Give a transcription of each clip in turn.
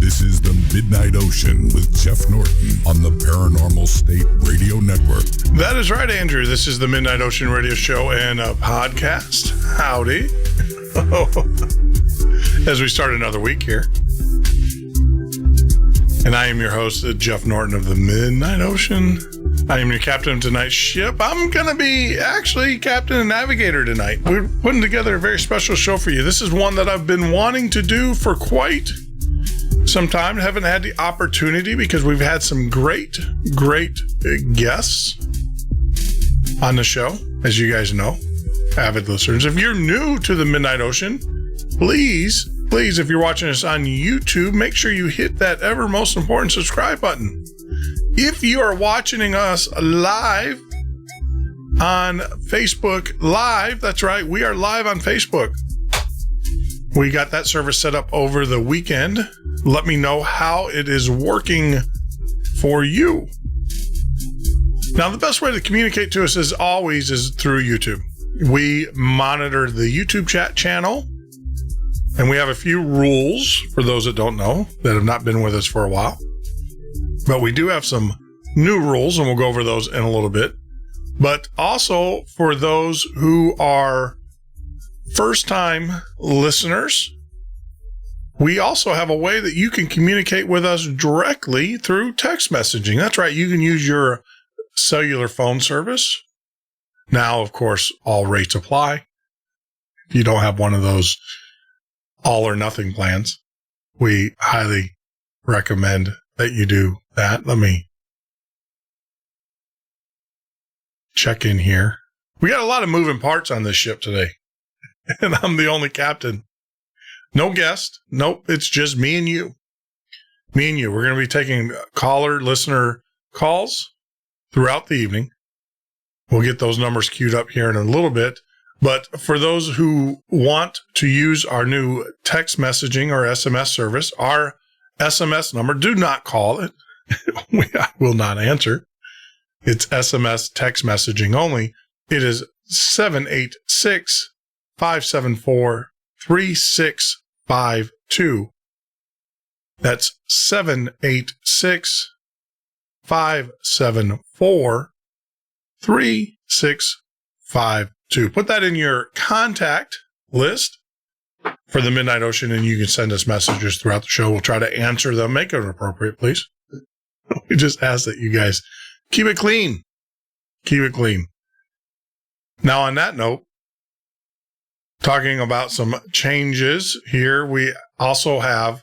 This is the Midnight Ocean with Jeff Norton on the Paranormal State Radio Network. That is right, Andrew. This is the Midnight Ocean radio show and a podcast. Howdy. As we start another week here. And I am your host, Jeff Norton of the Midnight Ocean. I am your captain of tonight's ship. I'm going to be actually captain and navigator tonight. We're putting together a very special show for you. This is one that I've been wanting to do for quite some time. Haven't had the opportunity because we've had some great guests on the show, as you guys know, avid listeners. If you're new to the Midnight Ocean, please, if you're watching us on YouTube, make sure you hit that ever most important subscribe button. If you are watching us live on Facebook Live, that's right, we are live on Facebook. We got that service set up over the weekend. Let me know how it is working for you. Now, the best way to communicate to us, as always, is through YouTube. We monitor the YouTube chat channel, and we have a few rules for those that don't know, that have not been with us for a while. But we do have some new rules, and we'll go over those in a little bit. But also, for those who are first-time listeners, we also have a way that you can communicate with us directly through text messaging. That's right. You can use your cellular phone service. Now, of course, all rates apply. If you don't have one of those all or nothing plans, we highly recommend that you do that. Let me check in here. We got a lot of moving parts on this ship today, and I'm the only captain. No guest. Nope. It's just me and you. Me and you. We're going to be taking listener calls throughout the evening. We'll get those numbers queued up here in a little bit. But for those who want to use our new text messaging or SMS service, our SMS number, do not call it. I will not answer. It's SMS text messaging only. It is 786-574-3652. That's 786-574-3652. Put that in your contact list for the Midnight Ocean, and you can send us messages throughout the show. We'll try to answer them. Make it appropriate, please. We just ask that you guys keep it clean. Keep it clean. Now, on that note, talking about some changes here, we also have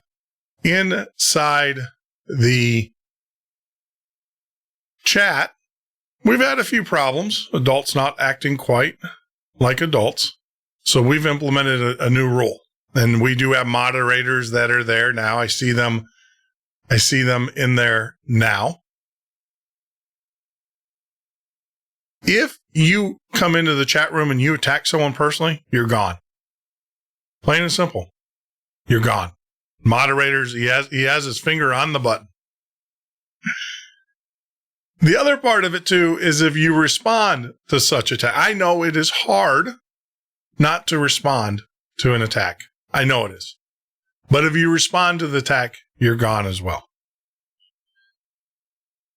inside the chat, we've had a few problems. Adults not acting quite like adults. So we've implemented a new rule. And we do have moderators that are there now. I see them in there now. If you come into the chat room and you attack someone personally, you're gone. Plain and simple. You're gone. Moderators, he has his finger on the button. The other part of it, too, is if you respond to such attack. I know it is hard not to respond to an attack. I know it is. But if you respond to the attack, you're gone as well.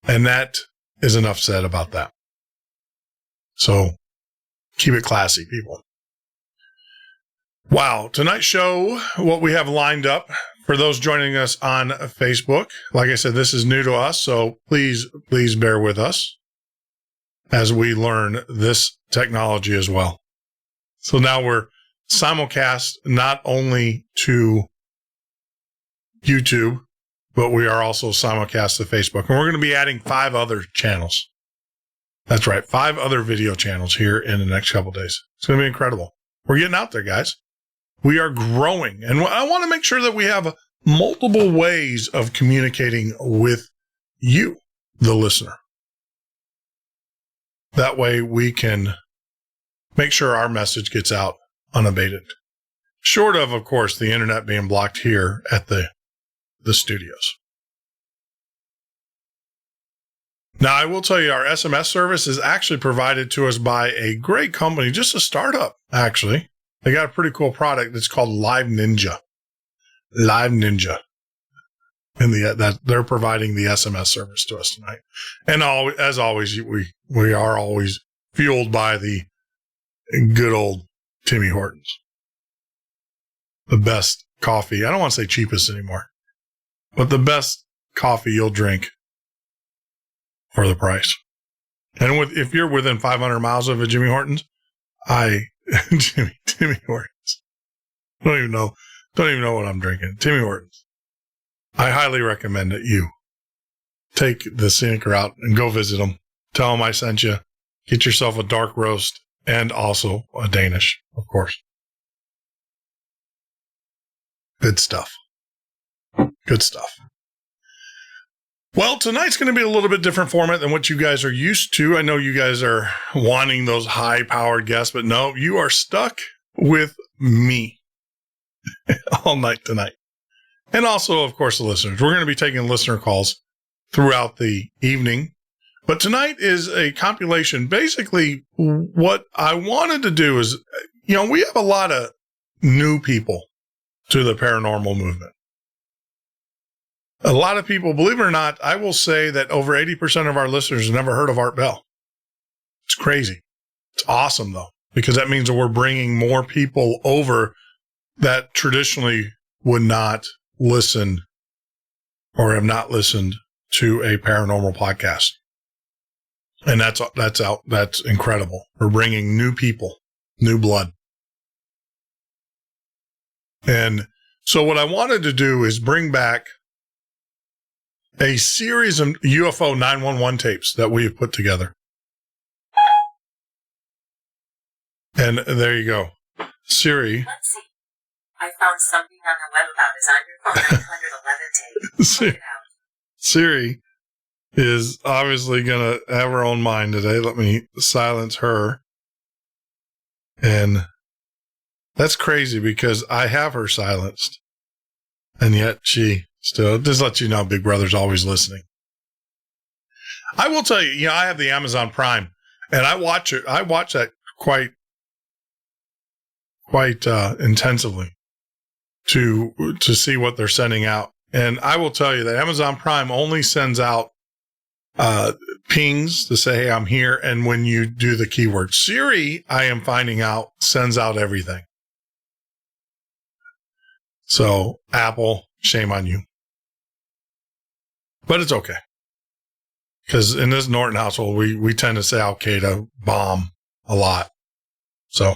And that is enough said about that. So keep it classy, people. Wow. Tonight's show, what we have lined up for those joining us on Facebook. Like I said, this is new to us, so please bear with us as we learn this technology as well. So now we're simulcast not only to YouTube, but we are also simulcast to Facebook. And we're going to be adding 5 other channels. That's right, 5 other video channels here in the next couple of days. It's going to be incredible. We're getting out there, guys. We are growing. And I want to make sure that we have multiple ways of communicating with you, the listener. That way we can make sure our message gets out unabated. Short of course, the internet being blocked here at the studios. Now, I will tell you, our SMS service is actually provided to us by a great company, just a startup, actually. They got a pretty cool product. It's called Live Ninja. Live Ninja. that they're providing the SMS service to us tonight. And as always, we are always fueled by the good old Timmy Hortons. The best coffee. I don't want to say cheapest anymore, but the best coffee you'll drink for the price. And if you're within 500 miles of a Jimmy Hortons, Timmy Hortons. Don't even know what I'm drinking. Timmy Hortons. I highly recommend that you take the scenic route and go visit them. Tell them I sent you. Get yourself a dark roast and also a Danish, of course. Good stuff. Good stuff. Well, tonight's going to be a little bit different format than what you guys are used to. I know you guys are wanting those high-powered guests, but no, you are stuck with me all night tonight. And also, of course, the listeners. We're going to be taking listener calls throughout the evening. But tonight is a compilation. Basically, what I wanted to do is, we have a lot of new people to the paranormal movement. A lot of people, believe it or not, I will say that over 80% of our listeners have never heard of Art Bell. It's crazy. It's awesome, though, because that means that we're bringing more people over that traditionally would not listen or have not listened to a paranormal podcast. And that's incredible. We're bringing new people, new blood. And so what I wanted to do is bring back a series of UFO 911 tapes that we have put together. And there you go. Siri. Let's see. I found something on the web about his iPhone 911 tape. Siri is obviously going to have her own mind today. Let me silence her. And that's crazy because I have her silenced. And yet she still, just lets you know Big Brother's always listening. I will tell you, I have the Amazon Prime and I watch that quite intensively to see what they're sending out. And I will tell you that Amazon Prime only sends out pings to say, hey, I'm here. And when you do the keyword Siri, I am finding out, sends out everything. So Apple, shame on you. But it's okay. Because in this Norton household, we tend to say Al-Qaeda bomb a lot. So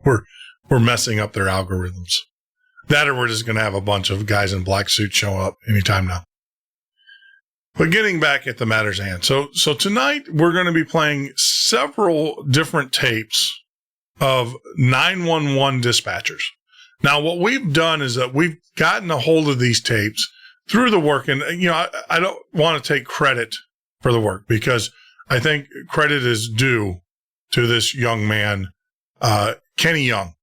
we're messing up their algorithms. That or we're just going to have a bunch of guys in black suits show up anytime now. But getting back at the matters at hand. So tonight we're going to be playing several different tapes of 911 dispatchers. Now, what we've done is that we've gotten a hold of these tapes through the work. And, I don't want to take credit for the work because I think credit is due to this young man, Kenny Young.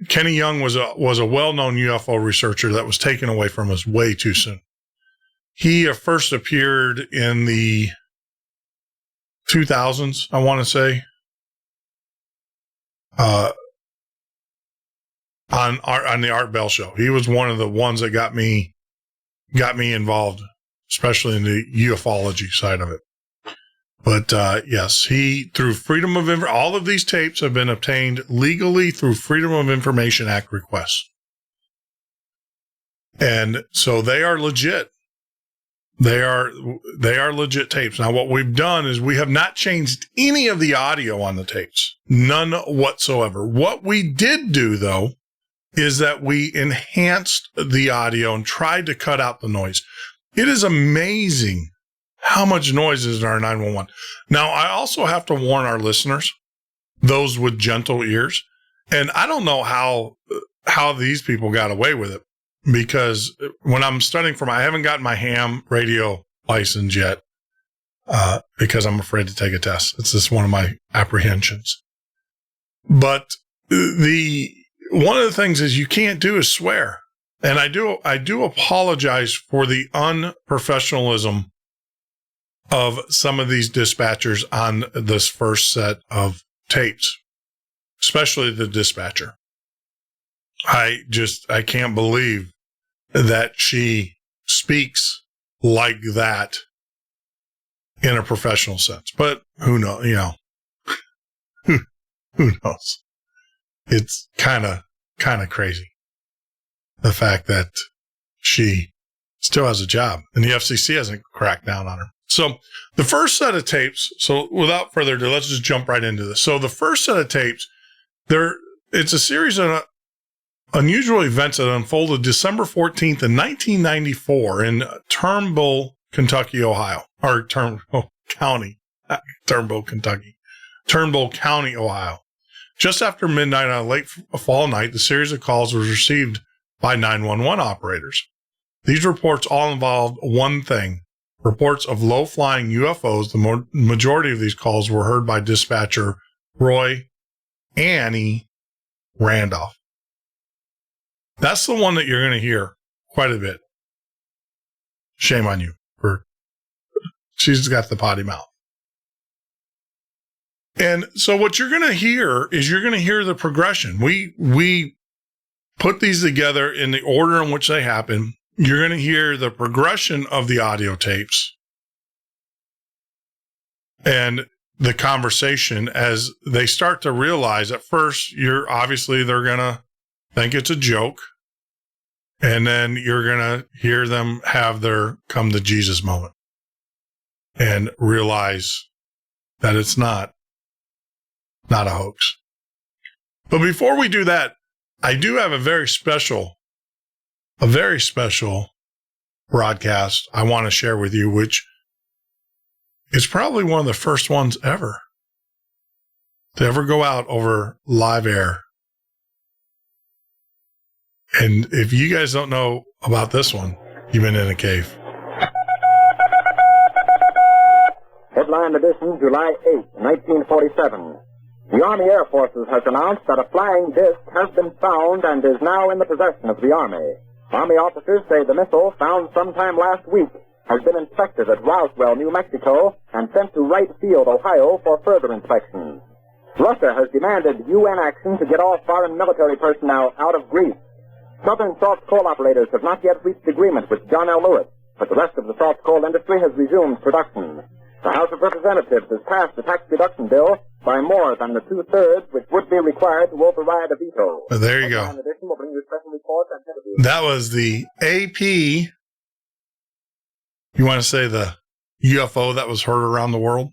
Kenny Young was a well-known UFO researcher that was taken away from us way too soon. He first appeared in the 2000s, I want to say, on the Art Bell show. He was one of the ones that got me involved, especially in the ufology side of it. But yes, he, through Freedom of Information, all of these tapes have been obtained legally through Freedom of Information Act requests. And so they are legit. They are legit tapes. Now, what we've done is we have not changed any of the audio on the tapes. None whatsoever. What we did do, though, is that we enhanced the audio and tried to cut out the noise. It is amazing how much noise is in our 911. Now, I also have to warn our listeners, those with gentle ears, and I don't know how these people got away with it, because when I'm studying I haven't gotten my ham radio license yet, because I'm afraid to take a test. It's just one of my apprehensions. But one of the things is you can't do is swear. And I do apologize for the unprofessionalism of some of these dispatchers on this first set of tapes, especially the dispatcher. I can't believe that she speaks like that in a professional sense. But who knows, who knows? It's kind of crazy. The fact that she still has a job and the FCC hasn't cracked down on her. So the first set of tapes, so without further ado, let's just jump right into this. So the first set of tapes, it's a series of unusual events that unfolded December 14th in 1994 in Turnbull, Kentucky, Ohio, or Turnbull County, Ohio. Just after midnight on a late fall night, the series of calls was received by 911 operators. These reports all involved one thing: reports of low-flying UFOs. The majority of these calls were heard by dispatcher Roy Annie Randolph. That's the one that you're going to hear quite a bit. Shame on you. She's got the potty mouth. And so what you're going to hear is the progression. We put these together in the order in which they happen. You're going to hear the progression of the audio tapes and the conversation as they start to realize. At first, they're going to think it's a joke. And then you're going to hear them have their come to Jesus moment and realize that it's not a hoax. But before we do that, I do have a very special broadcast I want to share with you, which is probably one of the first ones ever to ever go out over live air. And if you guys don't know about this one, you've been in a cave. Headline edition, July 8, 1947. The Army Air Forces has announced that a flying disc has been found and is now in the possession of the Army. Army officers say the missile, found sometime last week, has been inspected at Roswell, New Mexico, and sent to Wright Field, Ohio, for further inspection. Russia has demanded UN action to get all foreign military personnel out of Greece. Southern soft coal operators have not yet reached agreement with John L. Lewis, but the rest of the soft coal industry has resumed production. The House of Representatives has passed the tax reduction bill by more than the 2/3, which would be required to override a veto. There you go. That was the AP. You want to say the UFO that was heard around the world?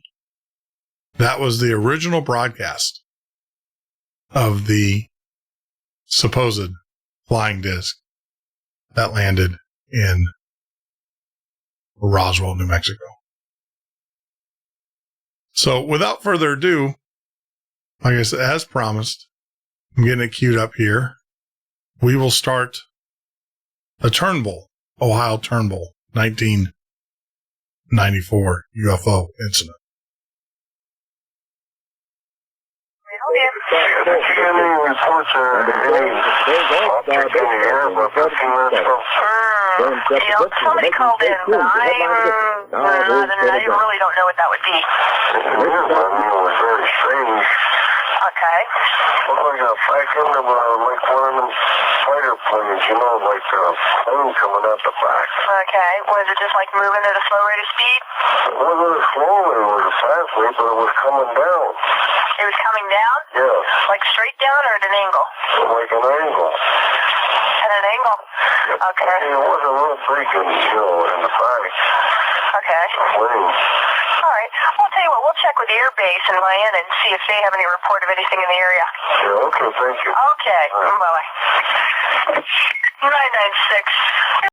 That was the original broadcast of the supposed flying disc that landed in Roswell, New Mexico. So without further ado, like I said, as promised, I'm getting it queued up here. We will start the Turnbull, Ohio Turnbull, 1994 UFO incident. Somebody called in, but I really don't know what that would be. It was very strange. Okay. Looked like a vacuum of like one of them fighter planes, like a plane coming out the back. Okay. Was it just like moving at a slow rate of speed? It wasn't slowly, it was a fast rate, but it was coming down. It was coming down? Yeah. Like straight down or at an angle? Like an angle. At an angle? Okay. It wasn't real freaking, in the back. Okay. Plane. All right. Well, I'll tell you what, we'll check with the air base in Miami and see if they have any report of anything in the area. Yeah, okay, thank you. Okay. Right. Bye-bye. 996.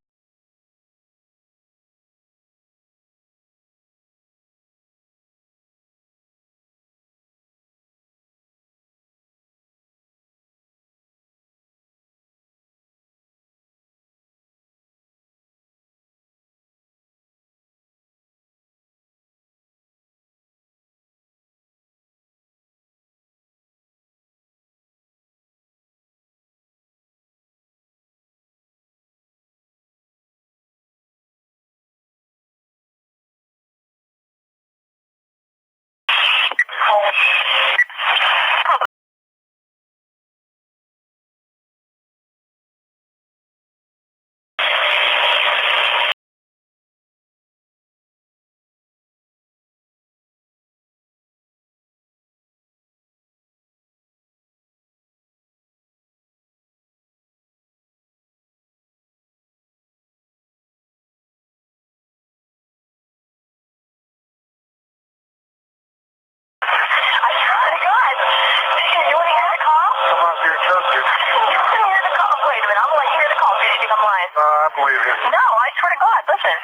don't believe you. No, I swear to God, listen.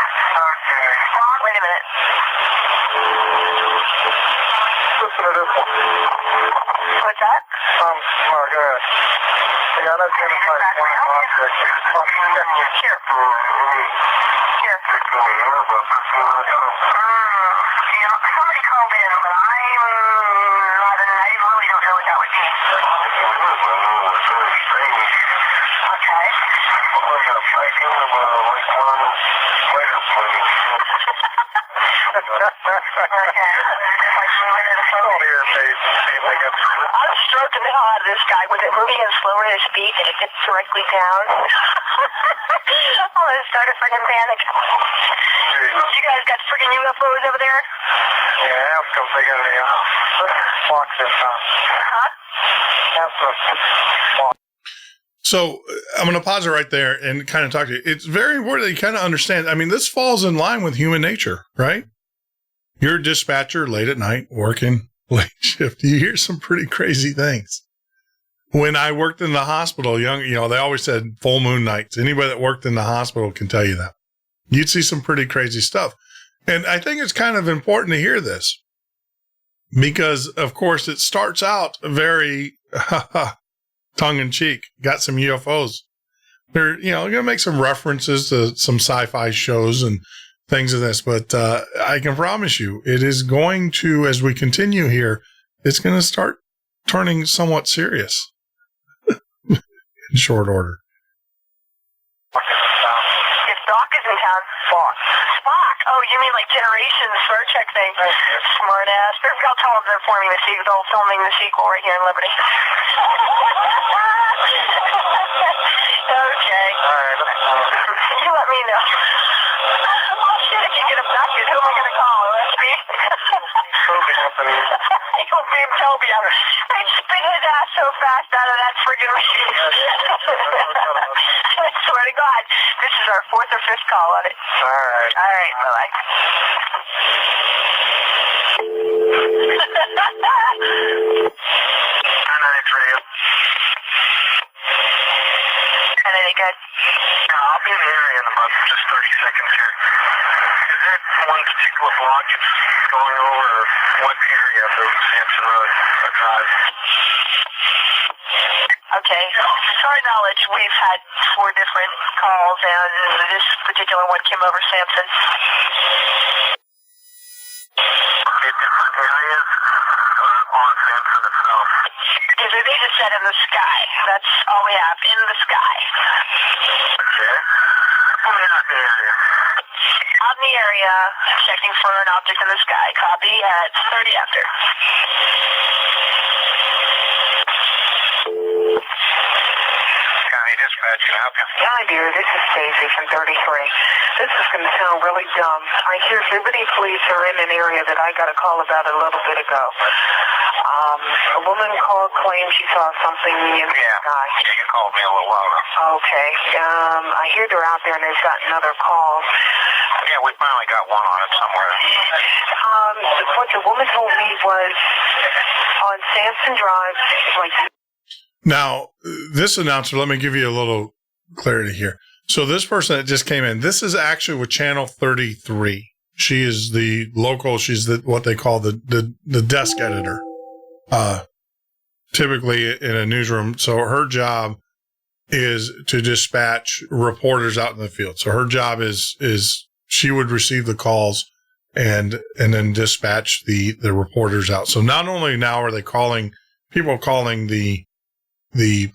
Okay. Wait a minute. Listen to this one. What's that? Oh, good. Yeah, that's going to find one object. Here. Here. Somebody called in, but I really don't know what that would be. Okay. I'm stroking the hell out of this guy. Was it moving at slower at his feet and it gets directly down? I'm gonna start a freaking panic. You guys got freaking UFOs over there? Yeah, ask them if they got any box in town. Huh? Ask them. So I'm going to pause it right there and kind of talk to you. It's very important that you kind of understand. I mean, this falls in line with human nature, right? You're a dispatcher late at night working late shift. You hear some pretty crazy things. When I worked in the hospital, they always said full moon nights. Anybody that worked in the hospital can tell you that. You'd see some pretty crazy stuff. And I think it's kind of important to hear this because, of course, it starts out very tongue-in-cheek. Got some UFOs. They're, going to make some references to some sci-fi shows and things of this, but I can promise you it is going to, as we continue here, it's going to start turning somewhat serious in short order. If Doc is in town. Spock. Oh, you mean like Generations Star Trek thing? Smart ass. I'll tell them they're filming the sequel right here in Liberty. Okay. All right. You let me know. Oh shit, if you get abducted, who am I going to call? Rusty? Toby Company. You'll be Toby. They spin his ass so fast out of that friggin' machine. I swear to God, this is our 4th or 5th call on it. All right. All right, bye-bye. Anything good? I'll be in the area in about just 30 seconds here. Is there one particular block it's going over, or what area of the Sampson Road drive? Okay. To our knowledge, we've had 4 different calls, and this particular one came over Sampson. In different areas on Sampson itself? They just said in the sky. That's all we have, in the sky. Okay. Put me out the area. Out in the area, checking for an object in the sky. Copy at 30 after. County Dispatch, can I help you? Hi, dear. This is Stacy from 33. This is going to sound really dumb. I hear Liberty Police are in an area that I got a call about a little bit ago. A woman called, claimed she saw something in the sky. Yeah, you called me a little while ago. Okay. I hear they're out there and they've gotten other calls. Yeah, we finally got one on it somewhere. What the woman told me was on Sampson Drive, like... Now, this announcer, let me give you a little clarity here. So this person that just came in, this is actually with Channel 33. She is the local, she's what they call the desk editor, typically in a newsroom. So her job is to dispatch reporters out in the field. So her job is she would receive the calls and then dispatch the reporters out. So not only now are they people calling the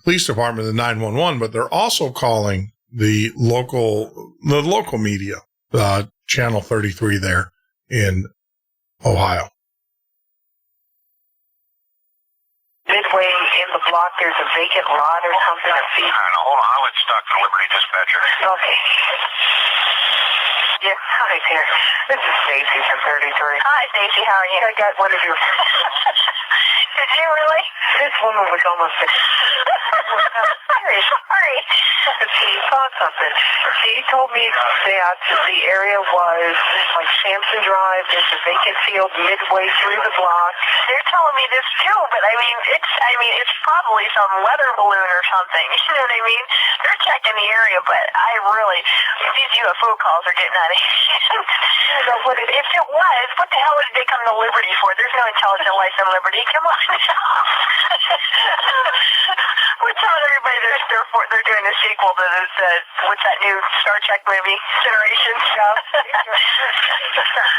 police department, the 911, but they're also calling the local media, Channel 33 there in Ohio. Midway in the block, there's a vacant lot or something. Hold on, I'll let you talk to the Liberty Dispatcher. Okay. Yeah, hi there. This is Stacy from 33. Hi, Stacy. How are you? I got one of your... Did you really? This woman was almost... Sorry. He saw something. He told me that the area was like Sampson Drive. There's a vacant field midway through the block. They're telling me this too, but it's probably some weather balloon or something. You know what I mean? They're checking the area, but these UFO calls are getting out of hand. If it was, what the hell did they come to Liberty for? There's no intelligent life in Liberty. Come on. We're telling everybody they're doing a sequel to what's that new Star Trek movie, Generations?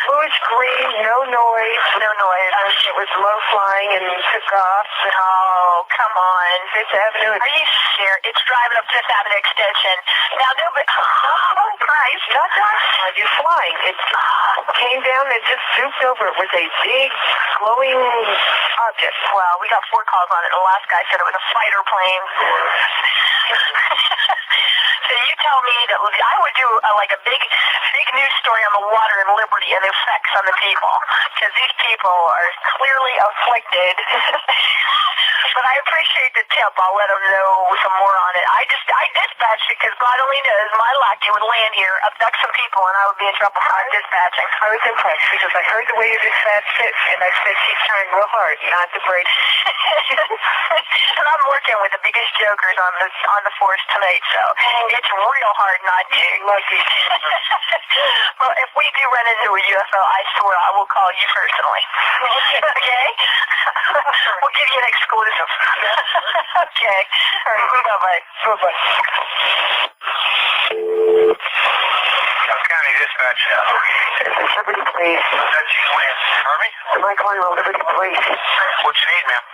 Bluish green, no noise. No noise. It was low flying and took off. Oh, come on. Fifth Avenue. Are you serious? It's driving up Fifth Avenue Extension. Now, oh, Christ. Not that you're flying. It came down and just zooped over. It was a big, glowing object. Well, we got 4 calls on it. The last guy said it was a fighter plane. So you tell me that I would do a big news story on the water in Liberty and the effects on the people, because these people are clearly afflicted. But I appreciate the tip. I'll let them know some more on it. I dispatched it because God only knows my lackey would land here, abduct some people, and I would be in trouble for dispatching. I was impressed because I heard the way you dispatched it, and I said she's trying real hard not to break. And I'm working with the biggest jokers on the force tonight, so it's real hard not to. Lucky. Well, if we do run into a UFO, I swear I will call you personally. Okay? We'll give you an exclusive. Okay. Bye-bye. Bye-bye. County Dispatch. Liberty Police. That's you, Lance. Harvey? Am I calling on Liberty Police? What you need, ma'am?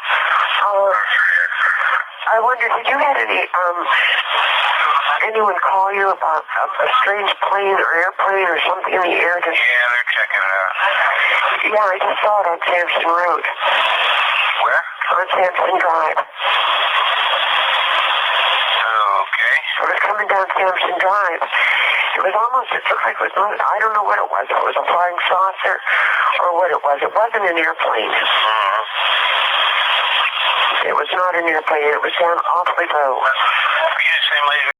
I wonder, did you have anyone call you about a strange plane or airplane or something in the air? Yeah, they're checking it out. Yeah, I just saw it on Sampson Road. Where? On Sampson Drive. Okay. I was coming down Sampson Drive. It looked like it was not, I don't know what it was. If it was a flying saucer or what it was. It wasn't an airplane. It was not an airplane. It was down awfully low. Were you the same lady?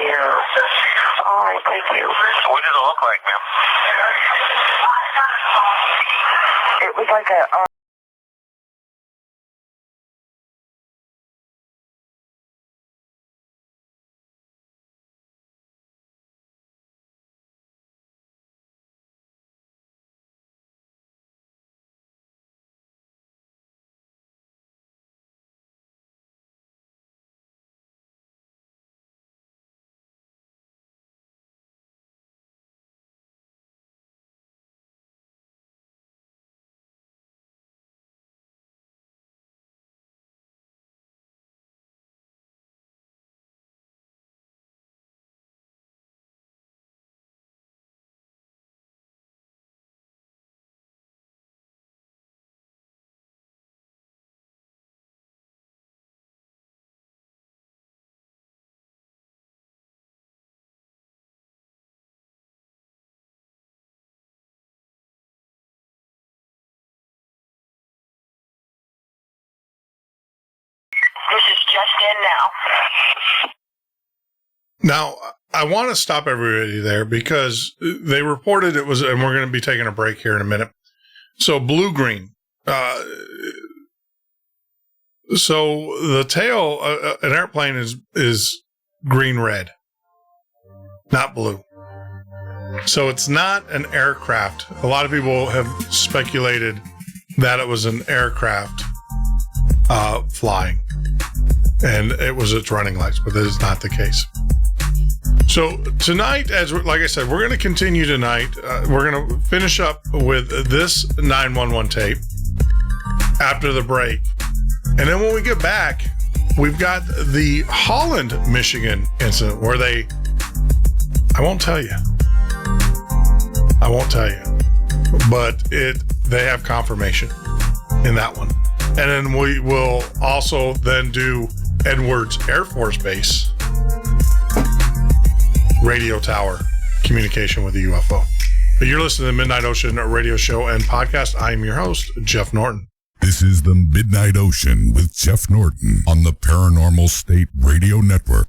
Yeah. All right, thank you. What did it look like, ma'am? It was like a... This is just in now. Now, I want to stop everybody there because they reported it was, and we're going to be taking a break here in a minute. So blue-green. So the tail, an airplane is green-red, not blue. So it's not an aircraft. A lot of people have speculated that it was an aircraft flying, and it was its running lights, but that is not the case. So tonight, like I said, we're going to continue tonight. We're going to finish up with this 911 tape after the break. And then when we get back, we've got the Holland, Michigan incident where I won't tell you, but they have confirmation in that one. And then we will also then do Edwards Air Force Base radio tower communication with the UFO. You're listening to the Midnight Ocean radio show and podcast. I am your host, Jeff Norton. This is the Midnight Ocean with Jeff Norton on the Paranormal State Radio Network.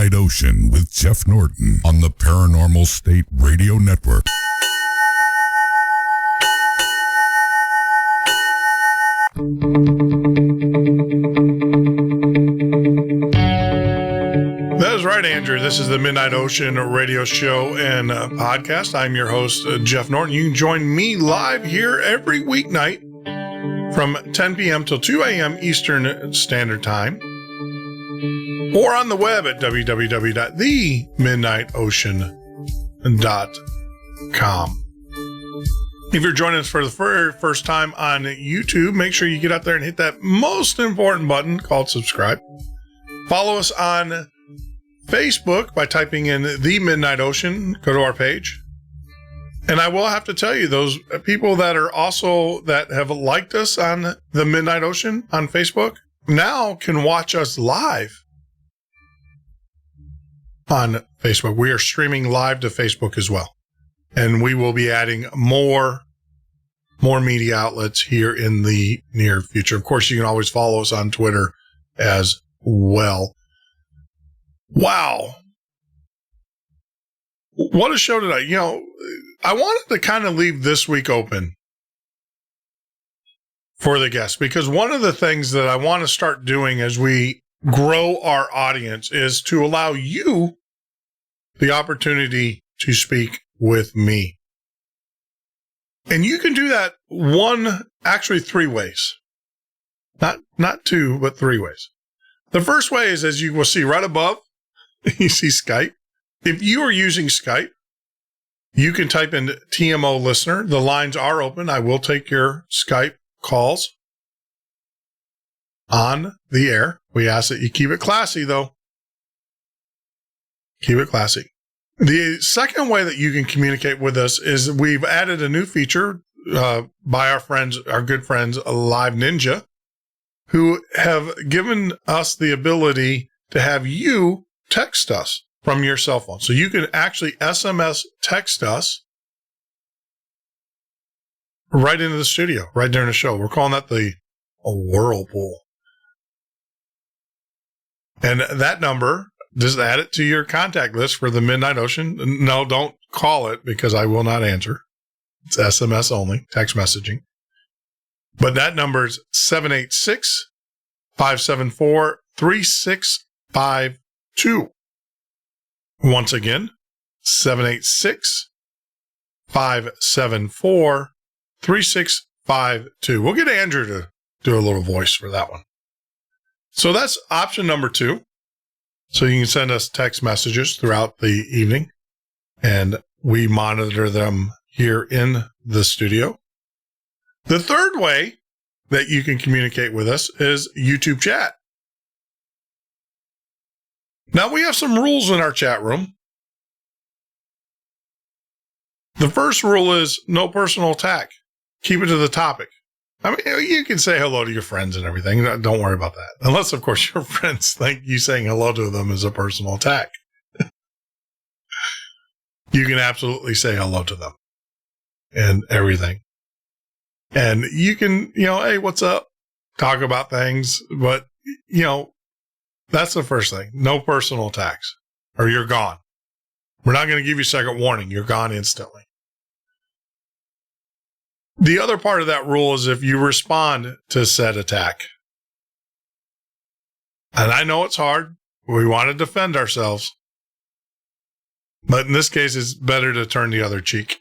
Midnight Ocean with Jeff Norton on the Paranormal State Radio Network. That is right, Andrew. This is the Midnight Ocean radio show and podcast. I'm your host, Jeff Norton. You can join me live here every weeknight from 10 p.m. till 2 a.m. Eastern Standard Time, or on the web at www.themidnightocean.com. If you're joining us for the very first time on YouTube, make sure you get out there and hit that most important button called subscribe. Follow us on Facebook by typing in The Midnight Ocean. Go to our page. And I will have to tell you, those people that are also that have liked us on the Midnight Ocean on Facebook now can watch us live on Facebook. We are streaming live to Facebook as well. And we will be adding more media outlets here in the near future. Of course, you can always follow us on Twitter as well. Wow. What a show tonight. You know, I wanted to kind of leave this week open for the guests, because one of the things that I want to start doing as we grow our audience is to allow you the opportunity to speak with me. And you can do that actually three ways. Not two, but three ways. The first way is, as you will see right above, you see Skype. If you are using Skype, you can type in TMO listener. The lines are open. I will take your Skype calls on the air. We ask that you keep it classy, though. Keep it classy. The second way that you can communicate with us is we've added a new feature by our good friends, Live Ninja, who have given us the ability to have you text us from your cell phone. So you can actually SMS text us right into the studio, right during the show. We're calling that a whirlpool. And that number, just add it to your contact list for the Midnight Ocean. No, don't call it, because I will not answer. It's SMS only, text messaging. But that number is 786-574-3652. Once again, 786-574-3652. We'll get Andrew to do a little voice for that one. So that's option number 2. So you can send us text messages throughout the evening, and we monitor them here in the studio. The third way that you can communicate with us is YouTube chat. Now, we have some rules in our chat room. The first rule is no personal attack. Keep it to the topic. I mean, you can say hello to your friends and everything. Don't worry about that. Unless, of course, your friends think you saying hello to them is a personal attack. You can absolutely say hello to them and everything. And you can, hey, what's up? Talk about things. But, that's the first thing. No personal attacks, or you're gone. We're not going to give you second warning. You're gone instantly. The other part of that rule is if you respond to said attack. And I know it's hard. We want to defend ourselves. But in this case, it's better to turn the other cheek,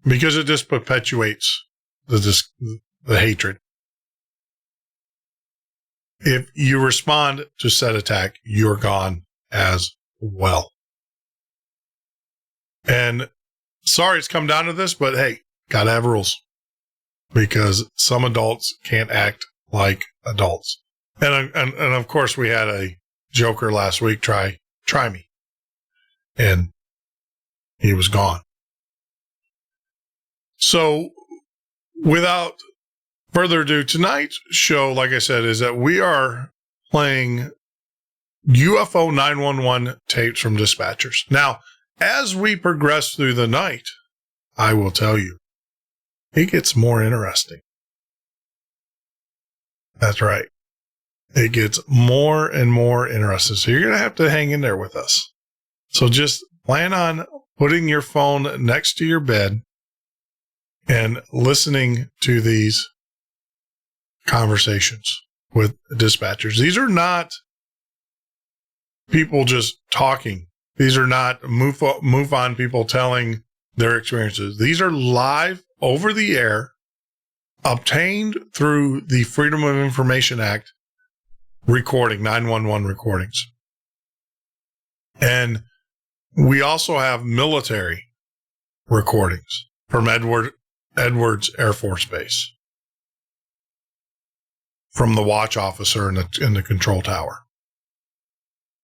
because it just perpetuates the hatred. If you respond to said attack, you're gone as well. And sorry it's come down to this, but hey, gotta have rules, because some adults can't act like adults. And of course, we had a joker last week try me, and he was gone. So without further ado, tonight's show, like I said, is that we are playing UFO 911 tapes from dispatchers. Now, as we progress through the night, I will tell you, it gets more interesting. That's right. It gets more and more interesting. So you're going to have to hang in there with us. So just plan on putting your phone next to your bed and listening to these conversations with dispatchers. These are not people just talking. These are not move on people telling their experiences. These are live, over the air, obtained through the Freedom of Information Act recording, 911 recordings. And we also have military recordings from Edwards Air Force Base, from the watch officer in the control tower.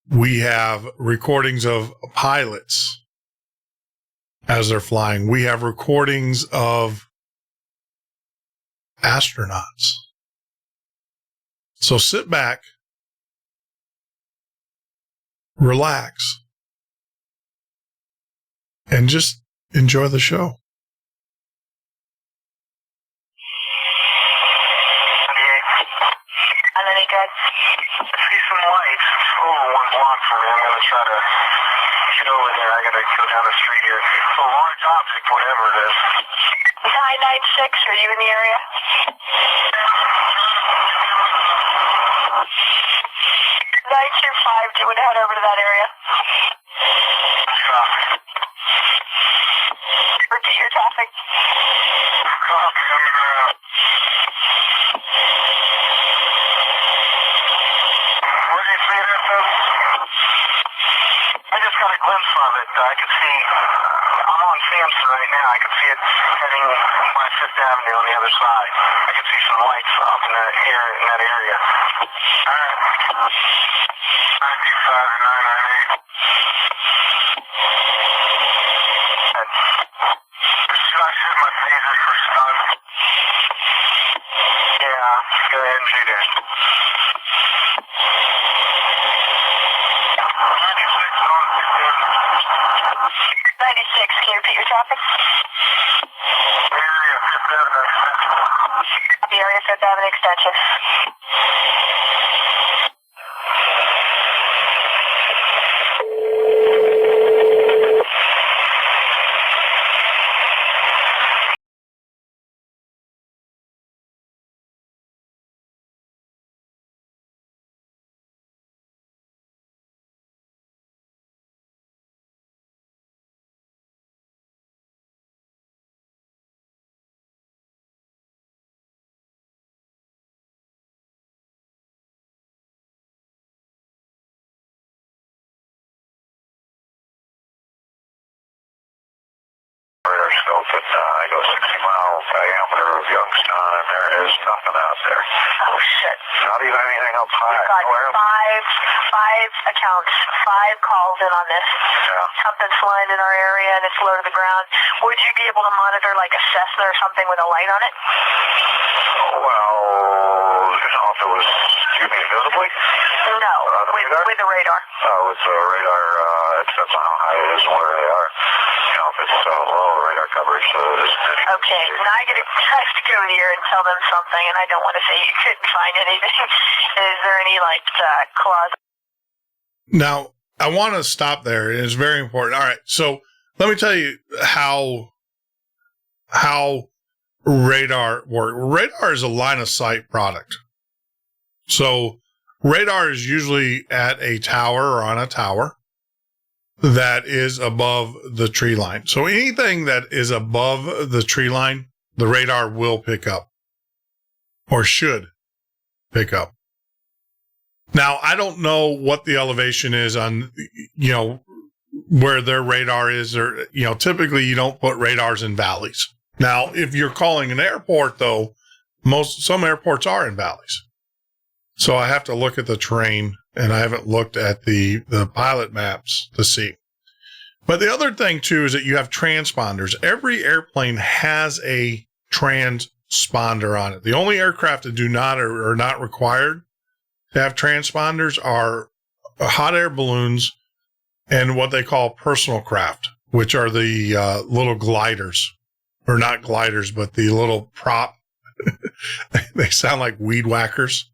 We have recordings of pilots as they're flying. We have recordings of astronauts. So sit back, relax, and just enjoy the show. I see some lights. It's over 1 block from me. I'm going to try to get over there. I got to go down the street here. It's a large object, whatever it is. 996, are you in the area? 925, do you want to head over to that area? Copy. Repeat your traffic. Copy. Where do you see that, though? I just got a glimpse of it. I could see, I'm on Sampson right now. I could see it heading by 5th Avenue on the other side. I could see some lights up in that area. All right. 925 and 998. Should I shoot my phaser for stun? Yeah, go ahead and shoot it. 96, can you repeat your traffic? Area 5th Avenue extension. The area 5th Avenue extension. Scope at I go 60 miles diameter of Youngstown, and there is nothing out there. Oh, shit. Not even anything up high. We've got five accounts, 5 calls in on this. Yeah. Something's flying in our area and it's low to the ground. Would you be able to monitor like a Cessna or something with a light on it? Well, if it was, you mean visibly? No, with the radar. With the radar, it depends on how high it is and where they are. You know, if it's low radar coverage, so it isn't any. Okay, now I get a text to go here and tell them something, and I don't want to say you couldn't find anything. Is there any, like, clause? Now, I want to stop there. It is very important. All right, so let me tell you how radar works. Radar is a line of sight product. So radar is usually at a tower or on a tower that is above the tree line. So anything that is above the tree line, the radar will pick up or should pick up. Now, I don't know what the elevation is on, where their radar is, or, typically you don't put radars in valleys. Now, if you're calling an airport, though, some airports are in valleys. So I have to look at the terrain, and I haven't looked at the pilot maps to see. But the other thing, too, is that you have transponders. Every airplane has a transponder on it. The only aircraft that do not or are not required to have transponders are hot air balloons and what they call personal craft, which are the little gliders. Or not gliders, but the little prop. They sound like weed whackers.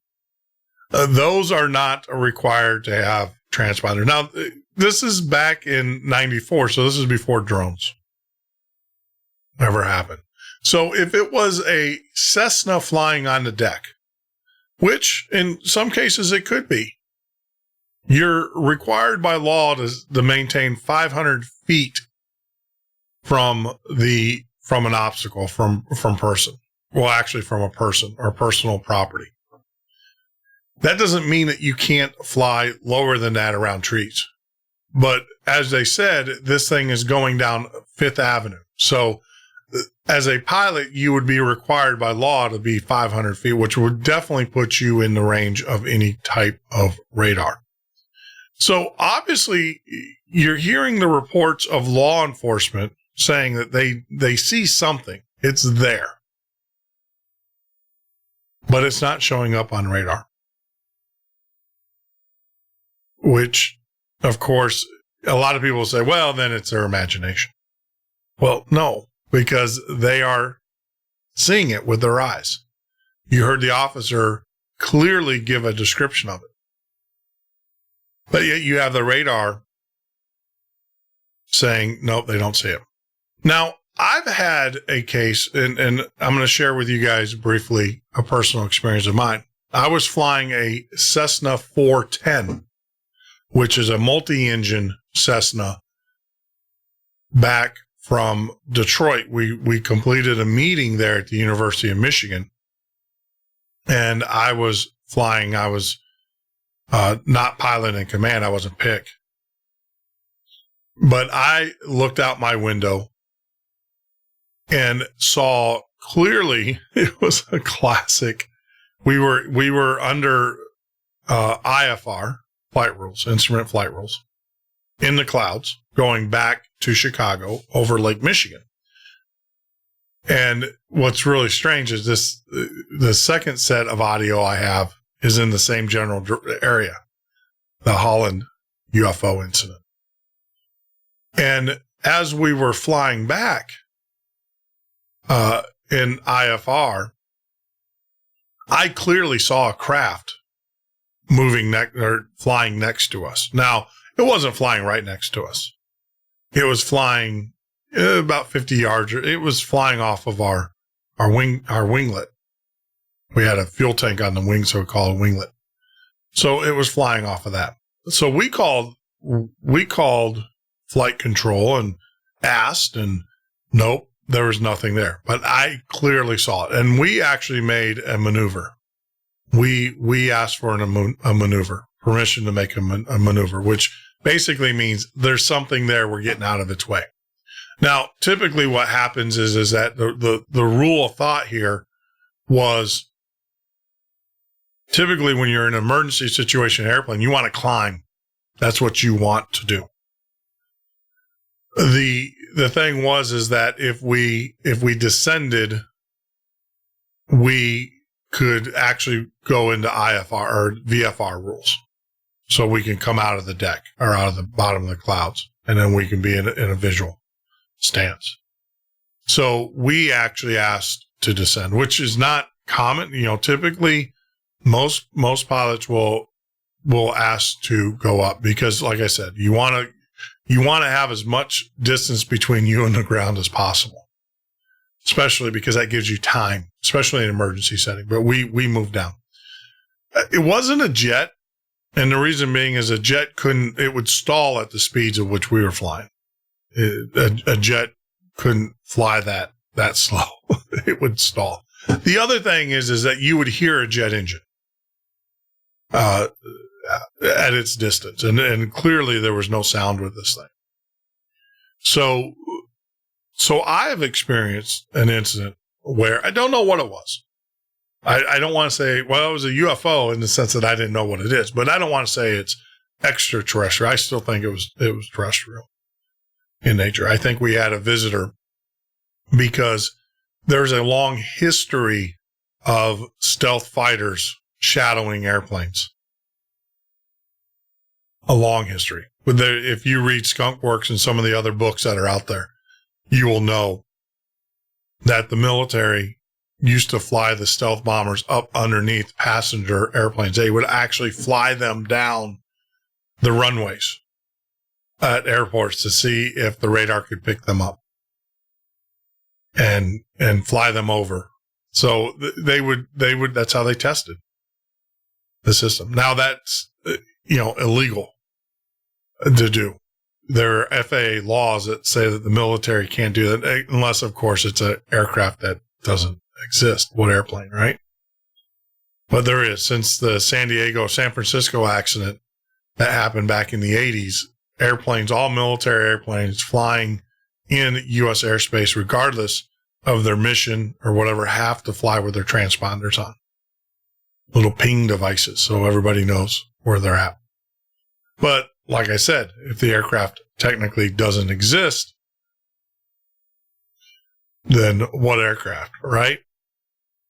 Those are not required to have transponder. Now, this is back in 94, so this is before drones ever happened. So if it was a Cessna flying on the deck, which in some cases it could be, you're required by law to maintain 500 feet from an obstacle, from person. Well, actually from a person or personal property. That doesn't mean that you can't fly lower than that around trees. But as they said, this thing is going down 5th Avenue. So as a pilot, you would be required by law to be 500 feet, which would definitely put you in the range of any type of radar. So obviously, you're hearing the reports of law enforcement saying that they see something. It's there. But it's not showing up on radar. Which, of course, a lot of people say, well, then it's their imagination. Well, no, because they are seeing it with their eyes. You heard the officer clearly give a description of it. But yet you have the radar saying, nope, they don't see it. Now, I've had a case, and I'm going to share with you guys briefly a personal experience of mine. I was flying a Cessna 410, which is a multi-engine Cessna, back from Detroit. We completed a meeting there at the University of Michigan, and I was flying. I was not pilot in command. I wasn't pick. But I looked out my window and saw clearly, it was a classic. We were under IFR flight rules, instrument flight rules, in the clouds, going back to Chicago over Lake Michigan. And what's really strange is the second set of audio I have is in the same general area, the Holland UFO incident. And as we were flying back in IFR, I clearly saw a craft flying next to us. Now, it wasn't flying right next to us. It was flying about 50 yards. It was flying off of our winglet. We had a fuel tank on the wing, so we call it a winglet. So it was flying off of that. So we called flight control and asked, and nope, there was nothing there. But I clearly saw it, and we actually made a maneuver. We asked for a maneuver, permission to make a maneuver, which basically means there's something there. We're getting out of its way. Now, typically what happens is that the rule of thought here was, typically when you're in an emergency situation in an airplane, you want to climb. That's what you want to do. The thing is that if we descended, we could actually go into IFR or VFR rules. So we can come out of the deck or out of the bottom of the clouds, and then we can be in a visual stance. So we actually asked to descend, which is not common. Typically most pilots will ask to go up because, like I said, you want to have as much distance between you and the ground as possible, especially because that gives you time, especially in an emergency setting. But we moved down. It wasn't a jet. And the reason being is a jet it would stall at the speeds at which we were flying. A jet couldn't fly that slow. It would stall. The other thing is that you would hear a jet engine at its distance. And clearly there was no sound with this thing. So I have experienced an incident where I don't know what it was. I don't want to say, well, it was a UFO in the sense that I didn't know what it is, but I don't want to say it's extraterrestrial. I still think it was terrestrial in nature. I think we had a visitor because there's a long history of stealth fighters shadowing airplanes. A long history. If you read Skunk Works and some of the other books that are out there, you will know that the military used to fly the stealth bombers up underneath passenger airplanes. They would actually fly them down the runways at airports to see if the radar could pick them up and fly them over. So they would, that's how they tested the system. Now that's, illegal to do. There are FAA laws that say that the military can't do that unless, of course, it's an aircraft that doesn't exist. What airplane, right? But there is. Since the San Francisco accident that happened back in the 80s, airplanes, all military airplanes flying in U.S. airspace, regardless of their mission or whatever, have to fly with their transponders on. Little ping devices, so everybody knows where they're at. But like I said, if the aircraft technically doesn't exist, then what aircraft, right?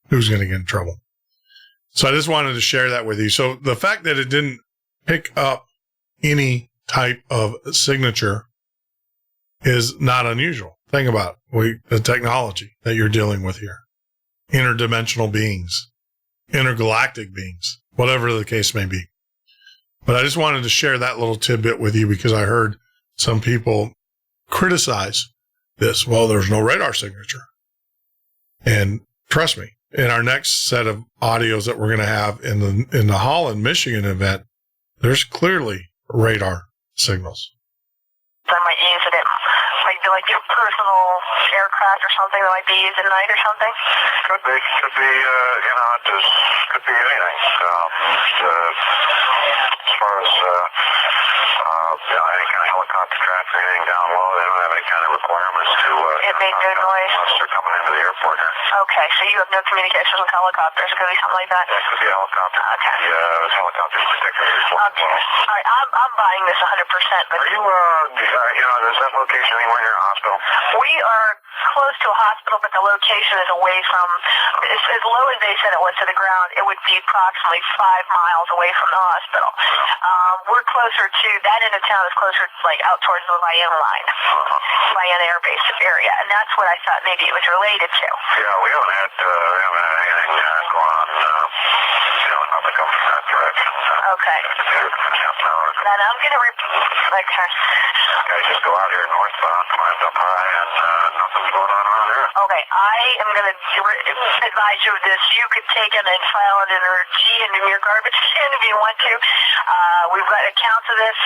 Who's going to get in trouble? So I just wanted to share that with you. So the fact that it didn't pick up any type of signature is not unusual. Think about the technology that you're dealing with here. Interdimensional beings, intergalactic beings, whatever the case may be. But I just wanted to share that little tidbit with you because I heard some people criticize this. Well, there's no radar signature. And trust me, in our next set of audios that we're going to have in the Holland, Michigan event, there's clearly radar signals. That might use it like your personal aircraft or something that might be used at night or something? Could be, could be anything. As far as any kind of helicopter traffic, anything down low, they don't have any kind of requirements to. It made no noise. Unless they're coming into the airport here. Okay, so you have no communication with helicopters. Could be something like that. Yeah, it could be a helicopter. Okay. There's helicopters particularly. Okay. All right, I'm buying this 100%. But are you, is that location anywhere near a hospital? We are close to a hospital, but the location is away from, as low as they said it was to the ground, it would be approximately 5 miles away from the hospital. We're closer to, that end of town is closer, like, out towards the Vienna line, Vienna Air Base area, and that's what I thought maybe it was related to. Yeah, we haven't had anything going on, nothing coming from that direction. Okay. Then I'm going to, guys just go out here northbound, climbed up high, and nothing's going on around here. Okay, I am going to advise you of this. You could take it and file it in your garbage can if you want to. We've got accounts of this.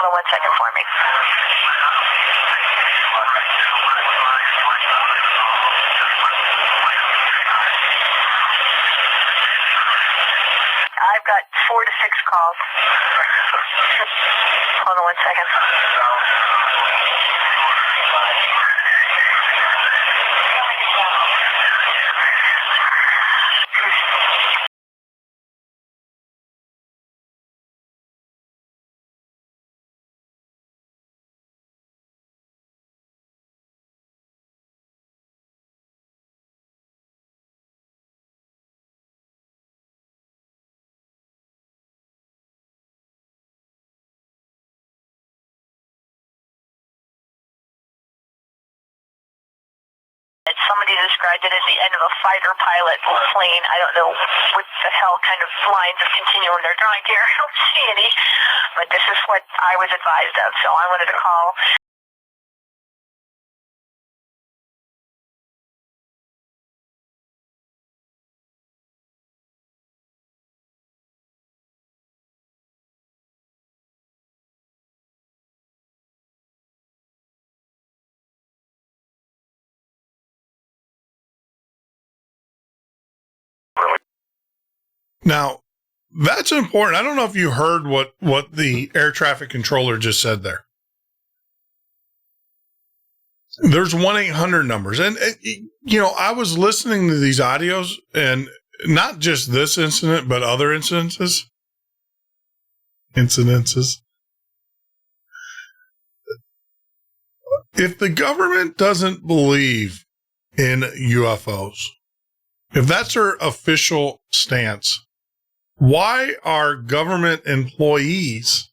Hold on 1 second for me. I've got 4 to 6 calls. Hold on 1 second. Somebody described it as the end of a fighter pilot plane. I don't know what the hell kind of lines of continuum they're drawing here. I don't see any, but this is what I was advised of, so I wanted to call. Now, that's important. I don't know if you heard what the air traffic controller just said there. There's 1-800 numbers. And, I was listening to these audios, and not just this incident, but other incidences. If the government doesn't believe in UFOs, if that's their official stance, why are government employees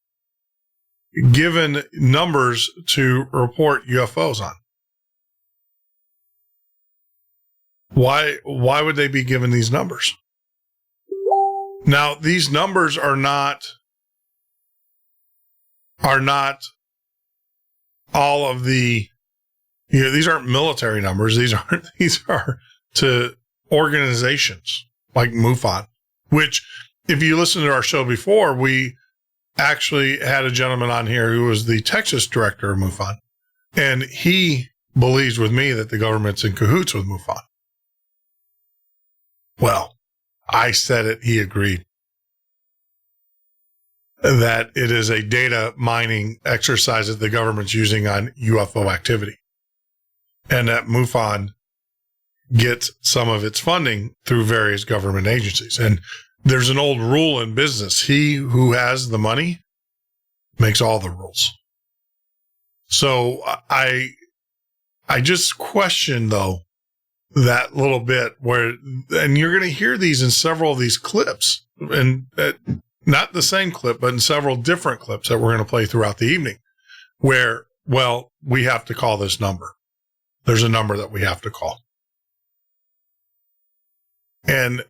given numbers to report UFOs on? Why would they be given these numbers? Now, these numbers are not all of the, these aren't military numbers. These are to organizations like MUFON, which, if you listen to our show before, we actually had a gentleman on here who was the Texas director of MUFON, and he believes with me that the government's in cahoots with MUFON. Well, I said it, he agreed. That it is a data mining exercise that the government's using on UFO activity. And that MUFON gets some of its funding through various government agencies. And there's an old rule in business. He who has the money makes all the rules. So I I just question, though, that little bit where, and you're going to hear these in several of these clips, and not the same clip, but in several different clips that we're going to play throughout the evening, where, well, we have to call this number. There's a number that we have to call. And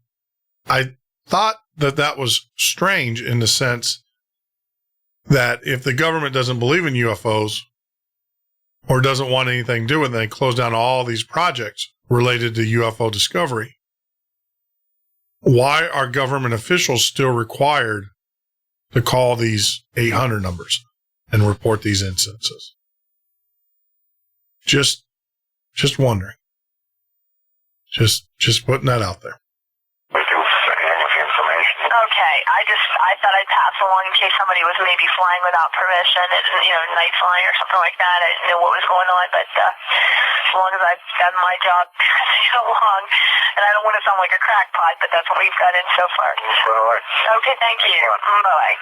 I thought that was strange in the sense that if the government doesn't believe in UFOs or doesn't want anything to do with it, they close down all these projects related to UFO discovery. Why are government officials still required to call these 800 numbers and report these instances? Just wondering. Just putting that out there. Okay, I thought I'd pass along in case somebody was maybe flying without permission, and, night flying or something like that. I didn't know what was going on, but as long as I've done my job so long, and I don't want to sound like a crackpot, but that's what we've got in so far. Okay, thank you. Bye-bye.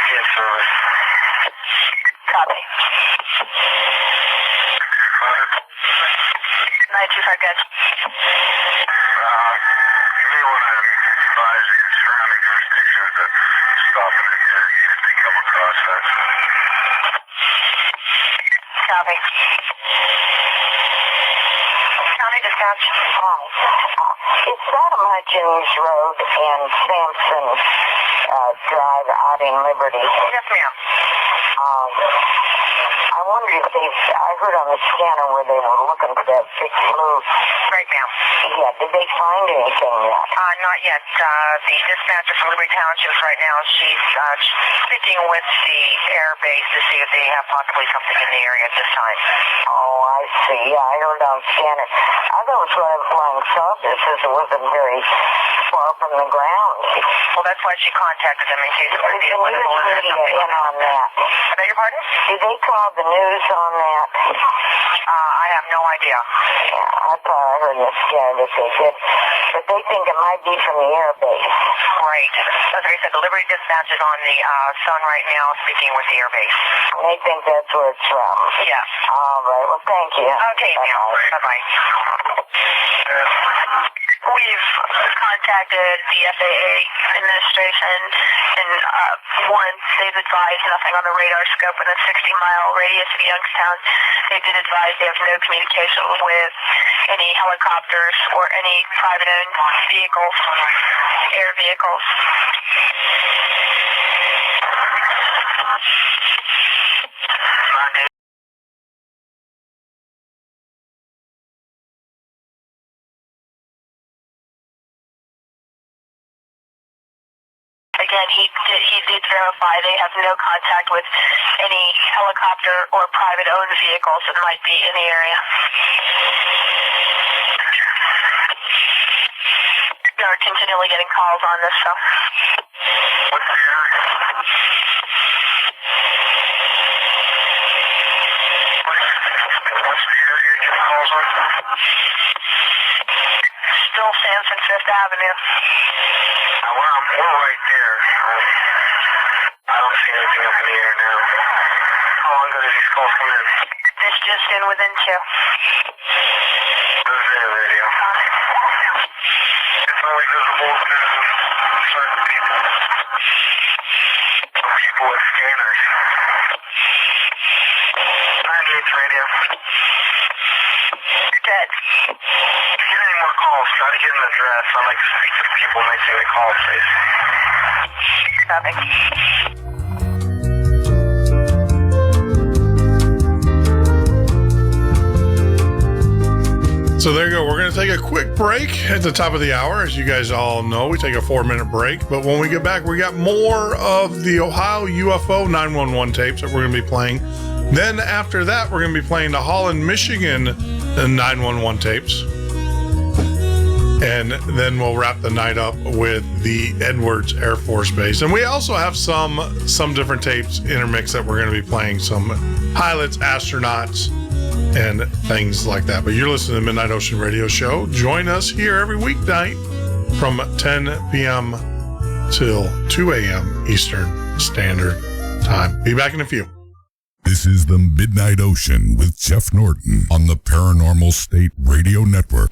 Yes, sir. Copy. 925, good. You may want to advise the surrounding jurisdictions that stopping it here if they come across that. Copy. County dispatch. Is that a Hutchins Road and Sampson Drive out in Liberty? Yes, ma'am. I wondered if I heard on the scanner where they were looking for that big blue. Right now. Yeah, did they find anything yet? Not yet. The dispatcher from Liberty Township right now, she's speaking with the air base to see if they have possibly something in the area at this time. Oh, I see. Yeah, I heard on scanner. I thought it was one of the flying saucers since it wasn't very far from the ground. Well, that's why she contacted them in case it would be a Did the little news media in on that? I beg your pardon? Did they call the news on that? I have no idea. Yeah, I thought I heard in the scanner that they did. But they think it might be from the air base. Right. As I said, the Liberty dispatch is on the phone right now speaking with the air base. They think that's where it's from. Yes. All right. Well, thank you. Okay, now. Bye-bye. We've contacted the FAA administration, and they've advised nothing on the radar scope in a 60-mile radius of Youngstown. They did advise they have no communication with any helicopters or any private-owned vehicles, air vehicles. Again, he did verify they have no contact with any helicopter or private-owned vehicles that might be in the area. We are continually getting calls on this, so. What's the area? What's the area you get calls on? Still Sampson, Fifth Avenue. We're right there. I don't see anything up in the air now. How long ago did these calls come in? This just in within 2. Who's there, radio? It's only visible to certain people. People with scanners. 98's radio. Good. If you get any more calls, try to get an address. I'd like to speak to the people making the call, please. So there you go. We're going to take a quick break at the top of the hour. As you guys all know, we take a 4-minute break. But when we get back, we got more of the Ohio UFO 911 tapes that we're going to be playing. Then after that, we're going to be playing the Holland, Michigan 911 tapes. And then we'll wrap the night up with the Edwards Air Force Base. And we also have some different tapes intermixed that we're going to be playing. Some pilots, astronauts, and things like that. But you're listening to the Midnight Ocean Radio Show. Join us here every weeknight from 10 p.m. till 2 a.m. Eastern Standard Time. Be back in a few. This is the Midnight Ocean with Jeff Norton on the Paranormal State Radio Network.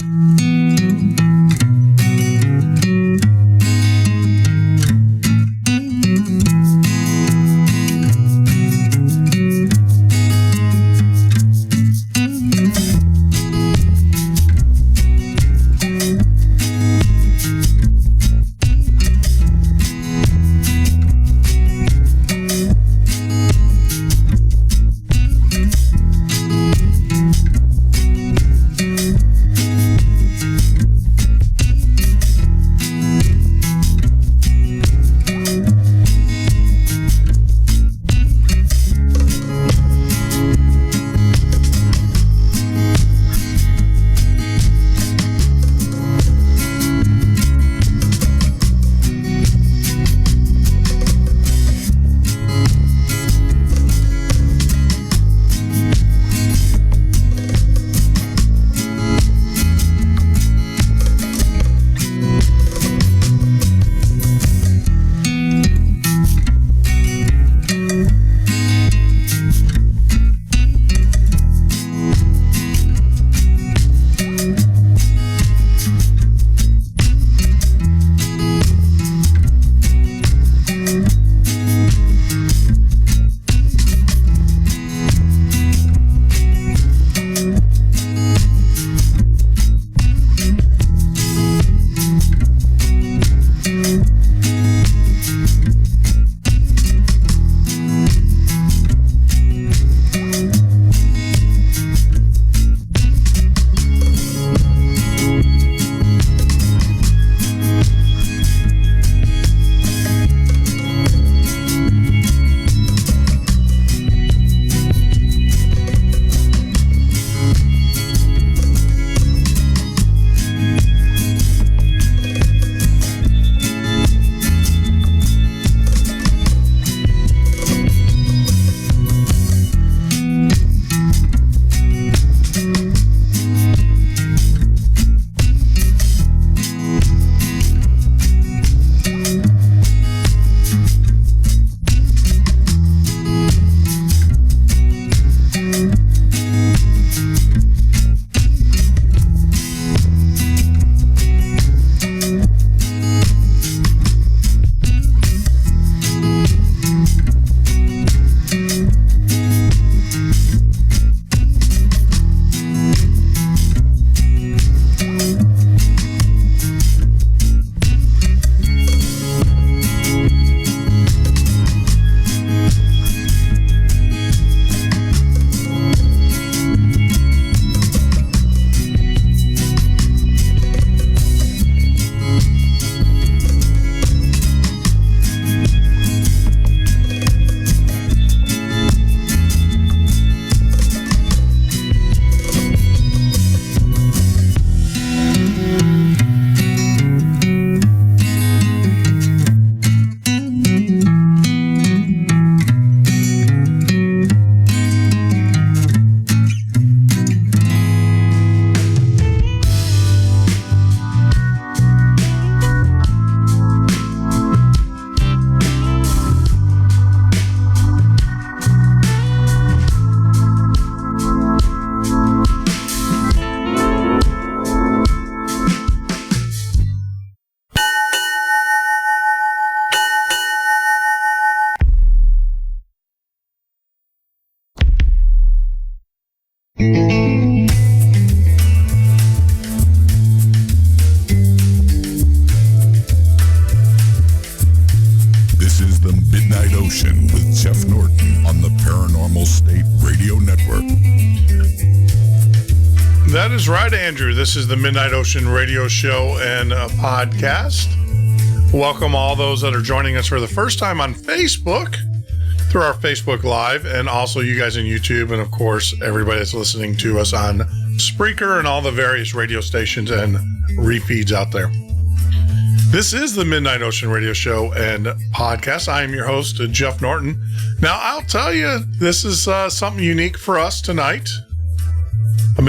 This is the Midnight Ocean with Jeff Norton on the Paranormal State Radio Network. That is right, Andrew. This is the Midnight Ocean Radio Show and podcast. Welcome all those that are joining us for the first time on Facebook through our Facebook Live, and also you guys on YouTube, and of course everybody that's listening to us on Spreaker and all the various radio stations and refeeds out there. This is the Midnight Ocean Radio Show and podcast. I am your host, Jeff Norton. Now, I'll tell you, this is something unique for us tonight.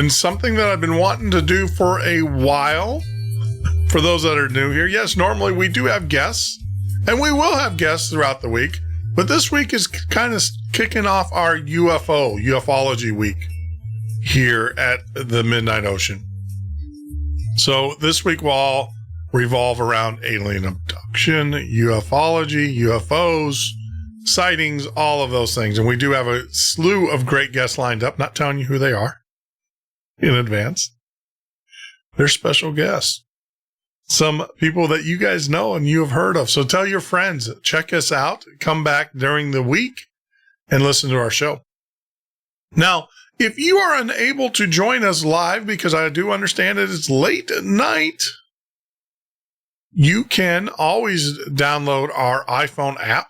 Something that I've been wanting to do for a while. For those that are new here, yes, normally we do have guests, and we will have guests throughout the week, but this week is kind of kicking off our ufology week here at the Midnight Ocean. So this week will all revolve around alien abduction, ufology, UFOs, sightings, all of those things. And we do have a slew of great guests lined up, not telling you who they are in advance. They're special guests. Some people that you guys know and you have heard of. So tell your friends, check us out, come back during the week and listen to our show. Now, if you are unable to join us live, because I do understand that it's late at night, you can always download our iPhone app,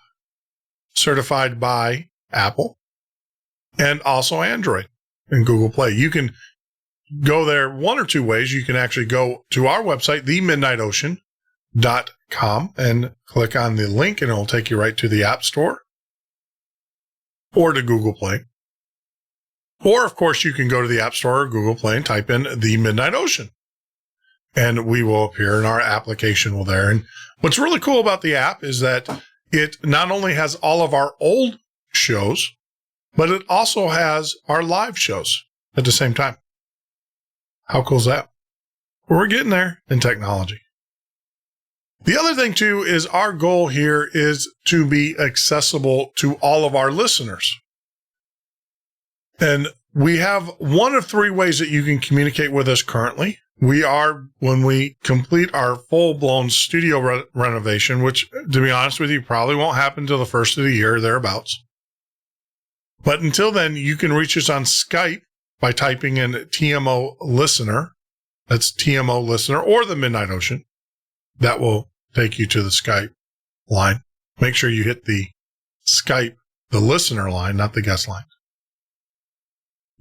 certified by Apple, and also Android and Google Play. You can go there one or two ways. You can actually go to our website, themidnightocean.com, and click on the link, and it'll take you right to the App Store or to Google Play. Or, of course, you can go to the App Store or Google Play and type in The Midnight Ocean, and we will appear, and our application will there. And what's really cool about the app is that it not only has all of our old shows, but it also has our live shows at the same time. How cool is that? We're getting there in technology. The other thing, too, is our goal here is to be accessible to all of our listeners. And we have one of three ways that you can communicate with us currently. We are, when we complete our full-blown studio renovation, which, to be honest with you, probably won't happen until the first of the year, thereabouts. But until then, you can reach us on Skype by typing in TMO Listener. That's TMO Listener or the Midnight Ocean. That will take you to the Skype line. Make sure you hit the Skype, the listener line, not the guest line.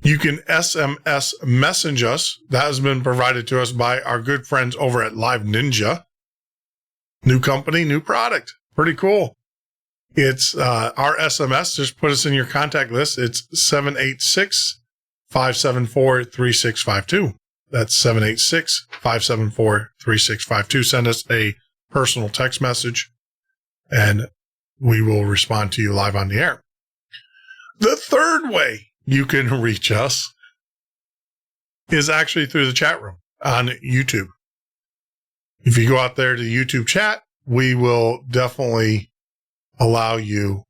You can SMS message us. That has been provided to us by our good friends over at Live Ninja. New company, new product. Pretty cool. It's our SMS. Just put us in your contact list. It's 786-574-3652. That's 786-574-3652. Send us a personal text message, and we will respond to you live on the air. The third way you can reach us is actually through the chat room on YouTube. If you go out there to YouTube chat, we will definitely allow you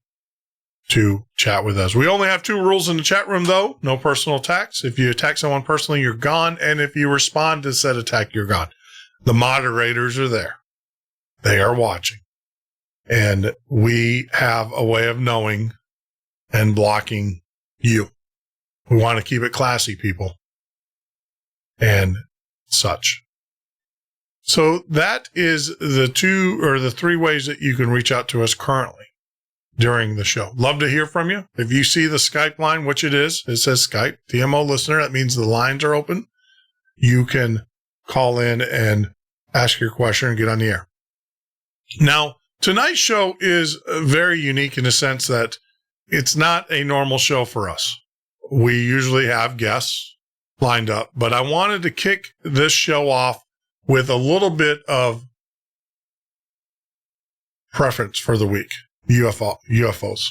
to chat with us. We only have two rules in the chat room, though. No personal attacks. If you attack someone personally, you're gone. And if you respond to said attack, you're gone. The moderators are there. They are watching. And we have a way of knowing and blocking you. We want to keep it classy, people, and such. So that is the two or the three ways that you can reach out to us currently during the show. Love to hear from you. If you see the Skype line, which it is, it says Skype, TMO Listener. That means the lines are open. You can call in and ask your question and get on the air. Now, tonight's show is very unique in the sense that it's not a normal show for us. We usually have guests lined up, but I wanted to kick this show off with a little bit of preference for the week, UFOs.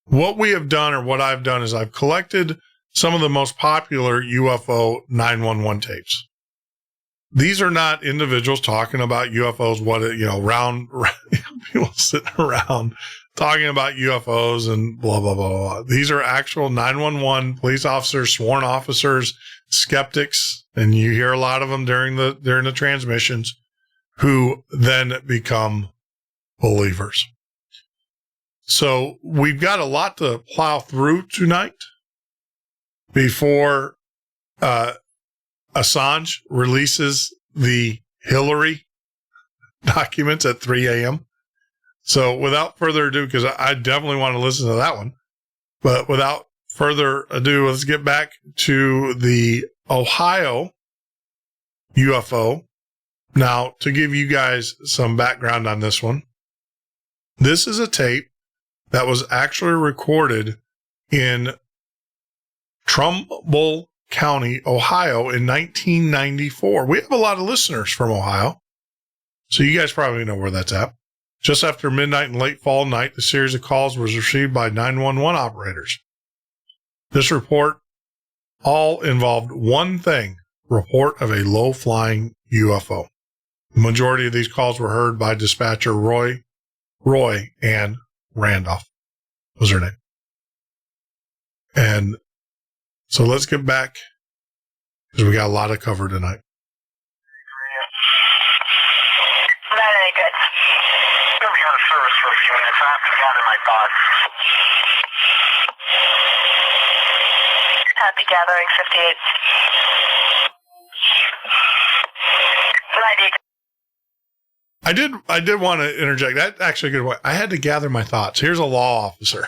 What we have done, or what I've done, is I've collected some of the most popular UFO 911 tapes. These are not individuals talking about UFOs, round people sitting around talking about UFOs and blah, blah, blah, blah. These are actual 911 police officers, sworn officers, skeptics, and you hear a lot of them during the transmissions, who then become believers. So we've got a lot to plow through tonight before Assange releases the Hillary documents at 3 a.m. So without further ado, because I definitely want to listen to that one, but without further ado, let's get back to the Ohio UFO. Now, to give you guys some background on this one, this is a tape that was actually recorded in Trumbull County, Ohio in 1994. We have a lot of listeners from Ohio, so you guys probably know where that's at. Just after midnight and late fall night, the series of calls was received by 911 operators. This report all involved one thing, report of a low-flying UFO. The majority of these calls were heard by dispatcher Roy and Randolph was her name. And so let's get back, because we got a lot to cover tonight. That ain't good. I'm going to be out of service for a few minutes. I have to gather my thoughts. Happy gathering, 58. I did want to interject. That's actually a good way. I had to gather my thoughts. Here's a law officer.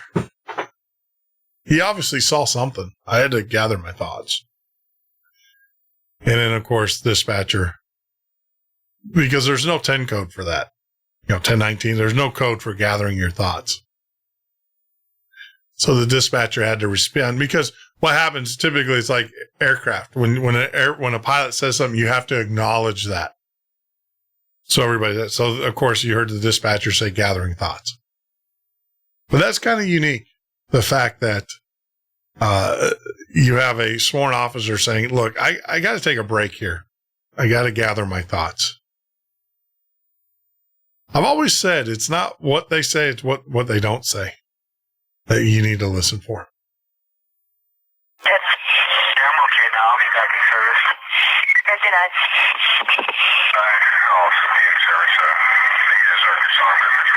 He obviously saw something. I had to gather my thoughts. And then, of course, dispatcher, because there's no 10 code for that. 1019, there's no code for gathering your thoughts. So the dispatcher had to respond, because what happens typically is like aircraft. When a pilot says something, you have to acknowledge that. So of course, you heard the dispatcher say gathering thoughts. But that's kind of unique. The fact that you have a sworn officer saying, look, I got to take a break here. I got to gather my thoughts. I've always said it's not what they say, it's what they don't say that you need to listen for. Yeah, I'm okay now. I'll be back in service. 59. I'll also be in service. Vegas, Arkansas, Memphis,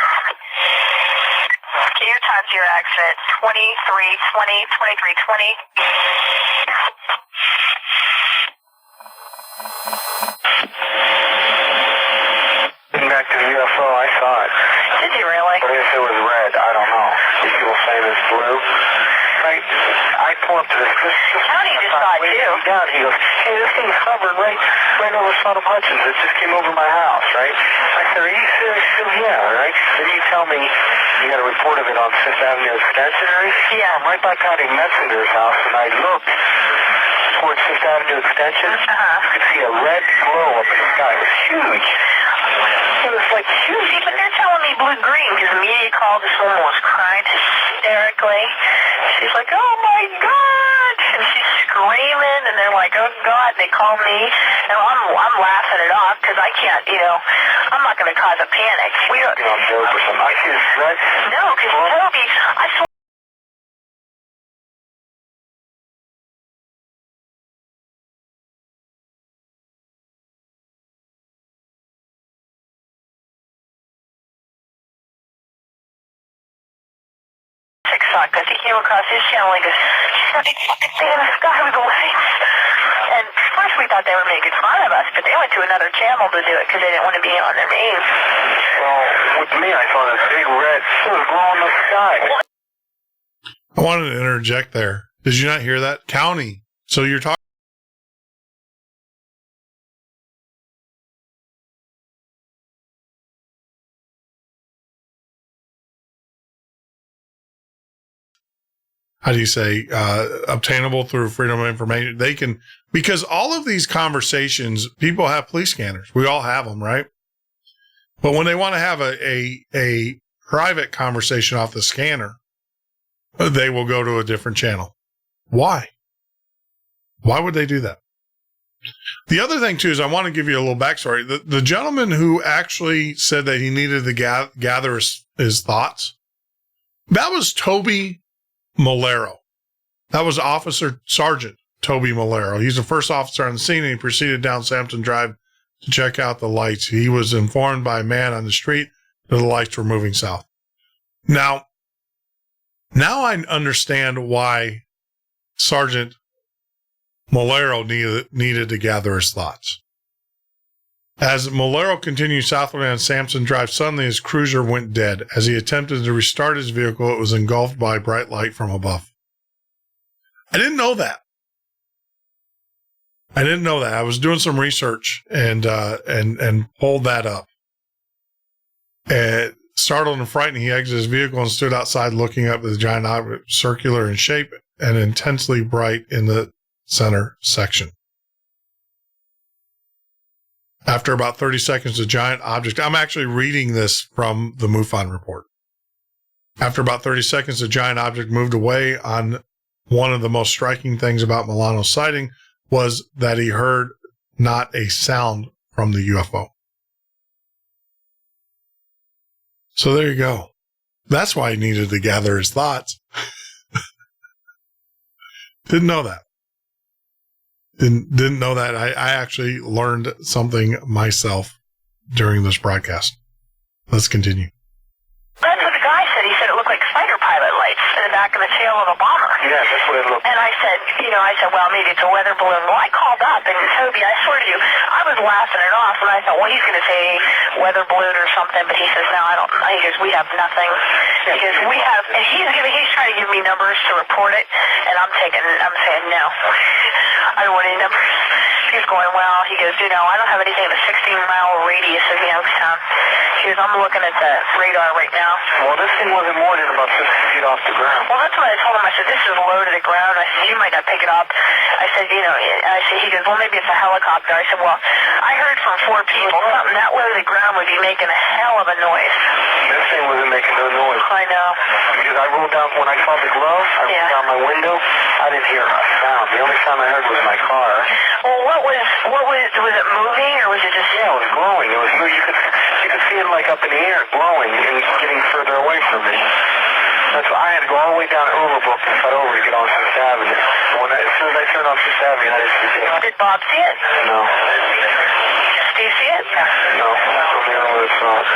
Can you time to your accident? 2320. Back to the UFO, I saw it. Did you really? But if it was red, I don't know. People saying it's blue. Right? I pull up to this. Tony just saw it too. Down, he goes, hey, this thing's hovering right over Sodom Hutchins. It just came over my house, right? I said, are you serious? He goes, yeah, right? Then you tell me you got a report of it on 5th Avenue Extension, right? Yeah. I'm right by Patty Messenger's house, and I looked towards 5th Avenue Extension. You could see a red glow up in the sky. It was huge. It was like huge. See, but they're telling me blue-green, because the media called this woman was crying hysterically. She's like, oh my God! And she's screaming, and they're like, oh God, and they call me. And I'm laughing it off, because I can't, I'm not going to cause a panic. We don't. On dope or something. I see this red. No, because Toby, I swear. 6 o'clock, because he came across his channel and goes, something fucking thing in the sky with the lights. And first we thought they were making fun of us, but they went to another channel to do it because they didn't want to be on their main. Well, with me, I saw this big red. It was glowing in the sky. I wanted to interject there. Did you not hear that? County. So you're talking. How do you say, obtainable through Freedom of Information? They can, because all of these conversations, people have police scanners. We all have them, right? But when they want to have a private conversation off the scanner, they will go to a different channel. Why? Why would they do that? The other thing, too, is I want to give you a little backstory. The gentleman who actually said that he needed to gather his thoughts, that was Toby Malero. That was Officer Sergeant Toby Malero. He's the first officer on the scene, and he proceeded down Sampson Drive to check out the lights. He was informed by a man on the street that the lights were moving south. Now I understand why Sergeant Malero needed to gather his thoughts. As Malero continued southward on Sampson Drive, suddenly his cruiser went dead. As he attempted to restart his vehicle, it was engulfed by bright light from above. I didn't know that. I was doing some research and pulled that up. Startled and frightened, he exited his vehicle and stood outside looking up at the giant object, circular in shape and intensely bright in the center section. After about 30 seconds, the giant object, I'm actually reading this from the MUFON report. After about 30 seconds, the giant object moved away. On one of the most striking things about Milano's sighting was that he heard not a sound from the UFO. So there you go. That's why he needed to gather his thoughts. Didn't know that. Didn't know that. I actually learned something myself during this broadcast. Let's continue. That's what the guy said. He said it looked like fighter pilot lights in the back of the tail of a bomber. Yeah, that's what it looked like. And I said, well, maybe it's a weather balloon. Well, I called up, and Toby, I swear to you, I was laughing it off, and I thought, well, he's going to say weather balloon or something, but he says, no, I don't. He goes, we have nothing. Because we have, and he's trying to give me numbers to report it, and I'm saying, no. I don't want any numbers. He's going, well, he goes, I don't have anything in a 16-mile radius of Youngstown. He goes, I'm looking at the radar right now. Well, this thing wasn't more than about 50 feet off the ground. Well, that's what I told him. I said, this is low to the ground. I said, you might not pick it up. I said, he goes, well, maybe it's a helicopter. I said, well, I heard from 4 people, something that low to the ground would be making a hell of a noise. This thing wasn't making no noise. I know. Because I rolled down, when I saw the glow, I rolled down my window, I didn't hear a sound. The only sound I heard was my car. Well, was it moving, or was it just... Yeah, it was glowing. It was, you could see it like up in the air, glowing and getting further away from me. That's why I had to go all the way down Overbrook and cut over to get on Fifth Avenue. As soon as I turned on Fifth Avenue, I didn't see it. Did Bob see it? No. Do you see it? No. From the other side.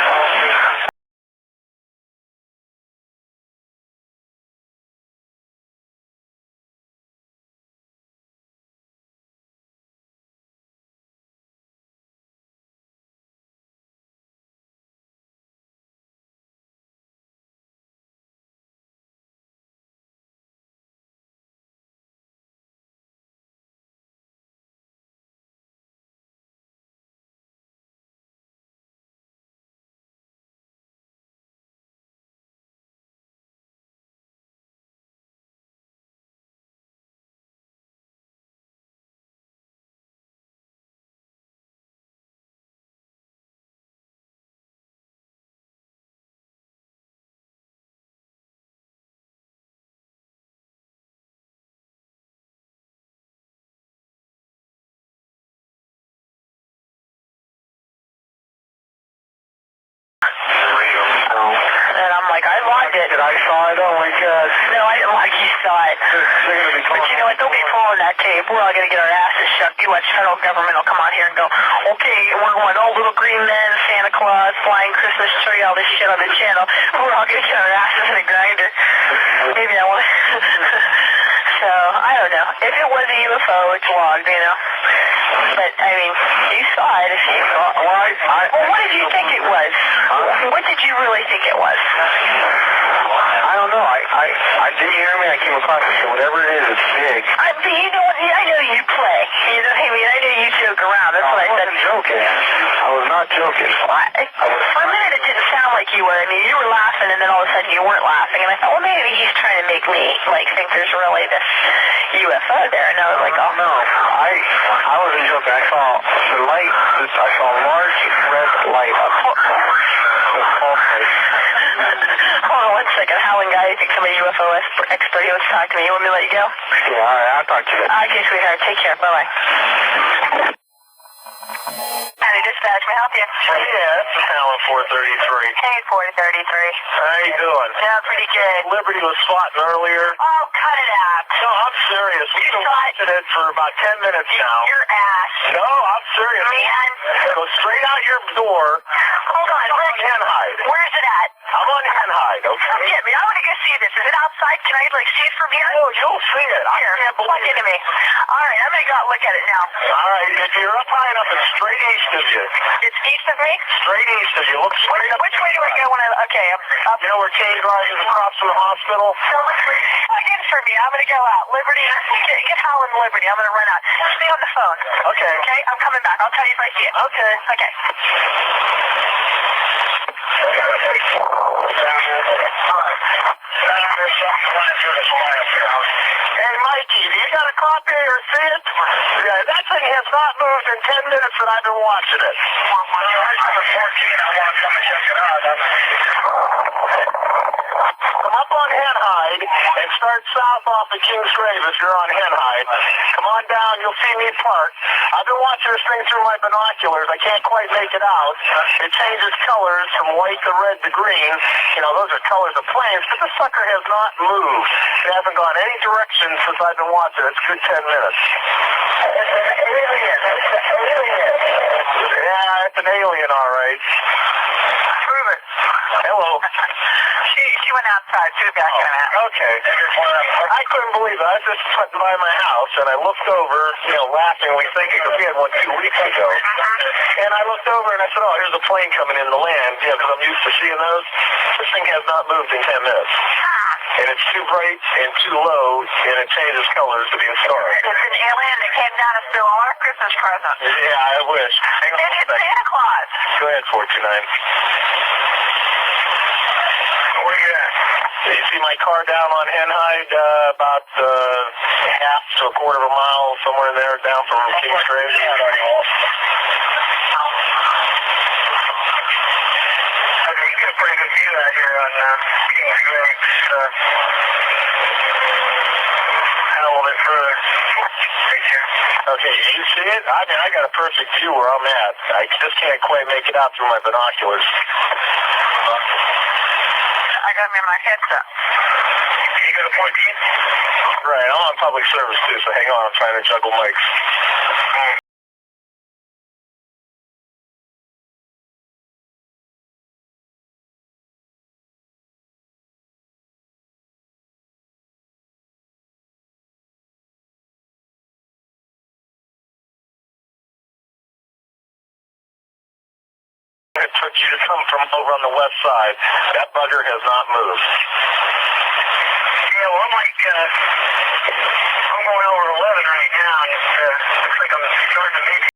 And I'm like, I logged it. I saw it. Oh my God. No, I didn't like you saw it. But you know what? Don't be pulling that tape. We're all going to get our asses shoved. U.S. federal government will come on here and go, okay, we're going, oh, little green men, Santa Claus, flying Christmas tree, all this shit on the channel. We're all going to get our asses in a grinder. Maybe I want So, I don't know. If it was a UFO, it's logged, But, I mean, you saw it. If you saw it. Well, what did you think it was? What did you really think it was? I don't know. I didn't hear me. I came across it. So whatever it is, it's big. But you know what? I know you play. You know what I mean? I know you joke around. That's what I said. I wasn't joking. I was not joking. For a minute, it didn't sound like you were. I mean, you were laughing, and then all of a sudden you weren't laughing. And I thought, well, maybe he's trying to make me think there's really this UFO there. And I was like, oh no, I wasn't joking. I saw the light. I saw a large red light up. Hold on 1 second. Howling guy, you think somebody UFO expert? He wants to talk to me. You want me to let you go? Yeah, all right. I'll talk to you. Okay, sweetheart. Take care. Bye-bye. County Dispatch, may I help you? Yeah, this is Alan 433. Hey, 433. How you doing? Yeah, pretty good. Liberty was spotting earlier. Oh, cut it out. No, I'm serious. We've been watching it for about 10 minutes now. Your ass. No, I'm serious. Man. Go straight out your door. Hold on. I'm on Henhide. Where's it at? I'm on Henhide, okay? Come get me. I want to go see this. Is it outside? Can I, see it from here? Oh, you'll see it. I can't Plug believe into it. me. All right, I'm going to go out and look at it now. All right, if you're up high enough, it's straight east of you. It's east of me? Straight east of you. Look straight up. Which way do I go when I... Okay, I'm up. You know where King drives across from the hospital? So plug in for me. I'm going to go out. Liberty. Get Howland Liberty. I'm going to run out. Just be on the phone. Okay. Okay, I'm coming back. I'll tell you if I see it. Okay. Okay. Hey, Mikey, do you got a copy of your receipt? not moved in 10 minutes that I've been watching it. Come up on Henhide and start south off of King's Grave if you're on Henhide. Come on down, you'll see me parked. I've been watching this thing through my binoculars. I can't quite make it out. It changes colors from white to red to green. You know, those are colors of planes, but the sucker has not moved. It hasn't gone any direction since I've been watching it. It's a good 10 minutes. Yeah, it's an alien, all right. Prove it. Hello. She went outside. She was back in a minute. Okay. I couldn't believe it. I was just sitting by my house, and I looked over, you know, laughingly thinking, because we had one 2 weeks ago. And I looked over, and I said, oh, here's a plane coming in to land, you know, because I'm used to seeing those. This thing has not moved in 10 minutes. And it's too bright and too low, and it changes colors to be a star. It's an alien that came down to steal all our Christmas presents. Yeah, I wish. Hang on a It's second. Santa Claus. Go ahead, 429. Where you at? So you see my car down on Henhide, about half to a quarter of a mile, somewhere in there, down from King's Grave. Okay, you get a pretty good view out here on King's Grave. A little bit further. Okay, you see it? I mean, I got a perfect view where I'm at. I just can't quite make it out through my binoculars. I got him in my headset. You got a 14? Right, I'm on public service too, so hang on, I'm trying to juggle mics. It took you to come from over on the west side. That bugger has not moved. Yeah, well, I'm like, I'm going over 11 right now, and it looks like I'm starting to maybe.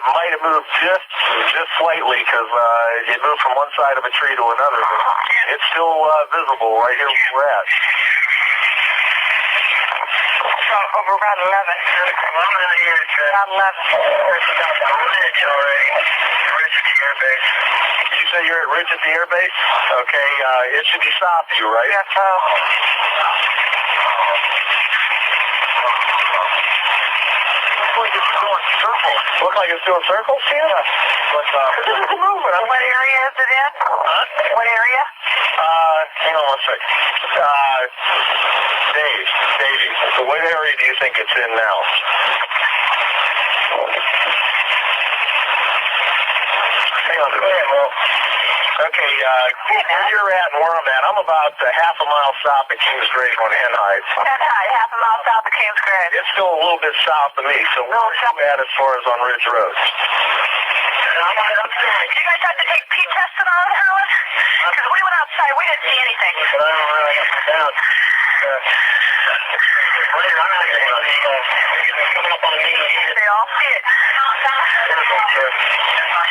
Might have moved just slightly because it moved from one side of a tree to another. It's still visible right here where we're at. Over around 11. I'm out here at Around 11. Ridge already. Ridge at the air base. You say you're at Ridge at the air base? Okay, it should be south of you, right? Yes, so. Look like it's doing circles, yeah. But, this is moving. What area is it in? Huh? What area? Hang on one second. Davey. So what area do you think it's in now? Hang on a minute. Well, okay, where you're at and where I'm at, I'm about half a mile south of King's Grave on Henhide. Henhide, half a mile south of King's Grave. It's still a little bit south of me, so where are you at as far as on Ridge Road? Did you guys have to take pee tests and all that, Howard? Because we went outside, we didn't see anything. But I don't know, I got down. Later, I'm not going to see coming up on me. They all see it.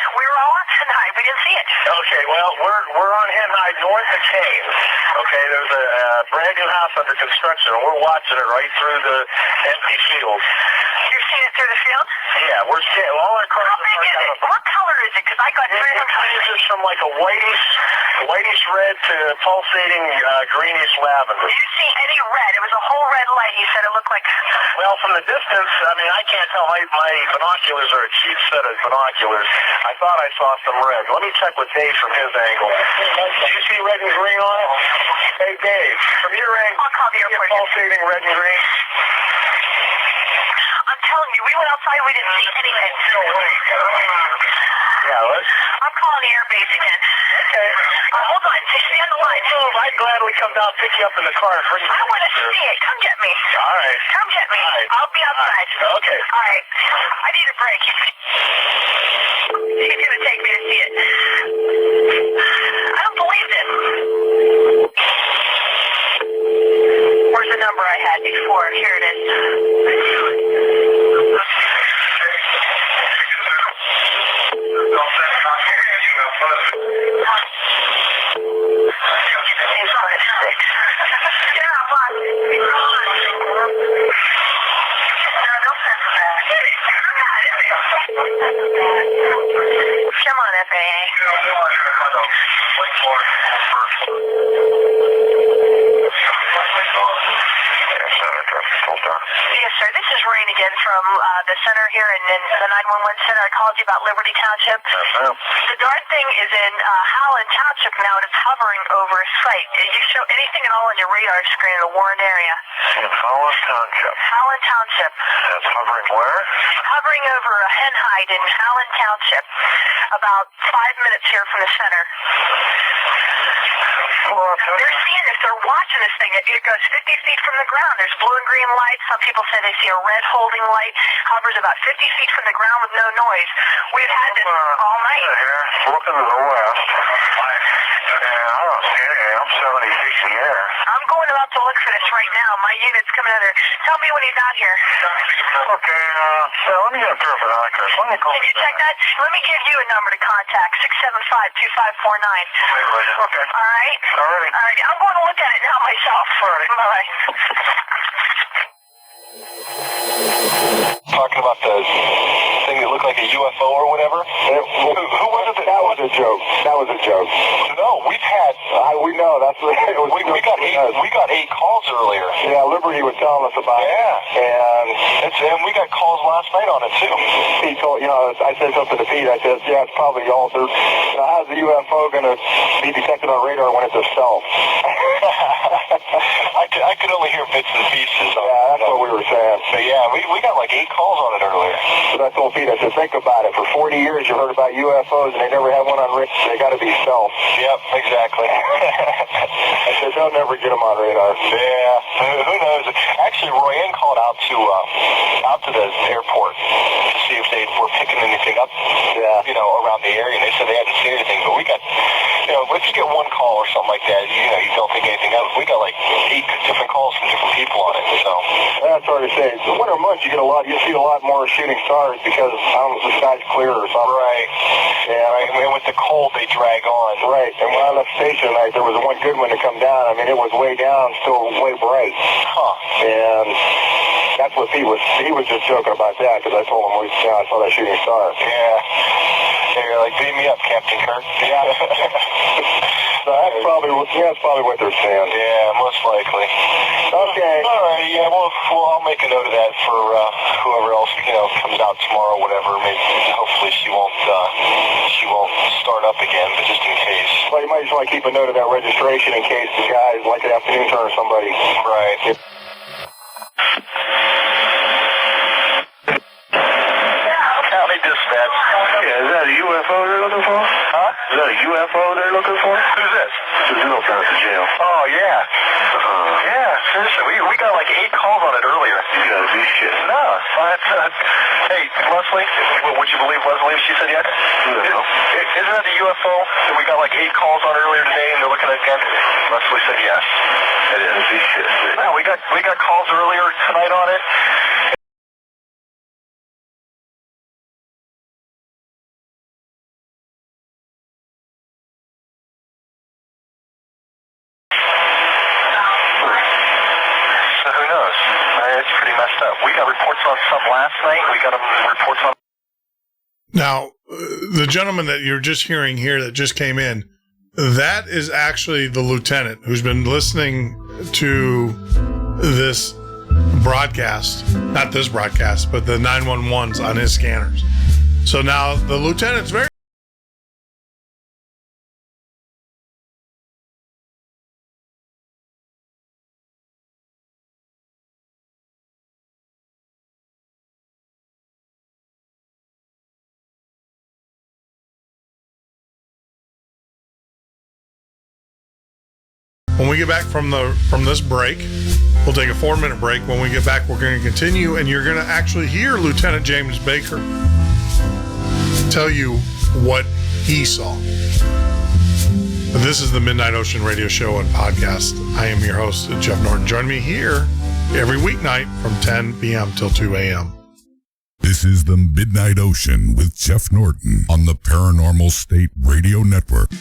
We were all on tonight. We didn't see it. Okay, well, we're on Henhide north of Kane. Okay, there's a brand new house under construction, and we're watching it right through the empty field. You're seeing it through the field? Yeah, we're seeing all our cars. How big is it? What color is it? Because I got three of them. It ranges from like a whitish red to pulsating greenish lavender. Did you see any red? It was a whole red light. You said it looked like... Well, from the distance, I mean, I can't tell. My binoculars are a cheap set of binoculars. I thought I saw some red. Let me check with Dave from his angle. Do you see red and green on it? Hey, Dave, from your angle, I'll call the airport. pulsating red and green? I'm telling you, we went outside. We didn't see anything. Yeah, let's... I'm calling the air base again. Okay. Hold on. Stay on the line. I'd gladly come down, pick you up in the car, and bring you I want to see it. Come get me. All right. Come get me. All right. I'll be outside. Okay. All right. I need a break. He's going to take me to see it. I don't believe this. Where's the number I had before? Here it is. He's 5'6". Yeah, what? No, don't send him back. Come on, FAA. Yes, sir. This is Rain again from the center here and then the 911 center. I called you about Liberty Township. The darn thing is in Howland Township now, and it's hovering over a site. Did you show anything at all on your radar screen in the Warren area? In Howland Township. Howland Township. That's hovering where? Hovering over a hen hide in Howland Township, about 5 minutes here from the center. They're seeing this. They're watching this thing. It goes 50 feet from the ground. There's blue and green lights. Some people say they see a red holding light. Hovers about 50 feet from the ground with no noise. We've had this all night. Here, looking to the west. Yeah, I don't see anything. I'm 70 feet in the air. I'm going about to look for this right now. My unit's coming out there. Tell me when he's out here. Okay, let me get a pair of binoculars. Let me go. Can you check that? Let me give you a number to contact, 675-2549. Okay. All right? All right. All right. I'm going to look at it now myself. All right. Bye-bye. Talking about the thing that looked like a UFO or whatever. Who was it? That was a joke. That was a joke. No, we've had. We know. That's what it was. We got eight calls earlier. Yeah, Liberty was telling us about it. And we got calls last night on it too. Pete told, I said something to Pete. I said, yeah, it's probably altered. How's the UFO going to be detected on radar when it's a self? I could only hear bits and pieces. Yeah, that's what we were saying. But yeah, we got like 8 calls on it earlier. So I told Pete, I said, think about it. For 40 years you heard about UFOs and they never had one on radar. They got to be self. Yep, exactly. I said, they'll never get them on radar. Yeah, who knows? Actually, Royanne called out to the airport to see if they were picking anything up, around the area, and they said they hadn't seen anything. But we got, if you get one call or something like that, you don't think anything of it. We got like 8 different calls from different people on it. So that's hard to say. The winter months, you see a lot more shooting stars because the sky's clear or something. Right. Yeah. And with the cold, they drag on. Right. And when I left station tonight, there was one good one to come down. I mean, it was way down, still way bright. Huh. And that's what he was just joking about that because I told him I saw that shooting star. Yeah. You're like, beam me up, Captain Kirk. Yeah. So that's probably what they're saying. Yeah, most likely. Okay. All right. Yeah. Well, I'll make a note of that for whoever else comes out tomorrow, or whatever. Maybe hopefully she won't start up again, but just in case. Well, you might just want to keep a note of that registration in case the guys like an afternoon turn or somebody. Right. County dispatch. Yeah, is that a UFO they're looking for? Huh? Is that a UFO they're looking for? Who's this? The girl down at the jail. Oh, yeah. Yeah, seriously. We got like 8 calls on it earlier. You gotta be shit. No, it's fine. Hey, Leslie, would you believe Leslie if she said yes? No. Isn't that a UFO that we got like 8 calls on earlier today and they're looking at it again? Leslie said yes. It is. Be shit. No, we got calls earlier tonight on it. It's pretty messed up. We got reports on some last night. We got reports on. Now, the gentleman that you're just hearing here that just came in, that is actually the lieutenant who's been listening to this broadcast. Not this broadcast, but the 911s on his scanners. So now the lieutenant's very. When we get back from this break, we'll take a 4-minute break. When we get back, we're going to continue, and you're going to actually hear Lieutenant James Baker. tell you what he saw. This is the Midnight Ocean Radio Show and Podcast. I am your host, Jeff Norton. Join me here every weeknight from 10 p.m. till 2 a.m. This is the Midnight Ocean with Jeff Norton on the Paranormal State Radio Network.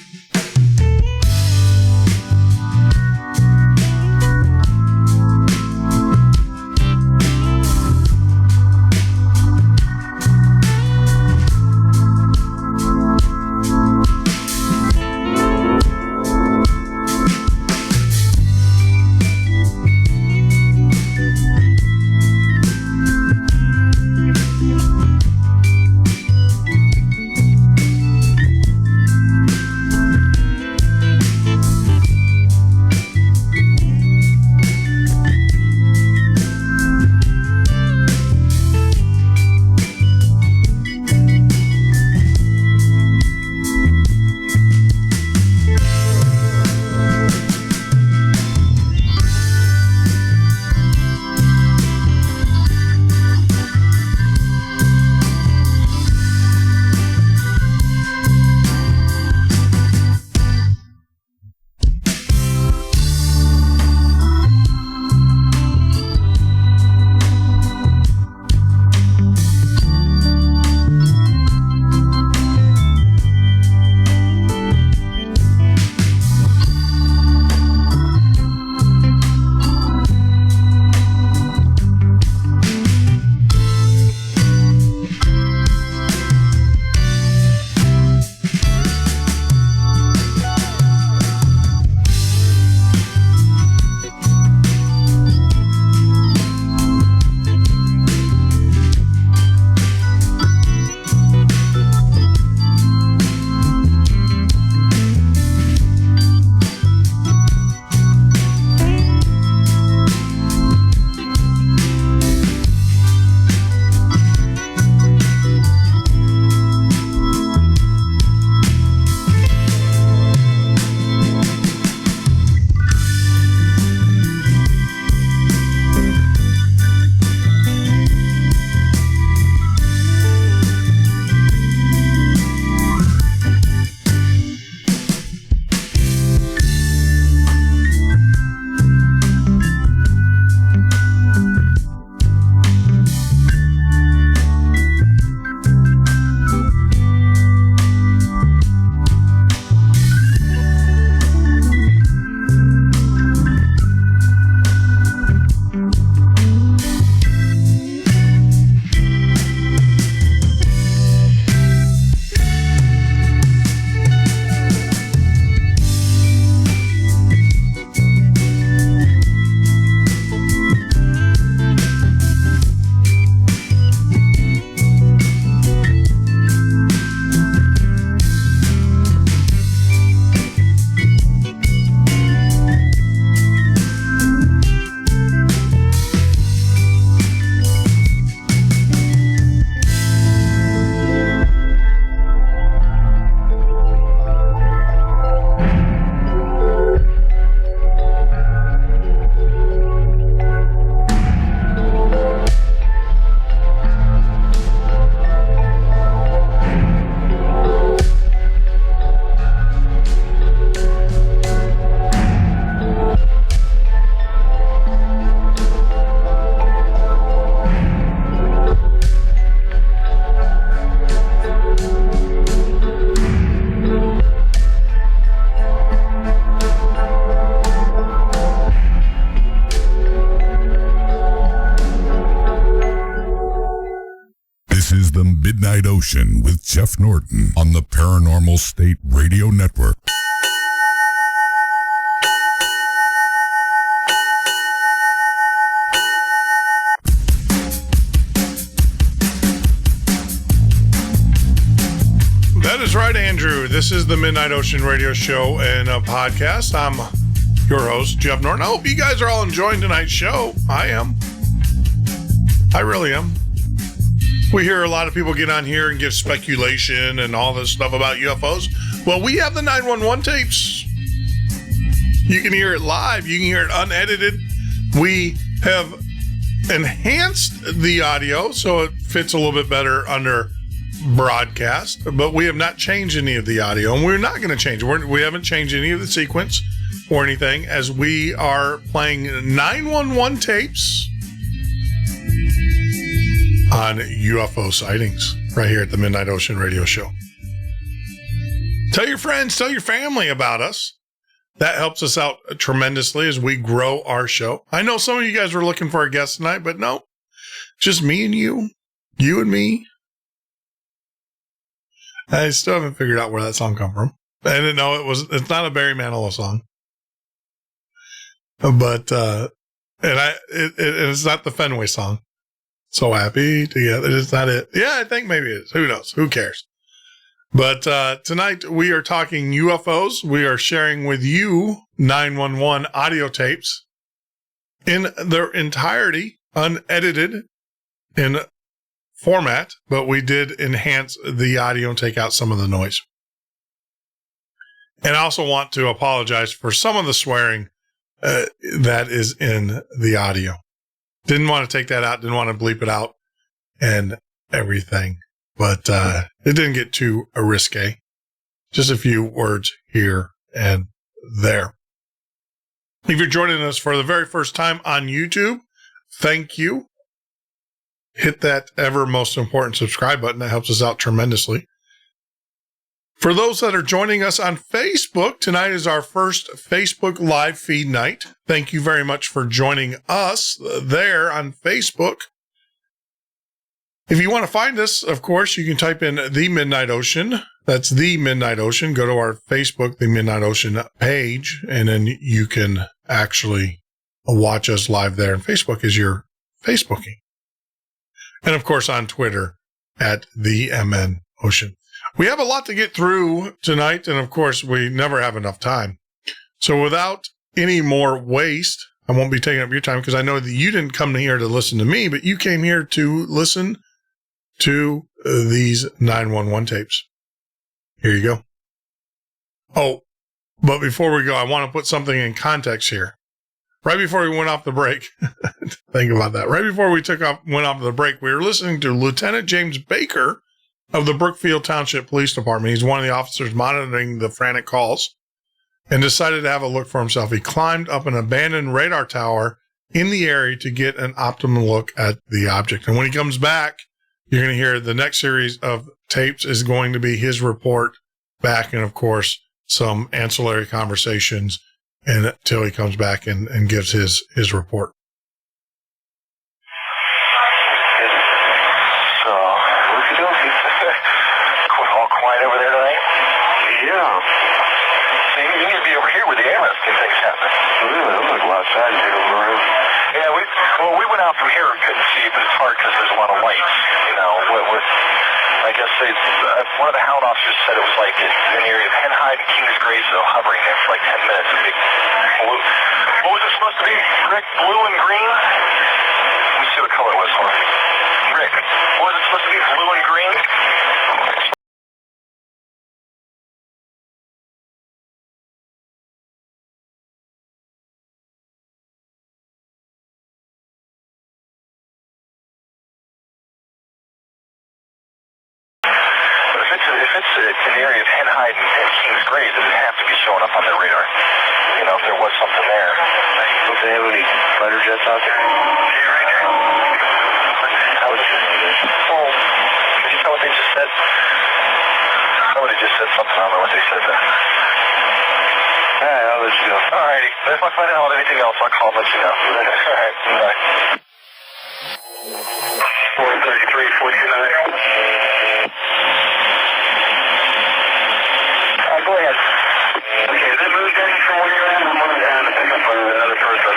Midnight Ocean with Jeff Norton on the Paranormal State Radio Network. That is right, Andrew. This is the Midnight Ocean Radio Show and a podcast. I'm your host, Jeff Norton. I hope you guys are all enjoying tonight's show. I am. I really am. We hear a lot of people get on here and give speculation and all this stuff about UFOs. Well, we have the 911 tapes. You can hear it live. You can hear it unedited. We have enhanced the audio so it fits a little bit better under broadcast, but we have not changed any of the audio, and we're not going to change. We haven't changed any of the sequence or anything, as we are playing 911 tapes on UFO sightings right here at the Midnight Ocean Radio Show. Tell your friends, tell your family about us. That helps us out tremendously as we grow our show. I know some of you guys were looking for a guest tonight, but no, just me and you and me. I still haven't figured out where that song come from. I didn't know it's not a Barry Manilow song. But, it's not the Fenway song. So happy together. It's not it. Yeah, I think maybe it is. Who knows? Who cares? But, tonight we are talking UFOs. We are sharing with you 911 audio tapes in their entirety, unedited in format, but we did enhance the audio and take out some of the noise. And I also want to apologize for some of the swearing that is in the audio. Didn't want to take that out, didn't want to bleep it out and everything. But it didn't get too risque. Just a few words here and there. If you're joining us for the very first time on YouTube, thank you. Hit that ever most important subscribe button. That helps us out tremendously. For those that are joining us on Facebook, tonight is our first Facebook live feed night. Thank you very much for joining us there on Facebook. If you want to find us, of course, you can type in The Midnight Ocean. That's The Midnight Ocean. Go to our Facebook, The Midnight Ocean page, and then you can actually watch us live there. And Facebook is your Facebooking. And, of course, on Twitter at The MN Ocean. We have a lot to get through tonight, and, of course, we never have enough time. So without any more waste, I won't be taking up your time because I know that you didn't come here to listen to me, but you came here to listen to these 911 tapes. Here you go. Oh, but before we go, I want to put something in context here. Right before we went off the break, think about that. Right before we went off the break, we were listening to Lieutenant James Baker of the Brookfield Township Police Department. He's one of the officers monitoring the frantic calls and decided to have a look for himself. He climbed up an abandoned radar tower in the area to get an optimum look at the object. And when he comes back, you're going to hear the next series of tapes is going to be his report back and, of course, some ancillary conversations until he comes back and gives his report. So, what's it doing? All quiet over there tonight? Yeah. So you need to be over here where the AMS thing's happening. Really? I'm going to go outside and take a look around. Yeah, we went out from here and couldn't see, but it's hard because there's a lot of lights. You know, I guess one of the hound officers said it was like an area of Henhide and Kings Grace, so hovering there for like 10 minutes. A big blue. What was it supposed to be, Rick? Blue and green? Let me see what color it was. Rick, what was it supposed to be? Blue and green? It's an area of Henhide and Kings Grace. It doesn't have to be showing up on their radar. You know, if there was something there. Don't they have any fighter jets out there? Yeah, right now. How would you? Oh, did you tell what they just said? Somebody just said something. I don't know what they said there. Alright, I'll let you go. Alrighty. If I find out anything else, I'll call and let you know. Alright, bye. 433, 49. Go ahead. Okay, is it moved any from where you're at? I'm moving down to pick up another person.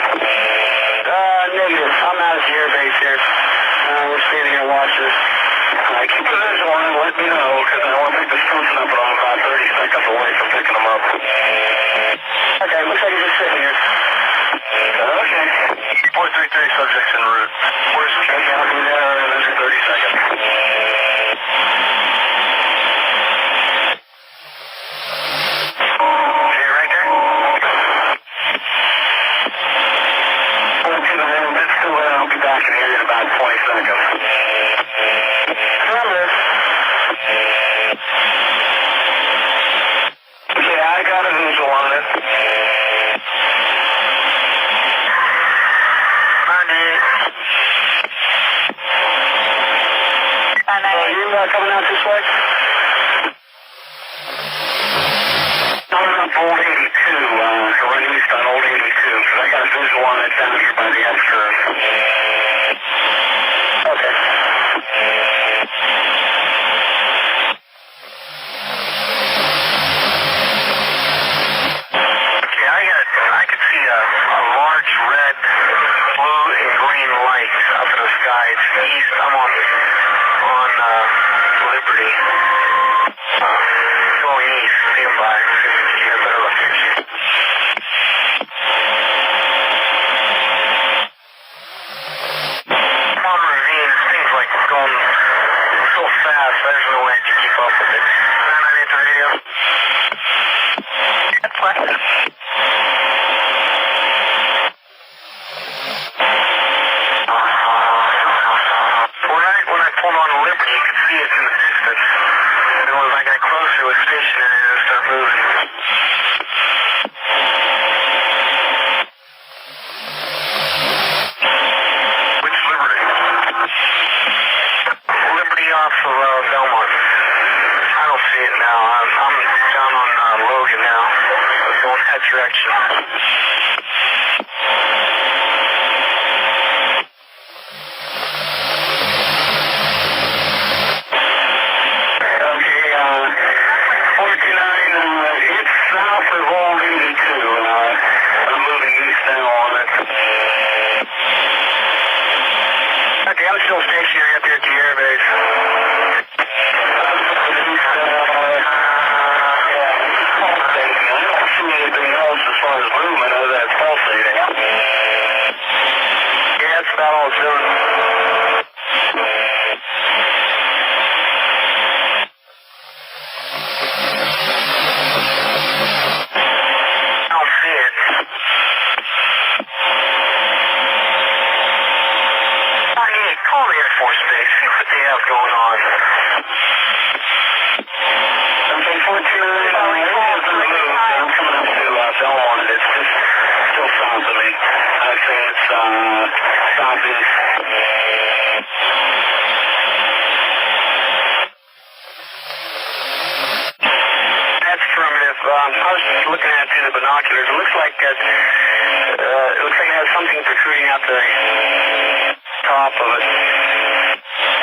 Negative. I'm out of the air base here. We're standing here watching. Keep a visual on and let me know, because I want to pick this person up, but I'm about 30 seconds away from picking them up. Okay, looks like you're just sitting here. Okay. 433 subjects en route. Where's the check out? There, 30 seconds. coming out this way. Old 82, run east on Old 82, because I got a visual on it down here by the S-curve. Okay. Okay, I could see a large red, blue, and green light up in the sky. It's east. I'm on Liberty. Going east, nearby. Get a better location. Palm Ravine seems like it's going so fast, there's no way I can keep up with it. 998 the radio. That's what? When I pulled on Liberty, you could see it in the distance. And when I got closer, it was stationary and it started moving. Which Liberty? Liberty off of Belmont. I don't see it now. I'm down on Logan now. I'm going that direction. Okay, I'm still stationary up here at the airbase. I don't see anything else as far as movement other than pulsating. Yeah, that's about all it's doing. I don't see it. Call the Air Force Base, see what they have going on. Okay, 429, I'm coming up to Belmont. It's just still south of me. I'd say it's southeast. That's affirmative. I was just looking at it through the binoculars. It looks like it has something protruding out the top of it.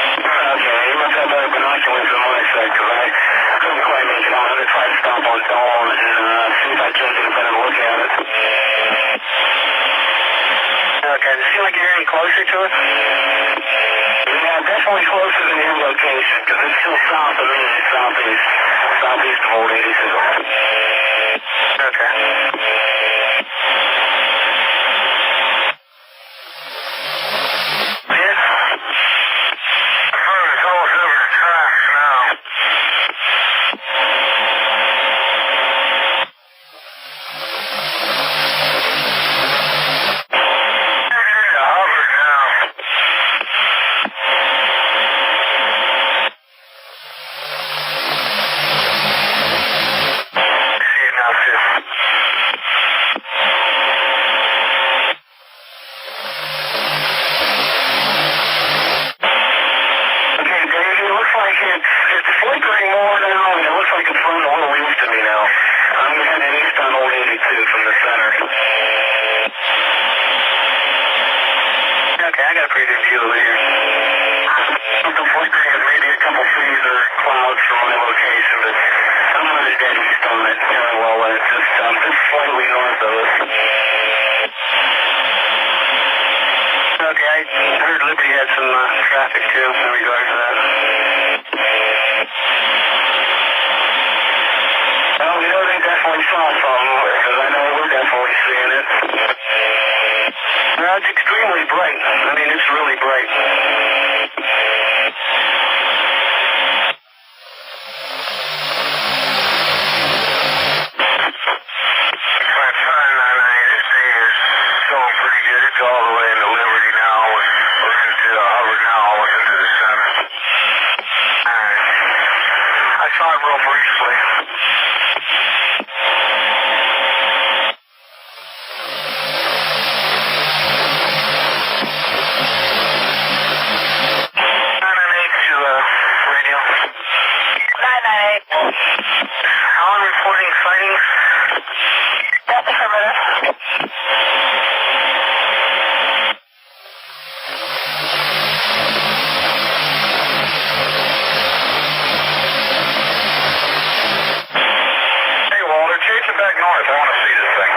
Okay, you must have better binoculars than my side, because I couldn't quite make it out. I'm going to try to stop on Dawn and see if I can get a better look at it. Okay, does it seem like you're any closer to it? Yeah, definitely closer than your location, because it's still south of me, southeast of Old 82. Okay. It's flickering more now, and it looks like it's running a little east of me now. I'm heading east on Old 82 from the center. Okay, I got a pretty good view of it here. Something flickering is maybe a couple trees or clouds from my location, but I'm running dead east on it. Yeah, well, it's just slightly north of us. Okay, I heard Liberty had some traffic too in regards to that. Well, we know they definitely saw something, because I know we're definitely seeing it. It's extremely bright. I mean, it's really bright. Going pretty good. It's all the way into Liberty now. We're into Hubbard now, almost into the center. I saw it real briefly. Radio. Alan reporting sightings. That's affirmative. Hey, Walter, chase it back north. I want to see this thing.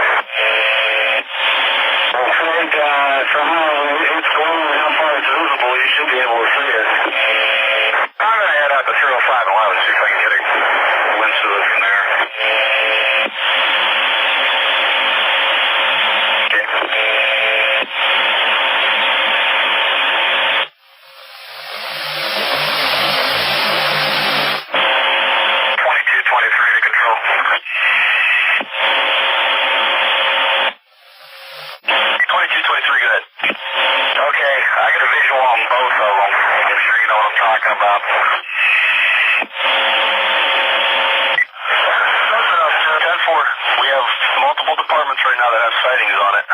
Well, Frank, from how it's going and how far it's visible, you should be able to see it. I'm going to head out to 305 and 11, see if I can get a glimpse of it from there. Okay. 2223 to control. 2223, good. Okay, I got a visual on both of them. I'm sure you know what I'm talking about. 10-4, we have multiple departments right now that have sightings on it.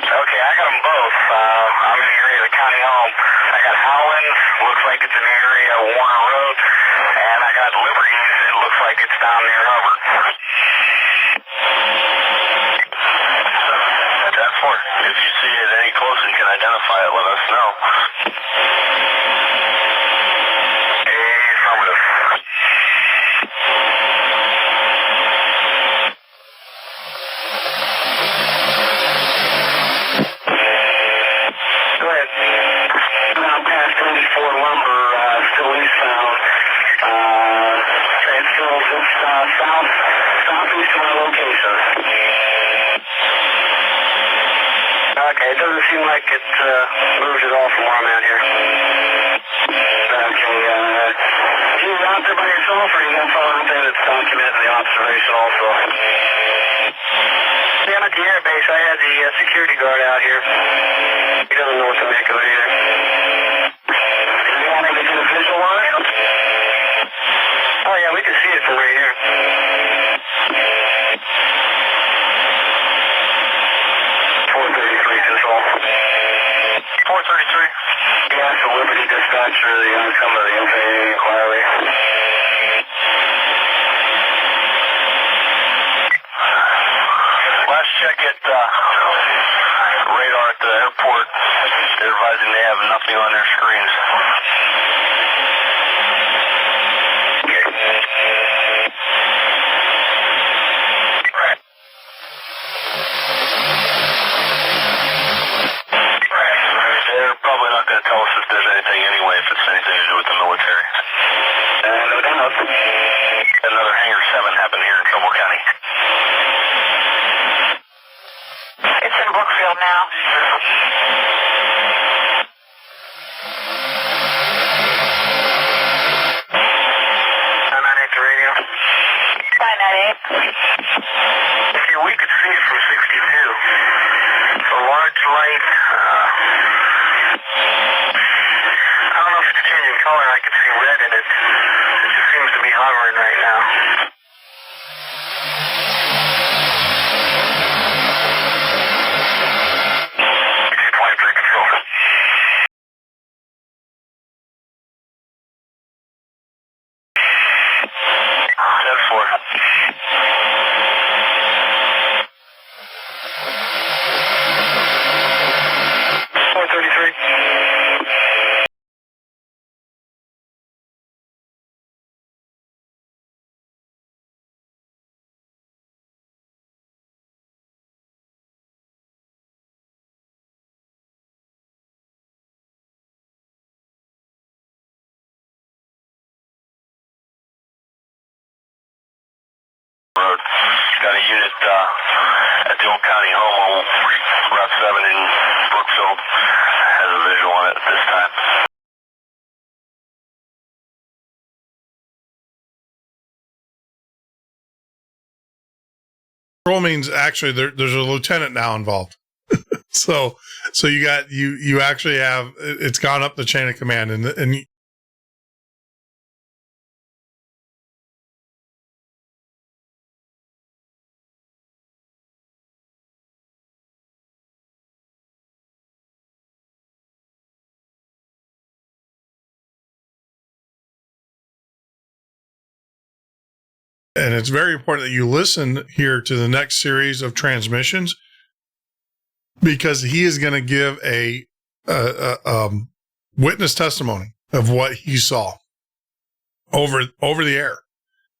Okay, I got them both. I'm in the area of the county home. I got Howlands, looks like it's in the area of Warner Road, and I got Liberties, it looks like it's down near Hubbard. 10-4, if you see it any closer and can identify it, let us know. Affirmative. Go ahead. Now past 94 lumber, still eastbound. It's still just southeast of my location. Okay, it doesn't seem like it moved at all from where I'm at here. Okay, you out there by yourself, or you got someone out there that's documenting the observation also? Yeah, I'm at the air base. I had the security guard out here. He doesn't know what to make of it either. Do you want me to get a visual on it? Oh yeah, we can see it from right here. 433 control. 433. Yeah, it's a Liberty dispatcher, the outcome of the FAA inquiry. Last check at radar at the airport. They're advising they have nothing on their screens. Okay. They're probably not going to tell us if there's anything anyway, if it's anything to do with the military. No doubt. Another Hangar 7 happened here in Trumbull County. It's in Brookfield now. I'm not at the radio. 998. See, we could see it from 62. It's a large light. I don't know if it's changing color. I can see red in it. It just seems to be hovering right now. That's 4. 433. Road. Got a unit at the old county home on Route 7 in Brookfield. Has a visual on it at this time. Patrol means actually there's a lieutenant now involved. so you got you actually have it's gone up the chain of command and And it's very important that you listen here to the next series of transmissions, because he is going to give a witness testimony of what he saw over the air,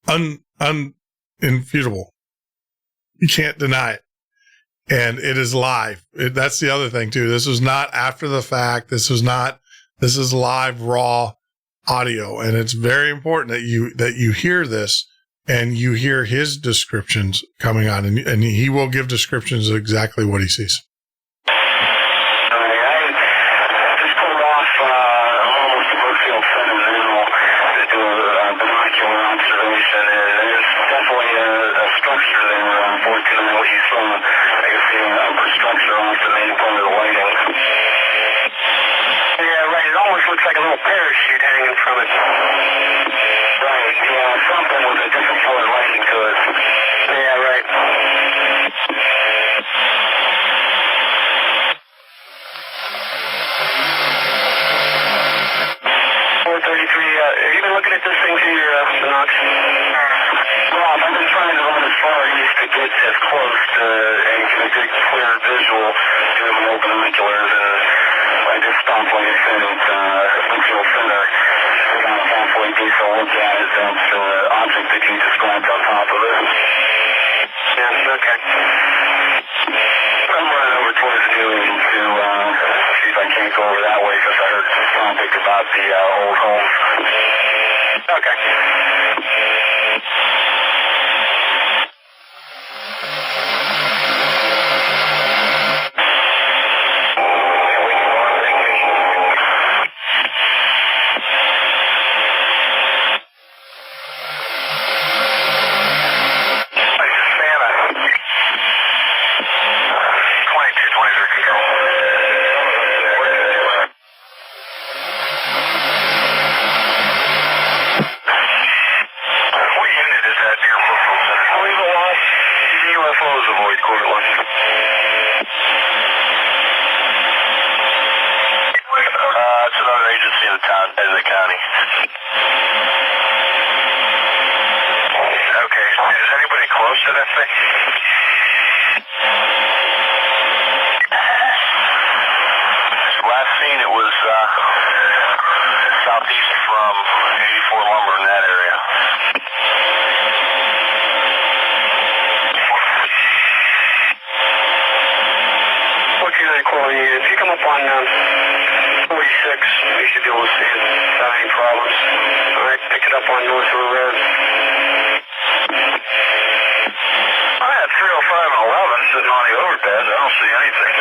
unirrefutable. You can't deny it, and it is live. That's the other thing too. This is not after the fact. This is live, raw audio, and it's very important that you hear this and you hear his descriptions coming on, and he will give descriptions of exactly what he sees. Looks like a little parachute hanging from it. Right, yeah, something with a different color lighting to it. Yeah, right. 433, have you been looking at this thing through your binocs? Rob, I've been trying to run as far east to get as close to and get a good clear visual through my open binoculars, and I just stopped, like I said, at Linfield Center. Kind of halfway decent look at it. That's the object that you described on top of it. Yeah, okay. I'm running over towards the new to see if I can't go over that way, because I heard some topic about the old homes. Okay. Southeast from 84 Lumber in that area. Okay, then, Corey, if you come up on 46, you should be able to see it without any problems. All right, pick it up on North River Road. I had 305 and 11 sitting on the overpass. I don't see anything.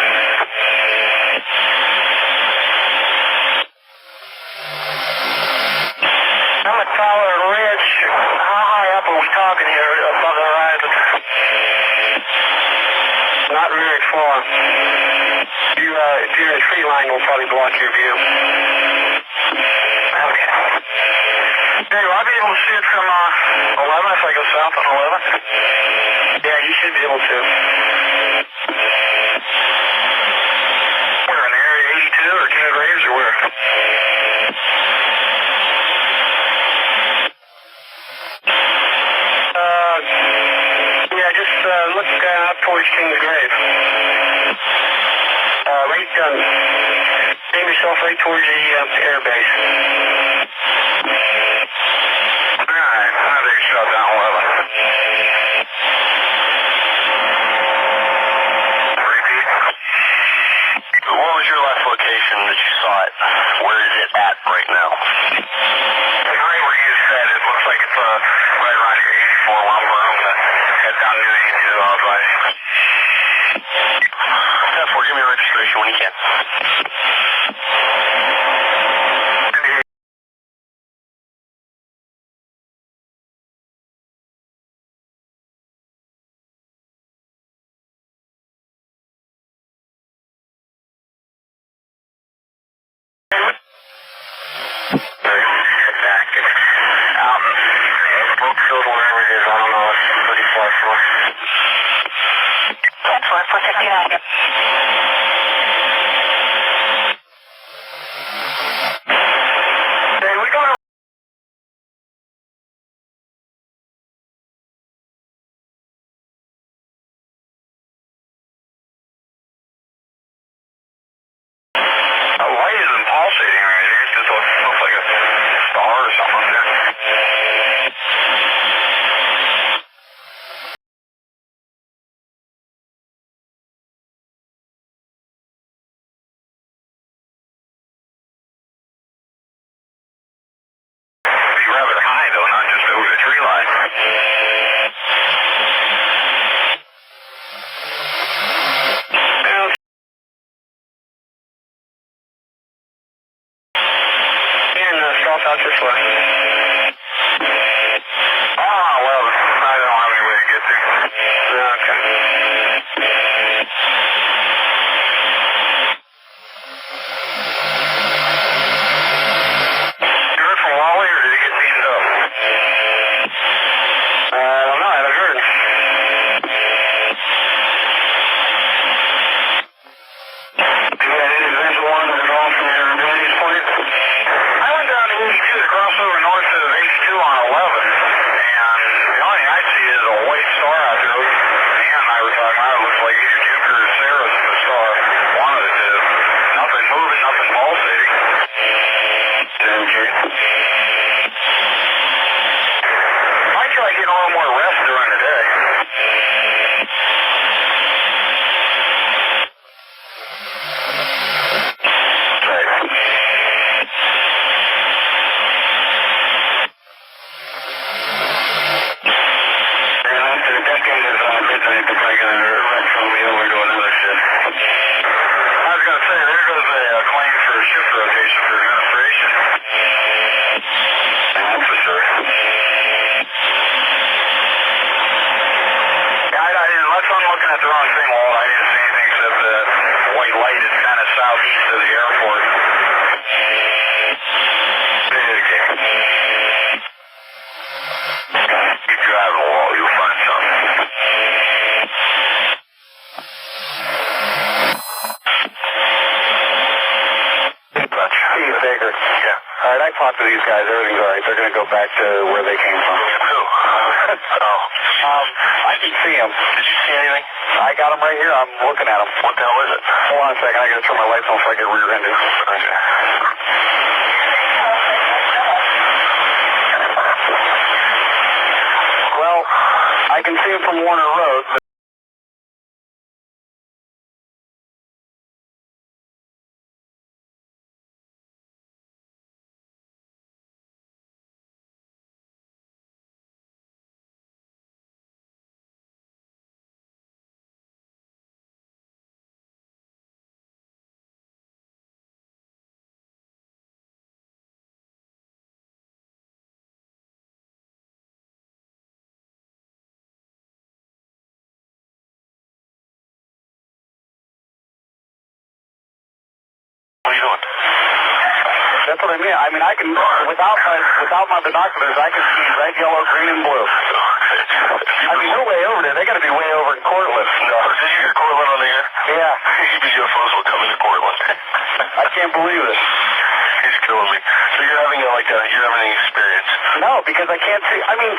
I'm at Fowler Ridge. How high up are we talking here above the horizon? Not very far. If you're in a tree line, will probably block your view. Okay. Hey, will I be able to see it from 11 if I go south on 11? Yeah, you should be able to. We're in Area 82 or Ted Raves or where? Yeah, just look out towards King's Grave. Aim yourself right towards the air base. Alright, I think you shot down 11. Repeat. What was your last location that you saw it? Where is it at right now? Right where you said, it looks like it's right around your 84 lumber room that head down New 82 off by. Therefore, give me a registration when you can. That's why I put I'll talk this way. Well, I don't have any way to get there. Okay. You heard from Wally, or did he get beamed up? I don't know, I haven't heard. You had any visual on that at all from your Danny's point? I went down to 82 to cross over north of 82 on 11, and the only thing I see is a white star out there. Dan and I were talking about it. Looks like either Jupiter or Ceres is the star. One of the two. Nothing moving, nothing pulsating. Okay. Might try getting a little more rest during the day. Right. And after the decade is midnight, they're probably going to retro me over to another shift. I was going to say, there goes a claim for shift rotation for administration. That's for sure. Unless I'm looking at the wrong thing, Walt, I didn't see anything except the white light is kind of southeast of the airport. Okay. Keep driving, Walt. You'll find something. Steve Baker. Yeah. All right, I talked to these guys. Everything's all right. They're going to go back to where they came from. Who? I can see him. Did you see anything? I got him right here. I'm looking at him. What the hell is it? Hold on a second. I got to turn my lights on so I get rear-ended. Okay. Well, I can see him from Warner Road. What are you doing? That's what I mean. I mean, I can, without my binoculars, I can see red, yellow, green, and blue. I mean, they're way over there. They got to be way over in Cortland. No, did you hear Cortland on the air? Yeah. The UFOs will come into Cortland. I can't believe it. He's killing me. So you're having you're having an experience? No, because I can't see. I mean.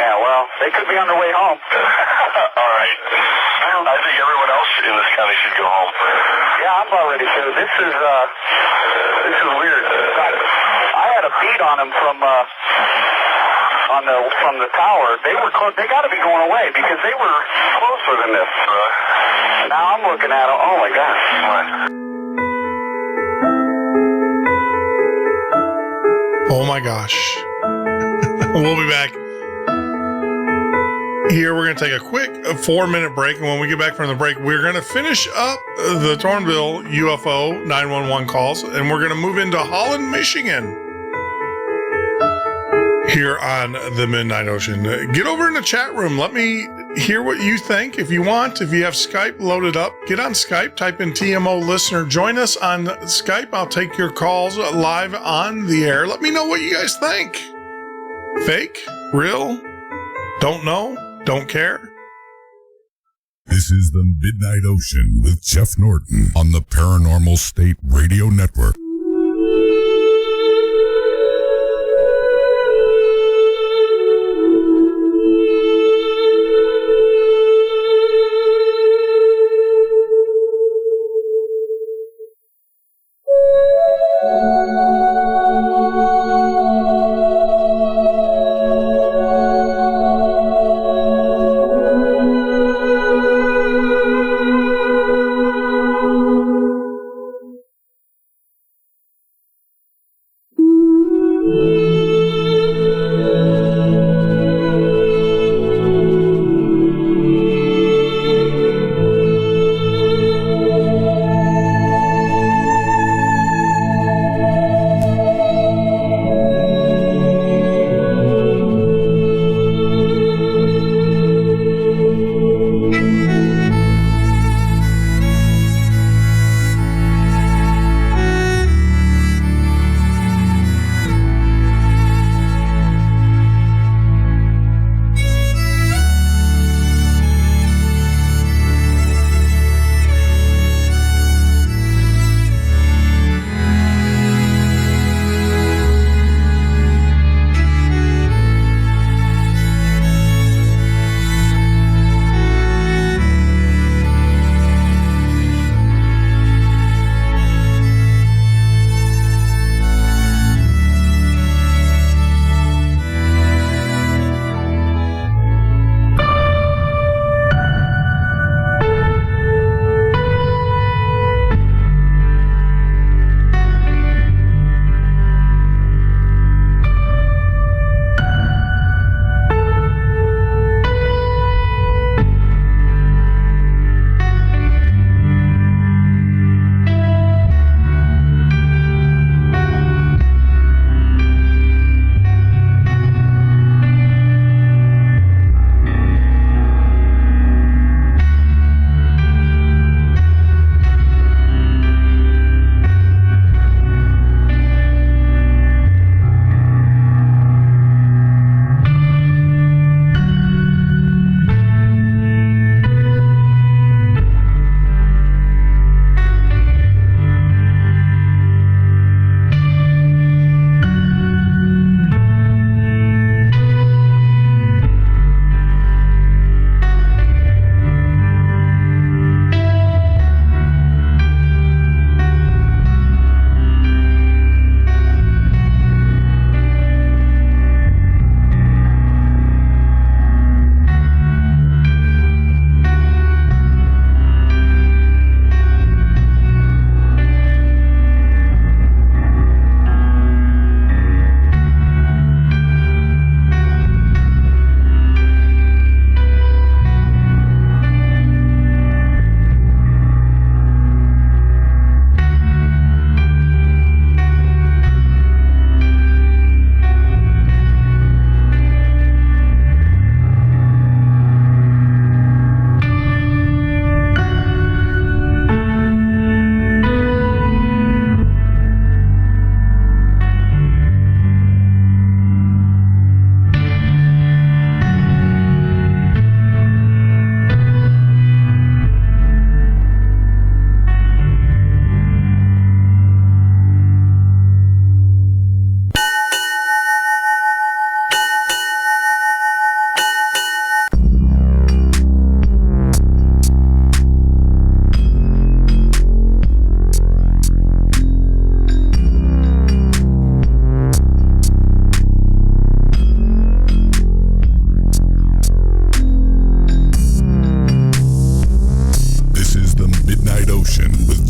Yeah, well, they could be on their way home. All right. I think everyone else in this county should go home. Yeah, I'm about ready to. This is weird. I had a beat on them from the tower. They got to be going away because they were closer than this. Now I'm looking at them. Oh my gosh. Oh my gosh. We'll be back. Here, we're going to take a quick 4-minute break, and when we get back from the break, we're going to finish up the Thornville UFO 911 calls, and we're going to move into Holland, Michigan, here on the Midnight Ocean. Get over in the chat room. Let me hear what you think. If you want, if you have Skype loaded up, get on Skype, type in TMO Listener. Join us on Skype. I'll take your calls live on the air. Let me know what you guys think. Fake? Real? Don't know? Don't care? This is the Midnight Ocean with Jeff Norton on the Paranormal State Radio Network.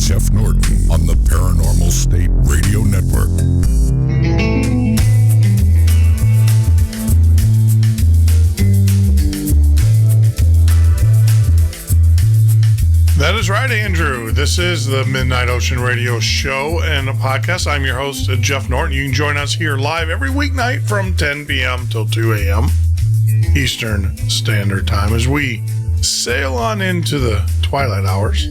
Jeff Norton on the Paranormal State Radio Network. That is right, Andrew. This is the Midnight Ocean Radio Show and a podcast. I'm your host, Jeff Norton. You can join us here live every weeknight from 10 p.m. till 2 a.m. Eastern Standard Time as we sail on into the twilight hours.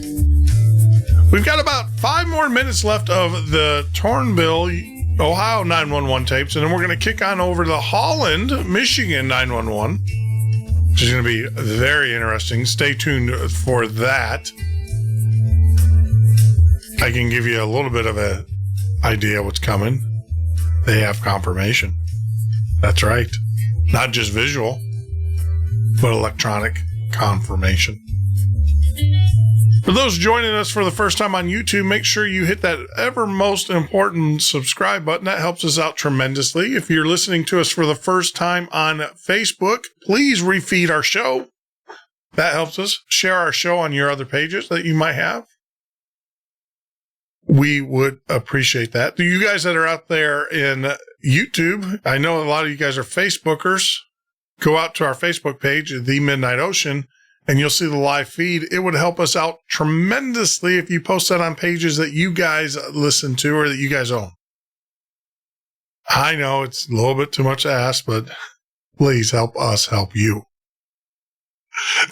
We've got about 5 more minutes left of the Tornville, Ohio 911 tapes, and then we're going to kick on over to the Holland, Michigan 911. Which is going to be very interesting. Stay tuned for that. I can give you a little bit of an idea what's coming. They have confirmation. That's right. Not just visual, but electronic confirmation. For those joining us for the first time on YouTube, make sure you hit that ever most important subscribe button. That helps us out tremendously. If you're listening to us for the first time on Facebook, please refeed our show. That helps us. Share our show on your other pages that you might have. We would appreciate that. To you guys that are out there in YouTube, I know a lot of you guys are Facebookers. Go out to our Facebook page, The Midnight Ocean, and you'll see the live feed. It would help us out tremendously if you post that on pages that you guys listen to or that you guys own. I know it's a little bit too much to ask, but please help us help you.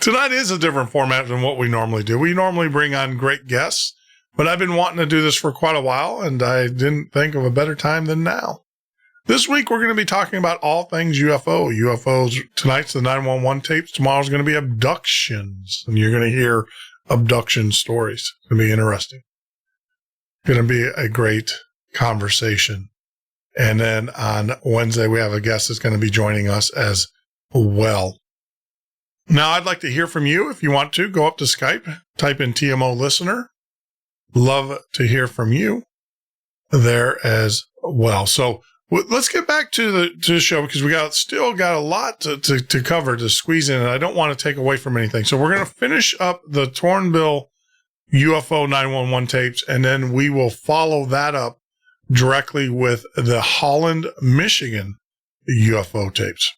Tonight is a different format than what we normally do. We normally bring on great guests, but I've been wanting to do this for quite a while, and I didn't think of a better time than now. This week, we're going to be talking about all things UFO. UFOs, tonight's the 911 tapes. Tomorrow's going to be abductions. And you're going to hear abduction stories. It's going to be interesting. Going to be a great conversation. And then on Wednesday, we have a guest that's going to be joining us as well. Now, I'd like to hear from you. If you want to, go up to Skype, type in TMO listener. Love to hear from you there as well. So, let's get back to the show because we still got a lot to cover, to squeeze in, and I don't want to take away from anything. So we're going to finish up the Tornville UFO 911 tapes, and then we will follow that up directly with the Holland, Michigan UFO tapes.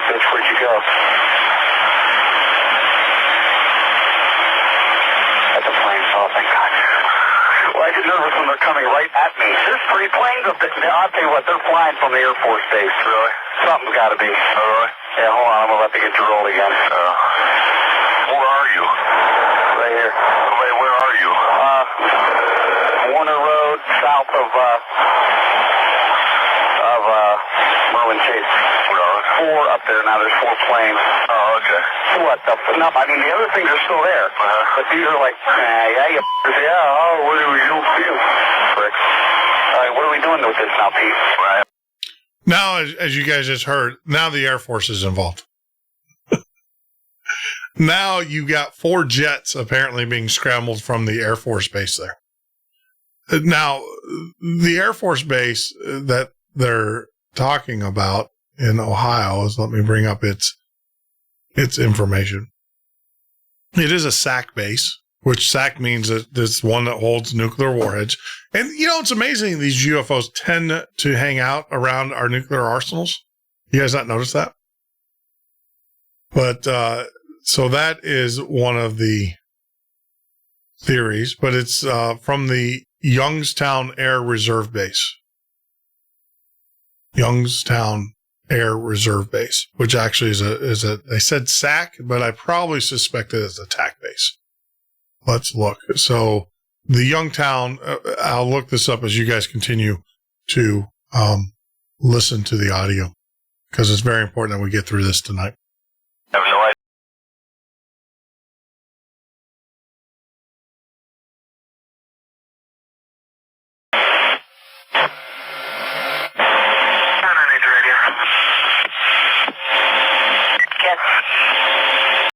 Where'd you go? That's a plane. Oh, thank God. Well, I get nervous when they're coming right at me. There's 3 planes up there. I'll tell you what, they're flying from the Air Force Base. Really? Something's got to be. Yeah, hold on. I'm about to get you rolled again. Where are you? Right here. Wait, where are you? Warner Road, south of Merwin Chase. 4 up there now. There's 4 planes. Oh, okay. What the f***? No, I mean, the other things are still there. But these are like, yeah, what do we do? Bricks. All right, what are we doing with this now, Pete? Right. Now, as you guys just heard, now the Air Force is involved. Now you got 4 jets apparently being scrambled from the Air Force Base there. Now, the Air Force Base that they're talking about in Ohio is, let me bring up its information. It is a SAC base, which SAC means that it's one that holds nuclear warheads. And, you know, it's amazing these UFOs tend to hang out around our nuclear arsenals. You guys not notice that? But, so that is one of the theories, but it's from the Youngstown Air Reserve Base. Youngstown Air Reserve Base, which actually is a they said SAC, but I probably suspect it as a TAC base. Let's look. So the Youngstown, I'll look this up as you guys continue to listen to the audio because it's very important that we get through this tonight. 10.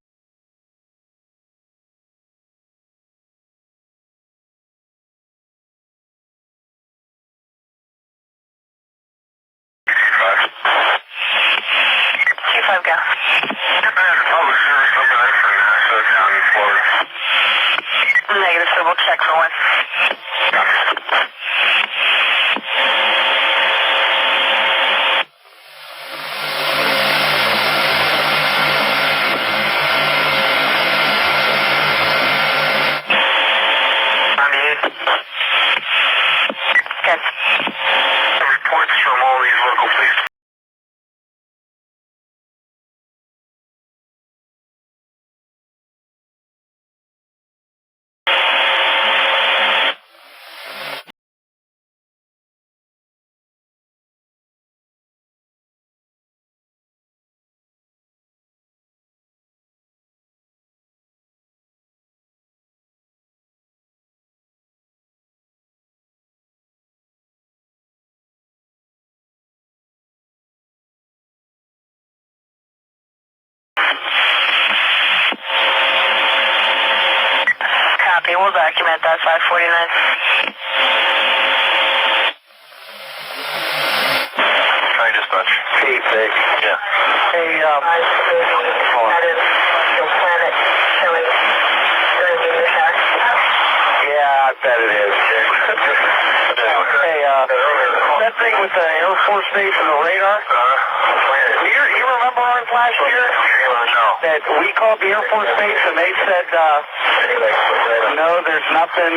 Q5, go. Negative, so we'll check for one. Okay. Reports from all these local police. Copy, we'll document that 549. Hi, dispatch. Pete, Vic. Yeah. Hey, That is your planet showing during the shower. yeah, I bet it is. Hey, that thing with the Air Force Base and the radar, you remember ours last year? No. That we called the Air Force Base and they said, no, there's nothing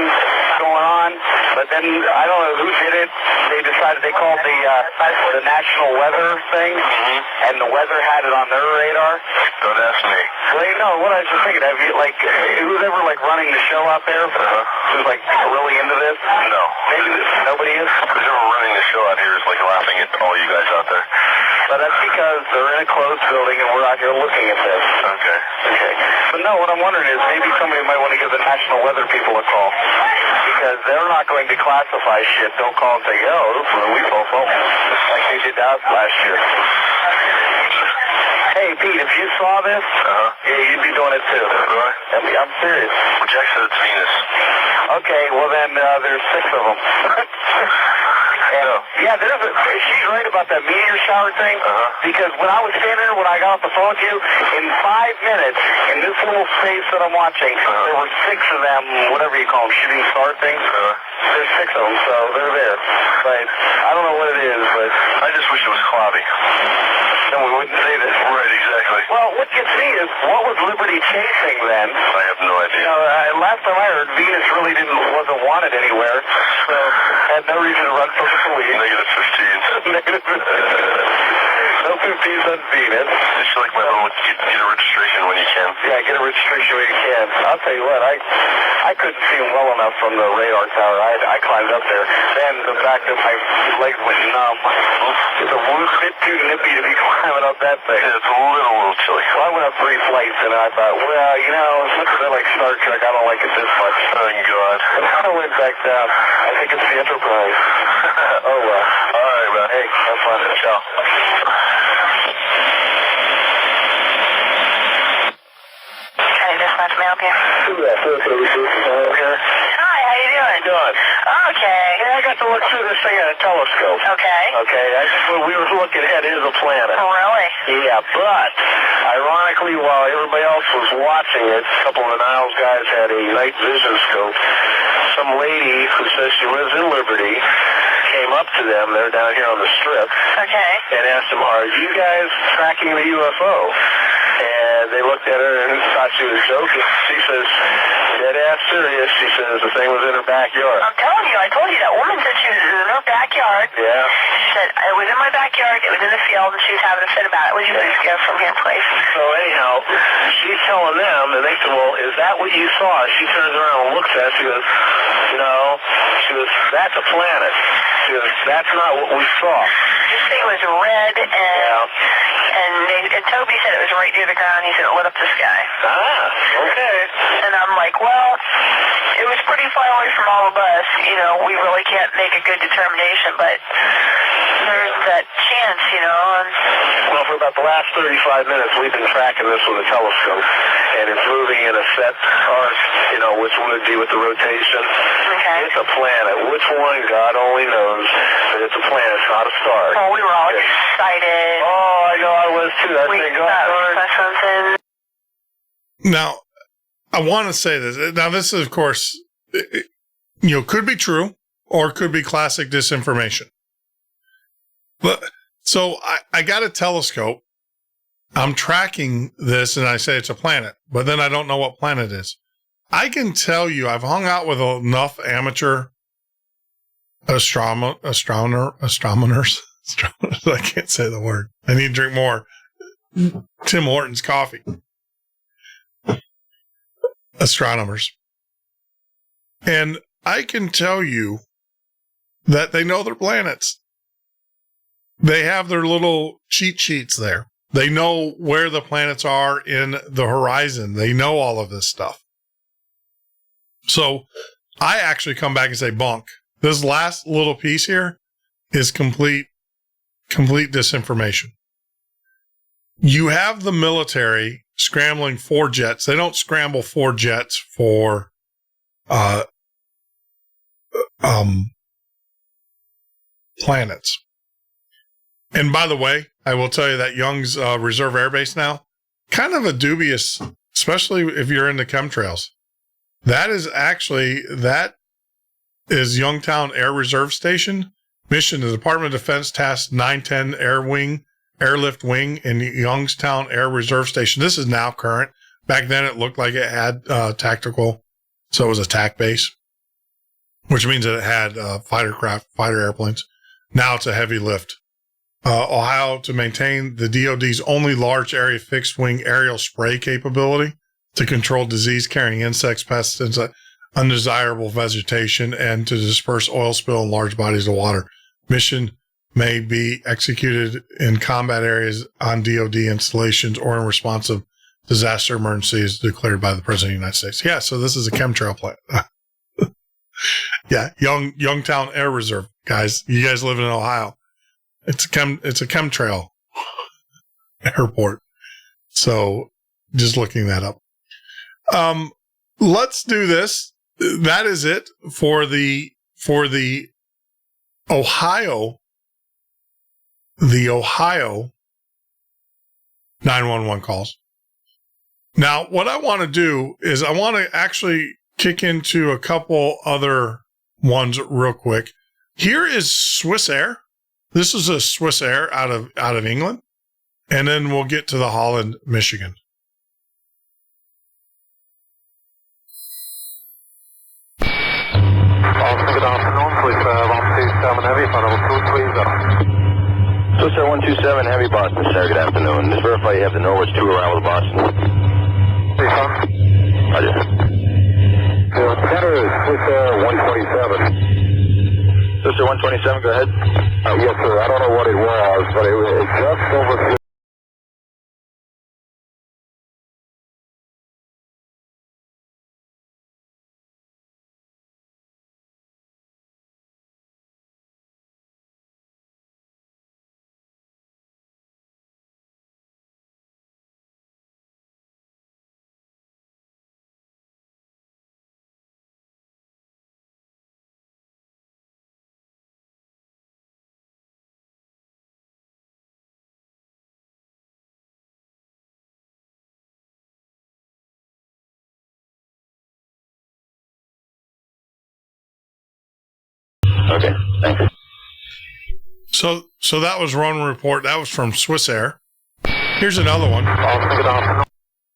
going on. But then, I don't know who did it. They decided they called the National Weather thing, and the weather had it on their radar. Don't ask me. Well, you know, what I was just thinking, have you, like, who's ever, like, running the show out there? Who's, like, really into this? No. Maybe nobody is? Who's ever running the show out here is like laughing at all you guys out there. But that's because they're in a closed building and we're out here looking at this. Okay. Okay. But no, what I'm wondering is maybe somebody might want to give the National Weather people a call. Because they're not going to classify shit. They'll call and say, yo, this is we both like they did to us last year. Hey, Pete, if you saw this, yeah, you'd be doing it too. Really? I'm serious. Well, Jack said it's Venus. Okay, well then there's 6 of them. Yeah, she's right about that meteor shower thing. Because when I was standing there, when I got off the phone with you, in 5 minutes, in this little space that I'm watching, there were 6 of them, whatever you call them, shooting star things. There's 6 of them, so they're there. But I don't know what it is, but I just wish it was cloudy. then we wouldn't say this. Right, exactly. Well, what gets me is, what was Liberty chasing then? I have no idea. You know, last time I heard, Venus really wasn't wanted anywhere, so had no reason to run from the police. Negative 15. Negative 15. No 15s on Venus. It's like my little get a registration when you can. Yeah, get a registration when you can. I'll tell you what, I couldn't see him well enough from the radar tower. I climbed up there. Then the fact that my legs went numb. It's a bit too nippy to be climbing up that thing. Yeah, it's a little chilly. So I went up 3 flights and I thought, well, you know, as much as I like Star Trek, I don't like it this much. Oh, God. I went back down. I think it's the Enterprise. Oh, well. All right, man. Hey, have fun. Ciao. Okay, dispatch, may I help you? Hi, how you doing? Good. Okay. Hey, I got to look through this thing on a telescope. Okay. Okay, what we were looking at is a planet. Oh, really? Yeah, but ironically, while everybody else was watching it, a couple of the Niles guys had a night vision scope. Some lady who says she lives in Liberty came up to them, they're down here on the strip, Okay. and asked them, are you guys tracking the UFO? And they looked at her and thought she was joking. She says, dead ass serious. She says the thing was in her backyard. I'm telling you, I told you that woman said she was in her backyard. Yeah. She said, it was in my backyard, it was in the field, and she was having a fit about it. Would you please go from here, please? So anyhow, she's telling them, and they said, well, is that what you saw? She turns around and looks at it. She goes, no. She goes, that's a planet. She goes, that's not what we saw. This thing was red, and Toby said it was right near the ground. He said it lit up the sky. Ah, okay. And I'm like, well, it was pretty far away from all of us. You know, we really can't make a good determination, but there's that chance chance, you know. Well, for about the last 35 minutes, we've been tracking this with a telescope, and it's moving in a set arc, you know, which would be with the rotation. Okay. It's a planet. Which one, God only knows, but it's a planet. It's not a star. Oh, we were all excited. Oh, I know I was too. That's been going on. Something. Now, I want to say this. Now, this is, of course, could be true or could be classic disinformation. But so I got a telescope. I'm tracking this and I say it's a planet, but then I don't know what planet it is. I can tell you, I've hung out with enough amateur astronomers. I can't say the word. I need to drink more Tim Hortons coffee. Astronomers. And I can tell you that they know their planets. They have their little cheat sheets there. They know where the planets are in the horizon. They know all of this stuff. So I actually come back and say, bunk. This last little piece here is complete disinformation. You have the military scrambling 4 jets. They don't scramble 4 jets for planets. And by the way, I will tell you that Young's Reserve Air Base now, kind of a dubious, especially if you're into chemtrails. That is Youngstown Air Reserve Station. Mission, the Department of Defense Task 910 Airlift Wing in Youngstown Air Reserve Station. This is now current. Back then it looked like it had tactical, so it was a TAC base, which means that it had fighter airplanes. Now it's a heavy lift. Ohio to maintain the DoD's only large area fixed wing aerial spray capability to control disease-carrying insects, pests, and undesirable vegetation, and to disperse oil spill in large bodies of water. Mission may be executed in combat areas on DoD installations or in response of disaster emergencies declared by the President of the United States. Yeah, so this is a chemtrail plant. Yeah, Youngstown Air Reserve, guys. You guys live in Ohio. It's a chemtrail airport. So just looking that up. Let's do this. That is it for the Ohio 911 calls. Now, what I want to do is I want to actually kick into a couple other ones real quick. Here is Swiss Air. This is a Swiss Air out of England. And then we'll get to the Holland, Michigan. Good afternoon, Swiss Air 127 Heavy, Paranormal 230. Swiss Air 127 Heavy, Boston, sir. Good afternoon. Just verify you have the Norwich 2 arrival to Boston. Hey, son. Roger. Center is Swiss Air 127. Swiss Air 127, go ahead. Yes, sir. I don't know what it was, but it was just over. Okay, thanks. So that was Ronan Report. That was from Swiss Air. Here's another one.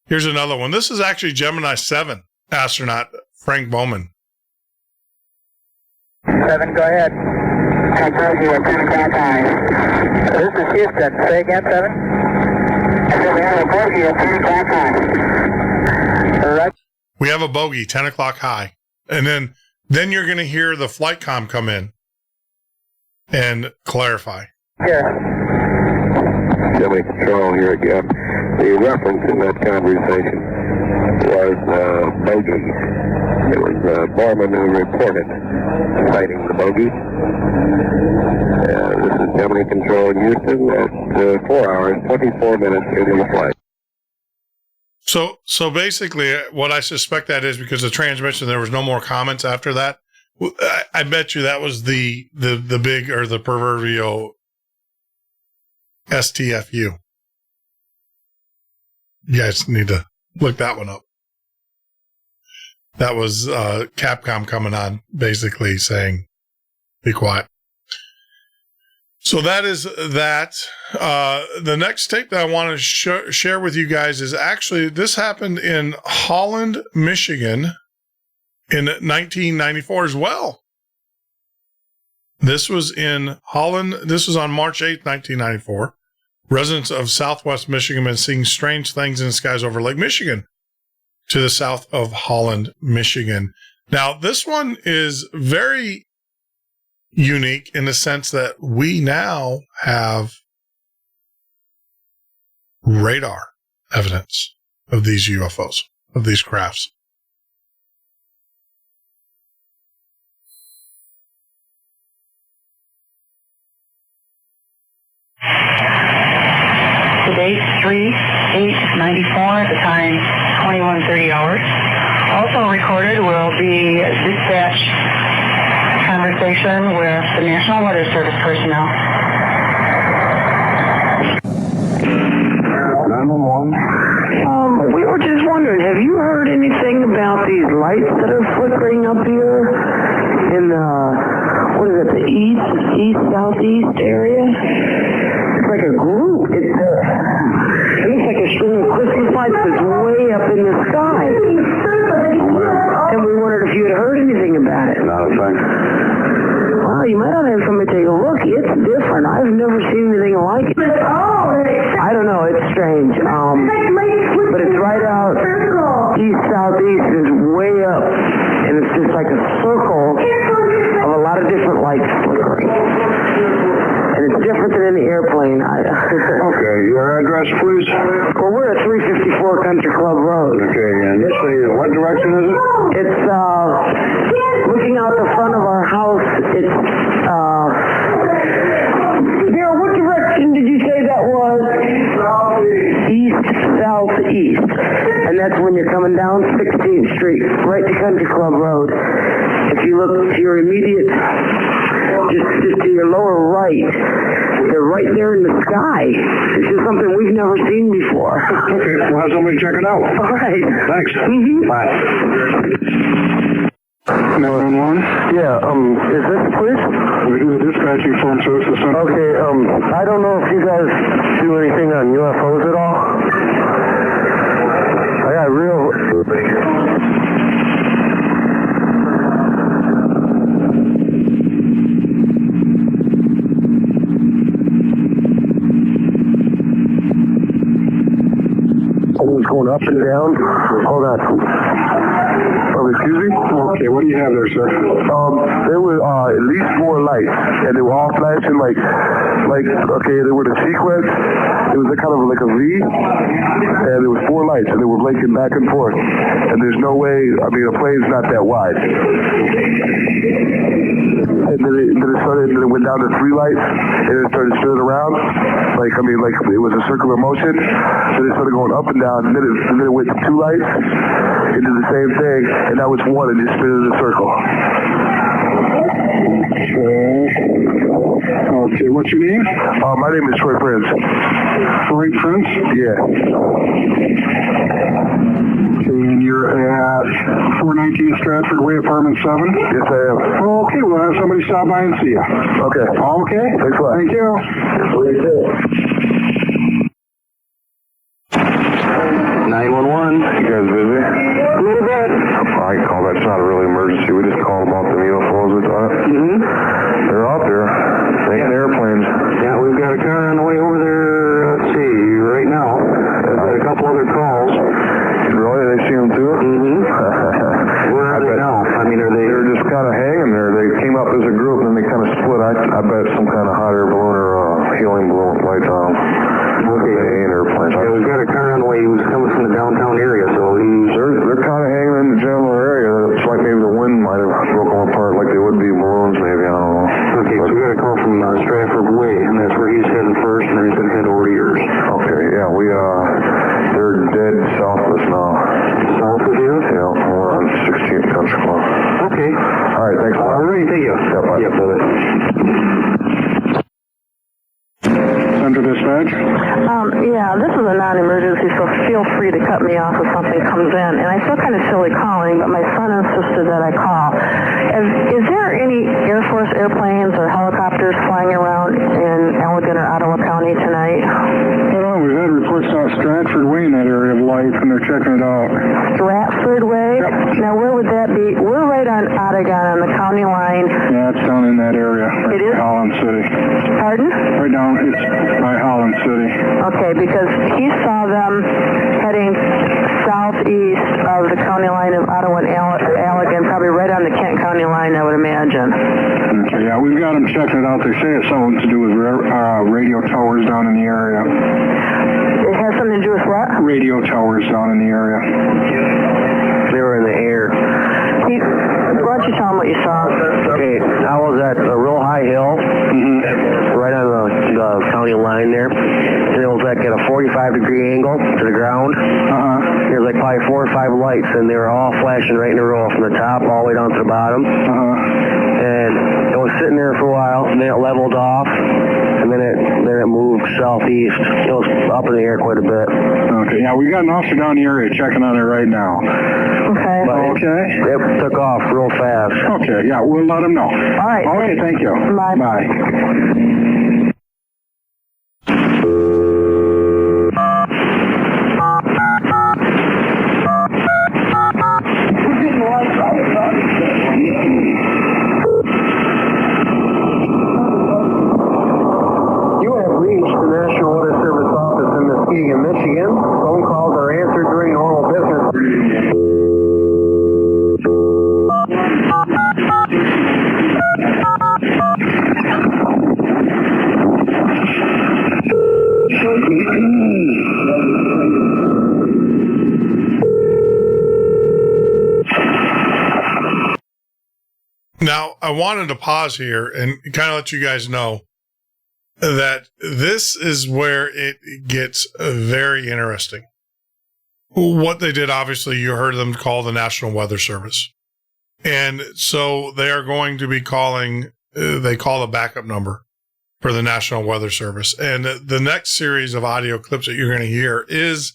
Here's another one. This is actually Gemini 7 astronaut Frank Bowman. 7, go ahead. I told you at 10 o'clock high. This is Houston. Say again, 7? I said we have a bogey at 10 o'clock high. All right. We have a bogey, 10 o'clock high. And then you're going to hear the flight comm come in and clarify. Here. Jimmy Control here again. The reference in that conversation was bogey. It was Borman who reported sighting the bogey. This is Gemini Control in Houston at 4 hours, 24 minutes into the flight. So basically, what I suspect that is because the transmission, there was no more comments after that. I bet you that was the big or the proverbial STFU. You guys need to look that one up. That was Capcom coming on, basically saying, "Be quiet." So that is that. The next tape that I want to share with you guys is actually, this happened in Holland, Michigan in 1994 as well. This was in Holland. This was on March 8th, 1994. Residents of Southwest Michigan have been seeing strange things in the skies over Lake Michigan to the south of Holland, Michigan. Now, this one is very unique in the sense that we now have radar evidence of these UFOs, of these crafts. The date 3/8/94, at the time 21:30 hours. Also recorded will be dispatch conversation with the National Weather Service personnel. 911. We were just wondering, have you heard anything about these lights that are flickering up here in what is it, the southeast area? It's like a group. It looks like a string of Christmas lights that's way up in the sky. And we wondered if you had heard anything about it. Not a thing. Well, you might not have somebody take a look. It's different. I've never seen anything like it. I don't know. It's strange. But it's right out east-southeast. It's way up. And it's just like a circle of a lot of different lights flickering. And it's different than any airplane. Okay, your address, please? Well, we're at 354 Country Club Road. Okay, and you say, what direction is it? It's, looking out the front of our house. It's, Daryl, what direction did you say that was? East-southeast. And that's when you're coming down 16th Street, right to Country Club Road. If you look to your immediate, just to your lower right, they're right there in the sky. It's just something we've never seen before. Okay, we'll have somebody check it out. All right. Thanks. Mm-hmm. Bye. 911? Yeah, is this the police? We do the dispatching phone services center. Okay, I don't know if you guys do anything on UFOs at all. I got real... Something's going up and down. Hold on. Oh, excuse me? Okay, what do you have there, sir? There were at least 4 lights, and they were all flashing like okay, they were the sequence. It was a kind of like a V, and there was 4 lights, and they were blinking back and forth. And there's no way, I mean, a plane's not that wide. And then it went down to 3 lights, and it started spinning around. Like it was a circular motion. So it started going up and down, and then it went to 2 lights, it did the same thing, and now it's 1, and it spins in a circle. Okay, what's your name? My name is Troy Prince. Troy Prince? Yeah. And you're at 419 Stratford Way, apartment 7? Yes, I am. Oh, okay, we'll have somebody stop by and see you. Okay. Okay? Thanks a lot. Thank you. 911. You guys busy? A little bit. I call that. It's not a really emergency. We just called about the UFOs we thought. Mm-hmm. They're out there. They got airplanes. Yeah, we've got a car on the way over there. Let's see, right now. I've got a couple other calls. Really? They see them too? Mm-hmm. Where are they now? I mean, They're just kind of hanging there. They came up as a group and then they kind of split. I bet some kind of hot air balloon or helium balloon lights on them. Okay. They ain't airplanes. Yeah, we've got a car south of us now. South of you? Yeah, we're on 16th Country Club. Okay. All right, thanks a lot. All right, thank you. Yep, bye. Center Dispatch? Yeah, this is a non-emergency, so feel free to cut me off if something comes in. And I feel kind of silly calling, but my son insisted that I call. Is there any Air Force airplanes or helicopters flying around in Allegan or Ottawa County tonight? Well, we've had reports out Stratford Way in that area of life, and they're checking it out. Stratford Way? Yep. Now, where would that be? We're right on Ottawa on the county line. Yeah, it's down in that area. It is? Holland City. Pardon? Right down, it's by Holland City. Okay, because he saw them heading southeast of the county line of Ottawa and Allegan, probably right on the Kent County line, I would imagine. Okay, yeah, we've got them checking it out. They say it's something to do with radio towers down in the area. It has something to do with what? Radio towers down in the area. They were in the air. Why don't you tell them what you saw? Okay, I was at a real high hill, right on the county line there, and it was like at a 45-degree angle to the ground. There was like probably 4 or 5 lights, and they were all flashing right in a row from the top all the way down to the bottom. And it was sitting there for a while, and then it leveled off, and then it moved southeast. It was up in the air quite a bit. Okay, yeah, we got an officer down the area checking on it right now. Okay. But it took off real fast. Okay, yeah, we'll let them know. All right. Okay, thank you. Bye. Bye. You have reached the National Weather Service office in Muskegon, Michigan. Phone calls are answered during normal business. Now, I wanted to pause here and kind of let you guys know that this is where it gets very interesting. What they did, obviously, you heard them call the National Weather Service. And so they are going to be calling, they call the backup number for the National Weather Service. And the next series of audio clips that you're going to hear is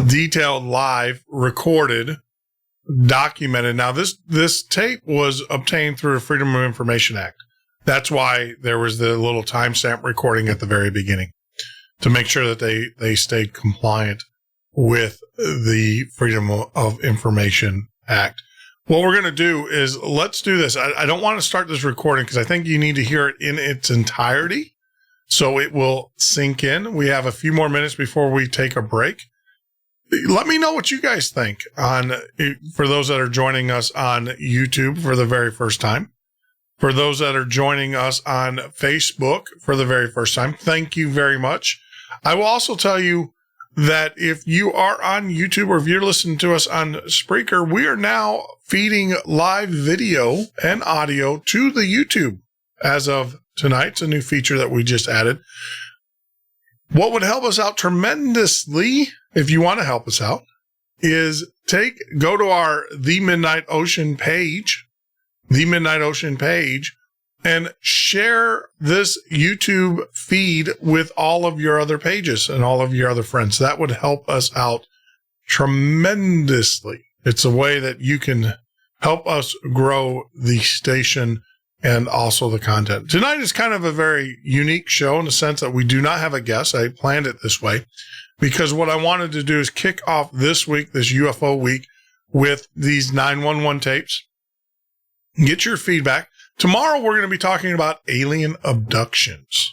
detailed, live, recorded, documented. Now, this tape was obtained through the Freedom of Information Act. That's why there was the little timestamp recording at the very beginning to make sure that they stayed compliant with the Freedom of Information Act. What we're going to do is let's do this. I don't want to start this recording because I think you need to hear it in its entirety so it will sink in. We have a few more minutes before we take a break. Let me know what you guys think for those that are joining us on YouTube for the very first time. For those that are joining us on Facebook for the very first time, thank you very much. I will also tell you that if you are on YouTube or if you're listening to us on Spreaker, we are now feeding live video and audio to the YouTube as of tonight. It's a new feature that we just added. What would help us out tremendously, if you want to help us out, is go to our The Midnight Ocean page, and share this YouTube feed with all of your other pages and all of your other friends. That would help us out tremendously. It's a way that you can help us grow the station and also the content. Tonight is kind of a very unique show in the sense that we do not have a guest. I planned it this way because what I wanted to do is kick off this week, this UFO week, with these 911 tapes. Get your feedback. Tomorrow, we're going to be talking about alien abductions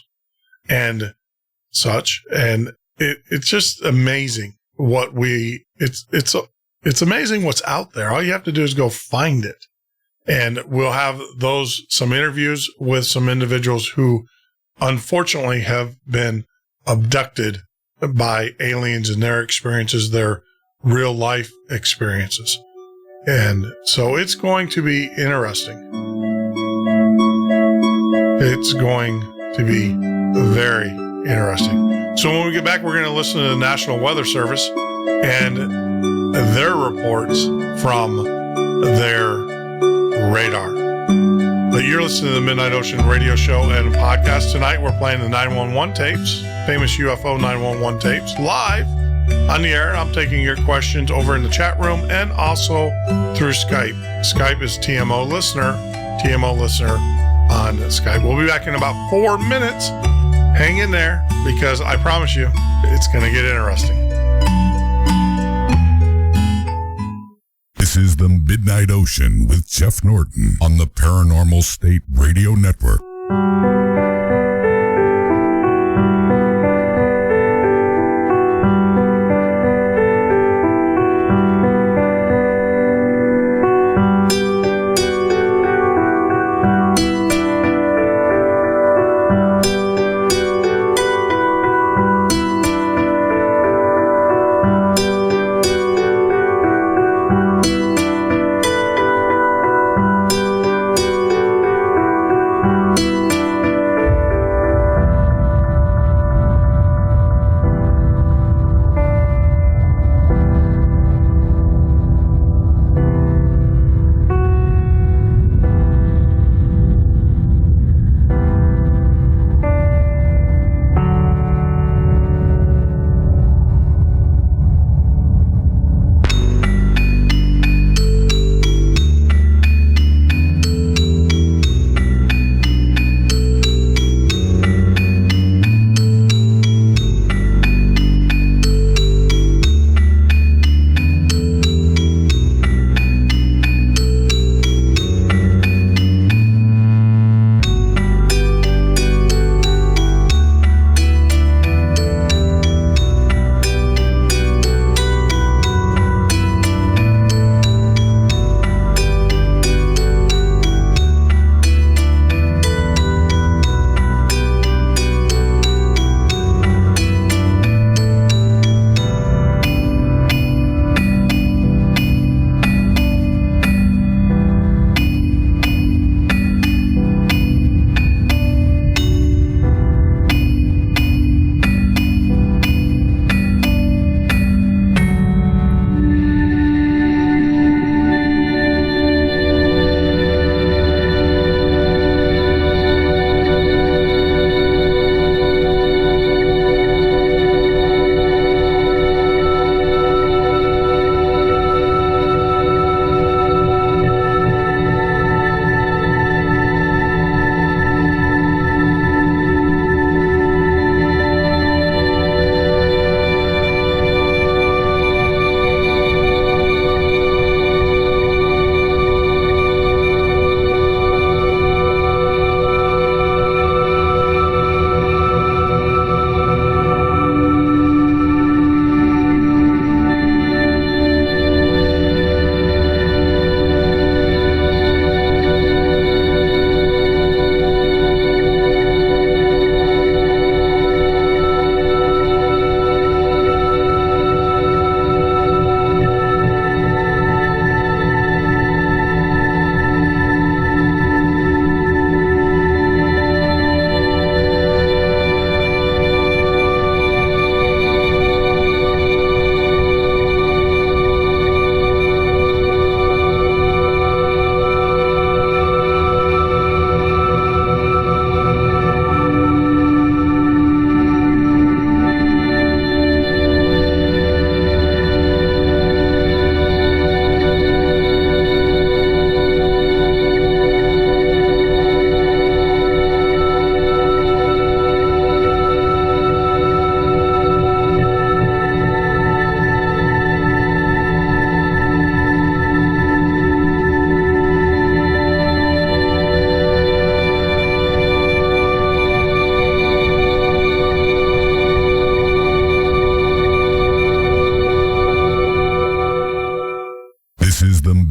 and such. And it's just amazing it's amazing what's out there. All you have to do is go find it. And we'll have some interviews with some individuals who unfortunately have been abducted by aliens and their experiences, their real life experiences. And so it's going to be interesting. It's going to be very interesting. So when we get back, we're going to listen to the National Weather Service. and their reports from their radar. But you're listening to the Midnight Ocean radio show and podcast. Tonight we're playing the 911 tapes, famous UFO 911 tapes, live on the air. I'm taking your questions over in the chat room and also through Skype. Skype is TMO Listener on Skype. We'll be back in about 4 minutes. Hang in there because I promise you it's going to get interesting. This is the Midnight Ocean with Jeff Norton on the Paranormal State Radio Network.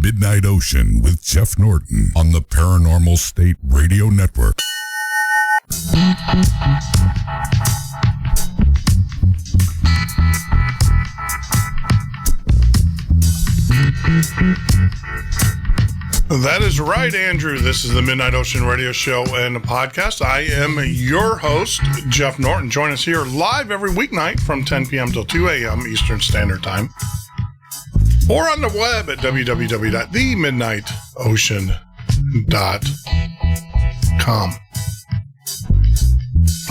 Midnight Ocean with Jeff Norton on the Paranormal State Radio Network. That is right, Andrew. This is the Midnight Ocean Radio Show and podcast. I am your host, Jeff Norton. Join us here live every weeknight from 10 p.m. till 2 a.m. Eastern Standard Time, or on the web at www.themidnightocean.com.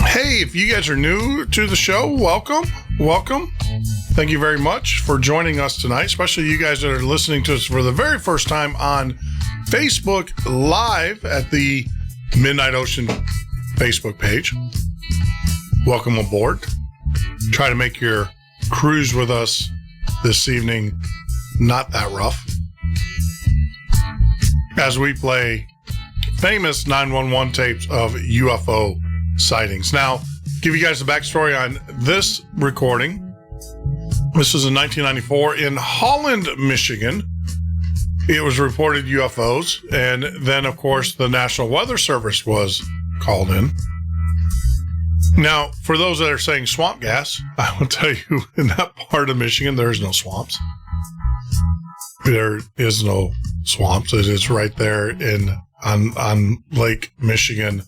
Hey, if you guys are new to the show, welcome. Thank you very much for joining us tonight, especially you guys that are listening to us for the very first time on Facebook Live at the Midnight Ocean Facebook page. Welcome aboard. Try to make your cruise with us this evening not that rough, as we play famous 911 tapes of UFO sightings. Now, give you guys the backstory on this recording. This was in 1994 in Holland, Michigan. It was reported UFOs, and then, of course, the National Weather Service was called in. Now, for those that are saying swamp gas, I will tell you, in that part of Michigan, there is no swamps. There is no swamps. It is right there on Lake Michigan,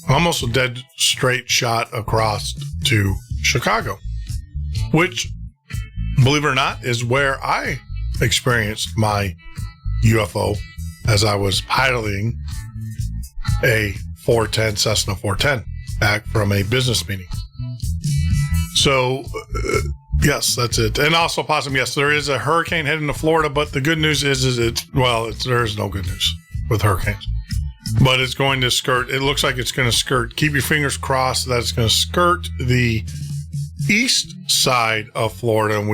almost a dead straight shot across to Chicago, which, believe it or not, is where I experienced my UFO as I was piloting a Cessna 410 back from a business meeting. So, yes, that's it. And also, Possum, yes, there is a hurricane heading to Florida, but the good news is there is no good news with hurricanes. But it's going to skirt, it looks like it's going to skirt, keep your fingers crossed that it's going to skirt the east side of Florida, and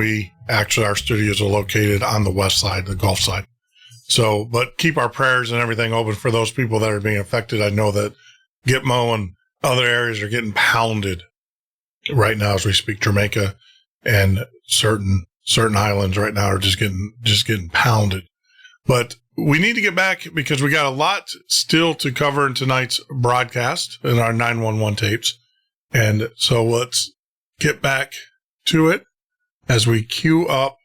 our studios are located on the west side, the Gulf side. So, but keep our prayers and everything open for those people that are being affected. I know that Gitmo and other areas are getting pounded right now as we speak. Jamaica and certain islands right now are just getting pounded. But we need to get back because we got a lot still to cover in tonight's broadcast in our 911 tapes. And so let's get back to it as we queue up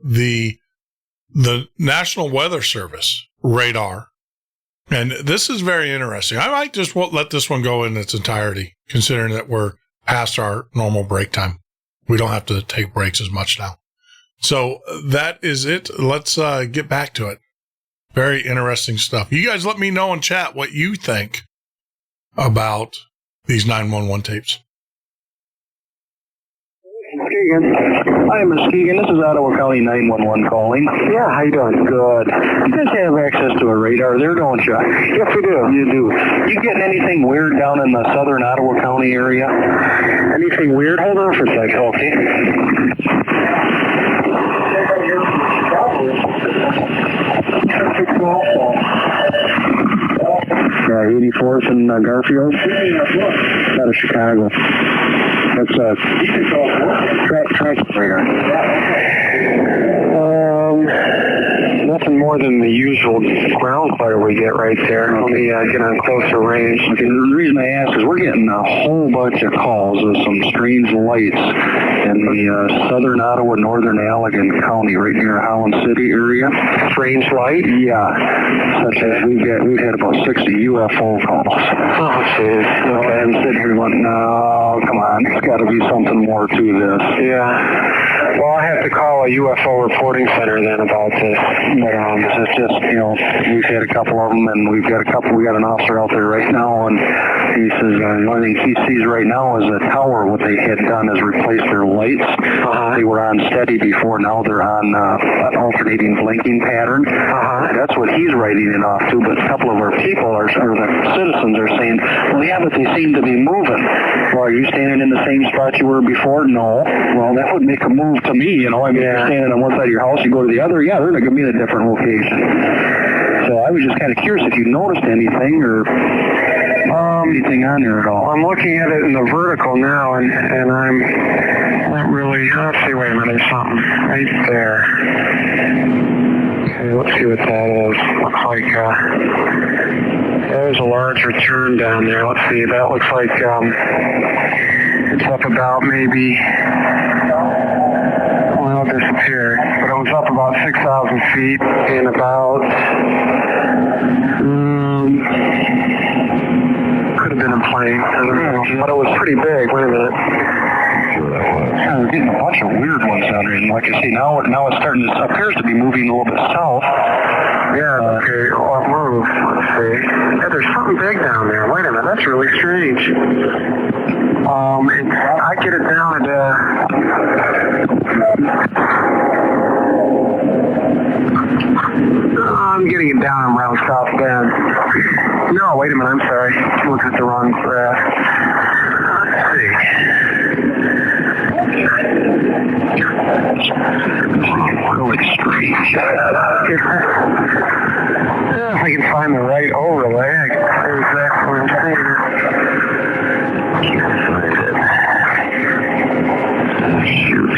the National Weather Service radar. And this is very interesting. I might just let this one go in its entirety, considering that we're past our normal break time. We don't have to take breaks as much now. So that is it. Let's get back to it. Very interesting stuff. You guys let me know in chat what you think about these 911 tapes. Hi, Muskegon. This is Ottawa County 911 calling. Yeah, how you doing? Good. You guys have access to a radar there, don't you? Yes, we do. You do. You getting anything weird down in the southern Ottawa County area? Anything weird? Hold on for a second. Okay. Yeah, 84th and Garfield. Out of Chicago. That's a traffic radar. Nothing more than the usual ground fire we get right there. Let me get on closer range. Okay, the reason I ask is we're getting a whole bunch of calls of some strange lights in the southern Ottawa, northern Allegan County, right near Holland City area. Strange light? Yeah. Such as we've had about 60 UFO calls. Oh, jeez. Okay. I'm sitting here going, no, come on. There's got to be something more to this. Yeah. Well, I have to call a UFO reporting center then about this. But it's just, we've had a couple of them, and we got an officer out there right now, and he says the only thing he sees right now is a tower. What they had done is replace their lights. They were on steady before, now they're on an alternating blinking pattern. That's what he's writing it off to, but a couple of our people, or the citizens, are saying, well, yeah, but they seem to be moving. Well, are you standing in the same spot you were before? No. Well, that would make a move to me, I mean, you're standing on one side of your house, you go to the other, yeah, they're going to be in a different location. So I was just kind of curious if you noticed anything or anything on there at all. I'm looking at it in the vertical now, and I'm not really, let's see, wait a minute, there's something right there. Okay, let's see what that is. Looks like, there's a large return down there. Let's see, that looks like, it's up about maybe, disappeared, but it was up about 6,000 feet in about, could have been a plane, I don't know, but it was pretty big. Wait a minute. Yeah, we're getting a bunch of weird ones down here, and like I say, now it's starting to, appears to be moving a little bit south. Yeah, okay, I'll move. Let's see. Yeah, there's something big down there. Wait a minute, that's really strange. I get it down at, I'm getting it down around South Bend. No, wait a minute, I'm sorry. I'm looking at the wrong graph. Let's see. Really strange. If I can find the right overlay, I can tell you exactly what I'm saying. Can't find it. Shoot.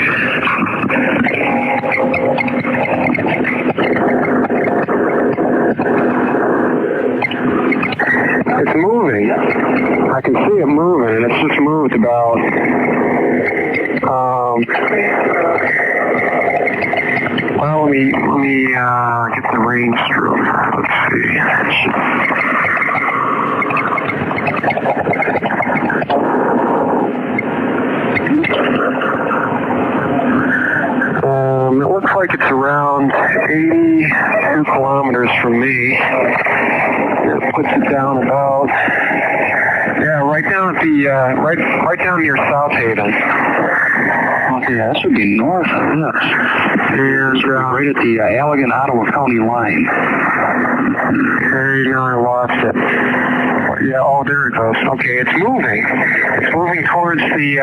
It's moving. I can see it moving, and it's just moved about, well, let me get the range through. Let's see. It looks like it's around 82 kilometers from me. It puts it down about, right down at the, right down near South Haven. Okay, this would be north of this. And right at the Allegan-Ottawa County line. Okay, now I lost it. Yeah, oh, there it goes. Okay, it's moving. It's moving towards the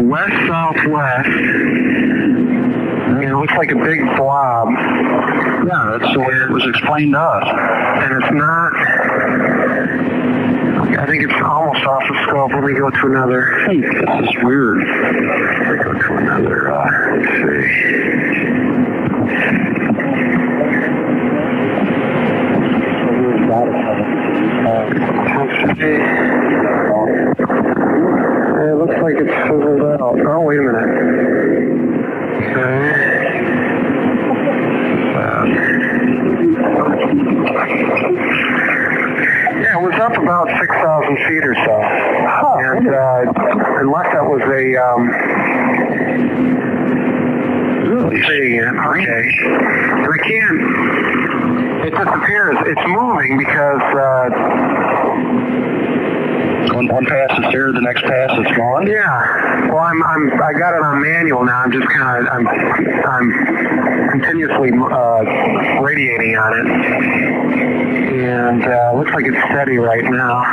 west-southwest. And it looks like a big blob. Yeah, that's the way it was explained to us. And it's not, I think it's almost off the scope. Let me go to another. Hey, this is weird. Let me go to another, let's see. It looks like it's fizzled out. Oh, wait a minute. Okay. Yeah, it was up about 6,000 feet or so. And unless that was a, really seeing it, okay. And I can't, it disappears. It's moving because, one pass is here, the next pass is gone. Yeah. Well, I got it on manual now. I'm just kind of, I'm continuously radiating on it, and looks like it's steady right now.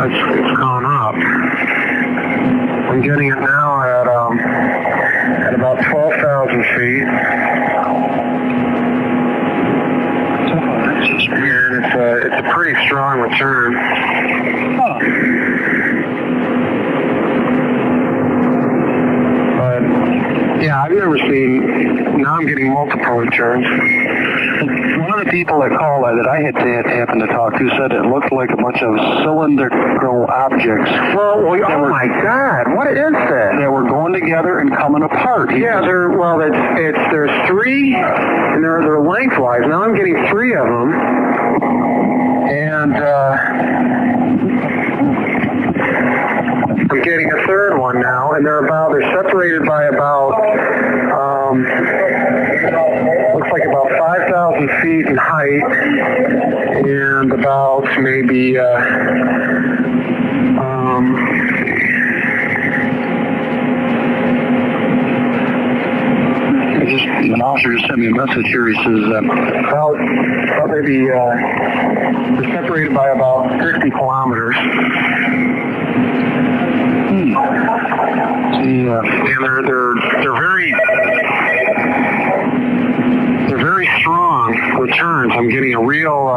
It's gone up. I'm getting it now at about 12,000 feet. And it's a pretty strong return. But yeah, I've never seen. Now I'm getting multiple returns. One of the people that called that I had happened to talk to said it looked like a bunch of cylindrical objects. Oh my God! What is that? That were going together and coming apart. Yeah, there's three, and they're lengthwise. Now I'm getting three of them, and I'm getting a third one now, and they're separated by about looks like about 5,000 feet in height, and about maybe an officer just sent me a message here. He says about maybe they're separated by about 50 kilometers. Yeah, and they're very strong returns. I'm getting a real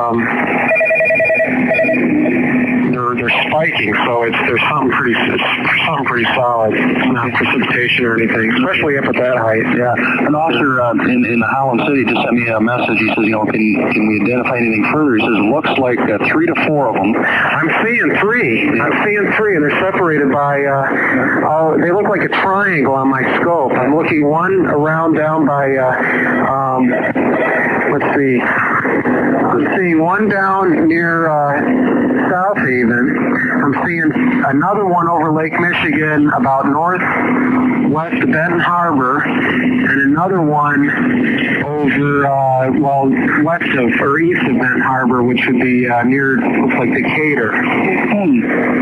they're spiky. looking. So there's something pretty solid. It's not precipitation or anything, especially up at that height. Yeah. An officer in Holland City just sent me a message. He says, can we identify anything further? He says, looks like 3 to 4 of them. I'm seeing 3. I'm seeing 3, and they're separated by, they look like a triangle on my scope. I'm looking one around down by, let's see. I'm seeing one down near South Haven. I'm seeing another one over Lake Michigan about northwest of Benton Harbor, and another one over, west of or east of Benton Harbor, which would be near, looks like Decatur. So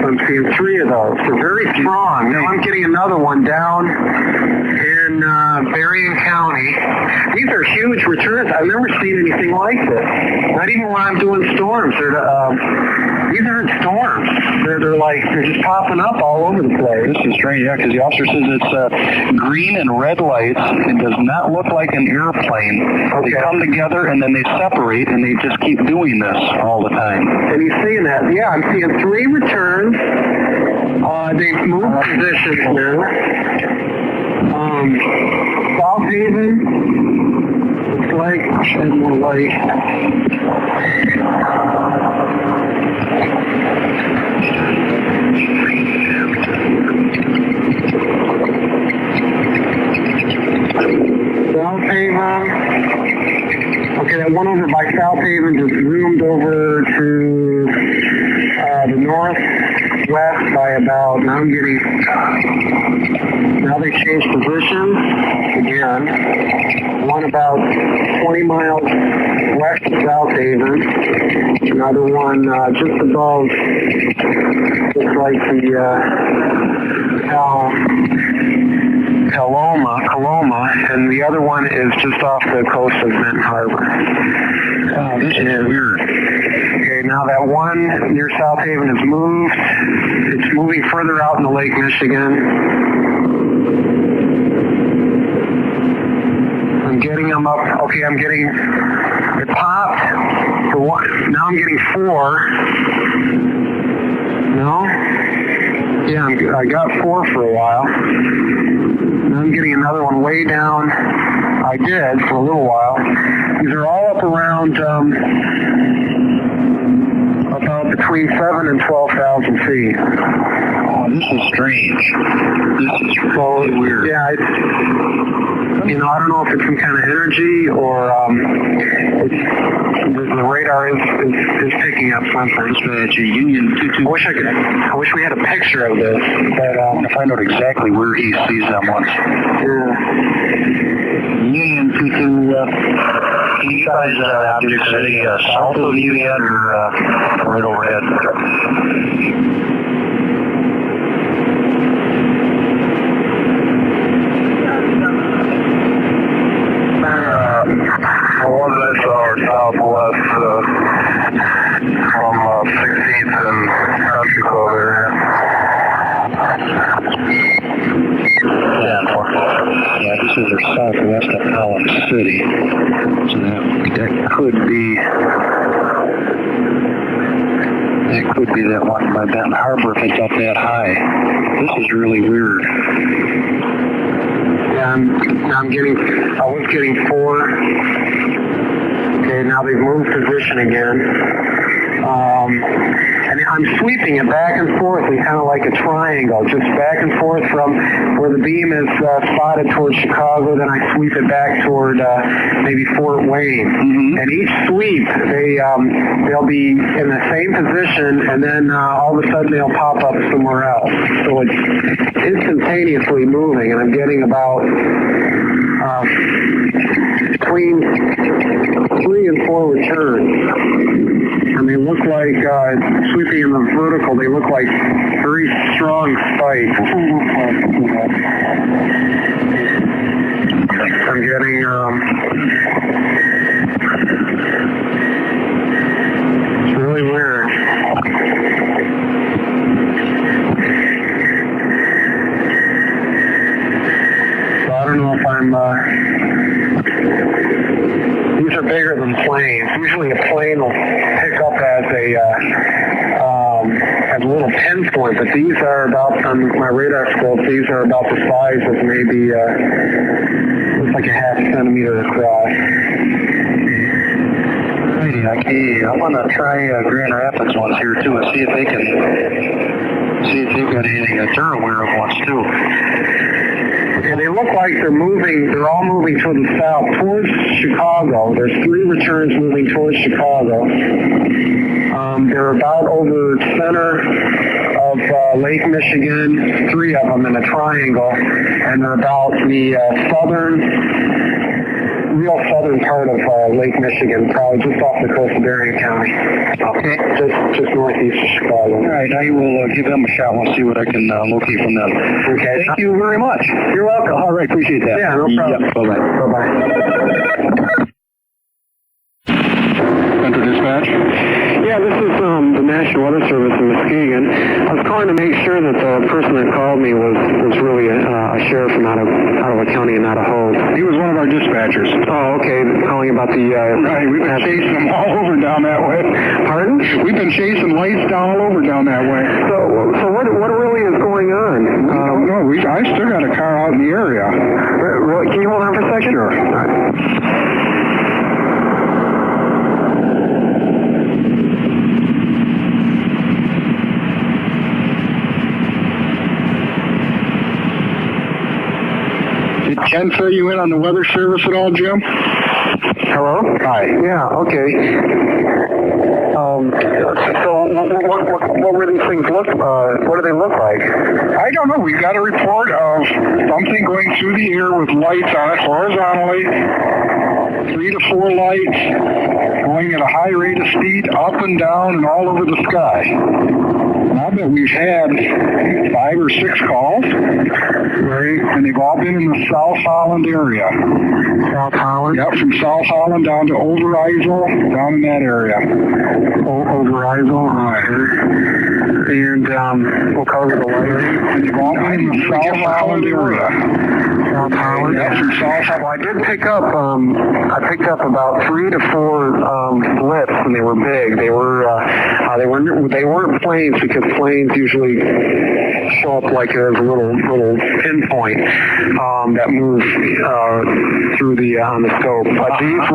I'm seeing 3 of those. They're very strong. Now I'm getting another one down in Berrien County. These are huge returns. I've never seen anything like this. Not even when I'm doing storms. These aren't storms. They're just popping up all over the place. This is strange, yeah, because the officer says it's green and red lights. It does not look like an airplane. Okay. They come together and then they separate, and they just keep doing this all the time. And he's seeing that? Yeah, I'm seeing 3 returns. They've moved positions now. South Haven, looks like, shed more light. South Haven. Okay, that one over by South Haven just zoomed over to the northwest by about, now they changed position again. One about 20 miles west of South Haven. Another one just above, looks like the Coloma, and the other one is just off the coast of Benton Harbor. Oh, this is weird. Okay, now that one near South Haven has moved. It's moving further out into Lake Michigan. I'm getting them up. Okay, it popped. Now I'm getting 4. No? Yeah, I got 4 for a while. Now I'm getting another one way down. I did for a little while. These are all up around about between 7,000 and 12,000 feet. Oh, this is strange. This is really weird. Yeah, I don't know if it's some kind of energy or the radar is picking up something. It's a Union 22. I wish we had a picture of this. But to find out exactly where he sees them once. Yeah. Union 22. Can you guys objects any south of you yet or right overhead? One that's our southwest from 16th and Country Club area. Yeah, this is our southwest of Holland City. So that could be that one by Benton Harbor if it's up that high. This is really weird. Yeah, I was getting 4. Okay, now they've moved position again. And I'm sweeping it back and forth in kind of like a triangle, just back and forth from where the beam is spotted towards Chicago, then I sweep it back toward maybe Fort Wayne. Mm-hmm. And each sweep, they'll be in the same position, and then all of a sudden they'll pop up somewhere else. So it's instantaneously moving, and I'm getting about between 3 and 4 returns. And they look like, sweeping in the vertical, they look like very strong spikes. I'm getting, it's really weird. So I don't know if these are bigger than planes. Usually a plane will pick up as a little pinpoint These are about, on my radar scope, these are about the size of maybe, looks like a half centimeter across. Alrighty, I want to try Grand Rapids ones here too and see if they've got anything that they're aware of ones too. Okay, they look like they're all moving to the south, towards Chicago. There's 3 returns moving towards Chicago. They're about over center of Lake Michigan, 3 of them in a triangle, and they're about the real southern part of Lake Michigan, probably just off the coast of Berrien County. Okay. Just northeast of Chicago. All right, I will give them a shot and see what I can locate from them. Okay. Thank you very much. You're welcome. All right, appreciate that. Yeah, no problem. Yep, bye-bye. Bye-bye. Center Dispatch? Yeah, this is the National Weather Service in Muskegon. I was calling to make sure that the person that called me was really a sheriff from out of a county and not a host. He was one of our dispatchers. Oh, okay. Calling about the... Right, we've been chasing them all over down that way. Pardon? We've been chasing lights all over down that way. So what really is going on? No, I still got a car out in the area. Can you hold on for a second? Sure. All right. Did Ken fill you in on the weather service at all, Jim? Hello? Hi. Yeah, okay. So what were these things what do they look like? I don't know. We got a report of something going through the air with lights on it horizontally. 3 to 4 lights going at a high rate of speed up and down and all over the sky. I bet we've had 5 or 6 calls, right? And they've all been in the South Holland area. South Holland? Yep, from South Holland down to Overijssel, down in that area. Overijssel, right. And what color are the lights? And they've all been in the South Holland area. South Holland? Yep, from South Holland. Well, I did pick up, I picked up about 3 to 4 blips, and they were big. They weren't planes, because planes usually show up like a little pinpoint that moves through the on the scope. But these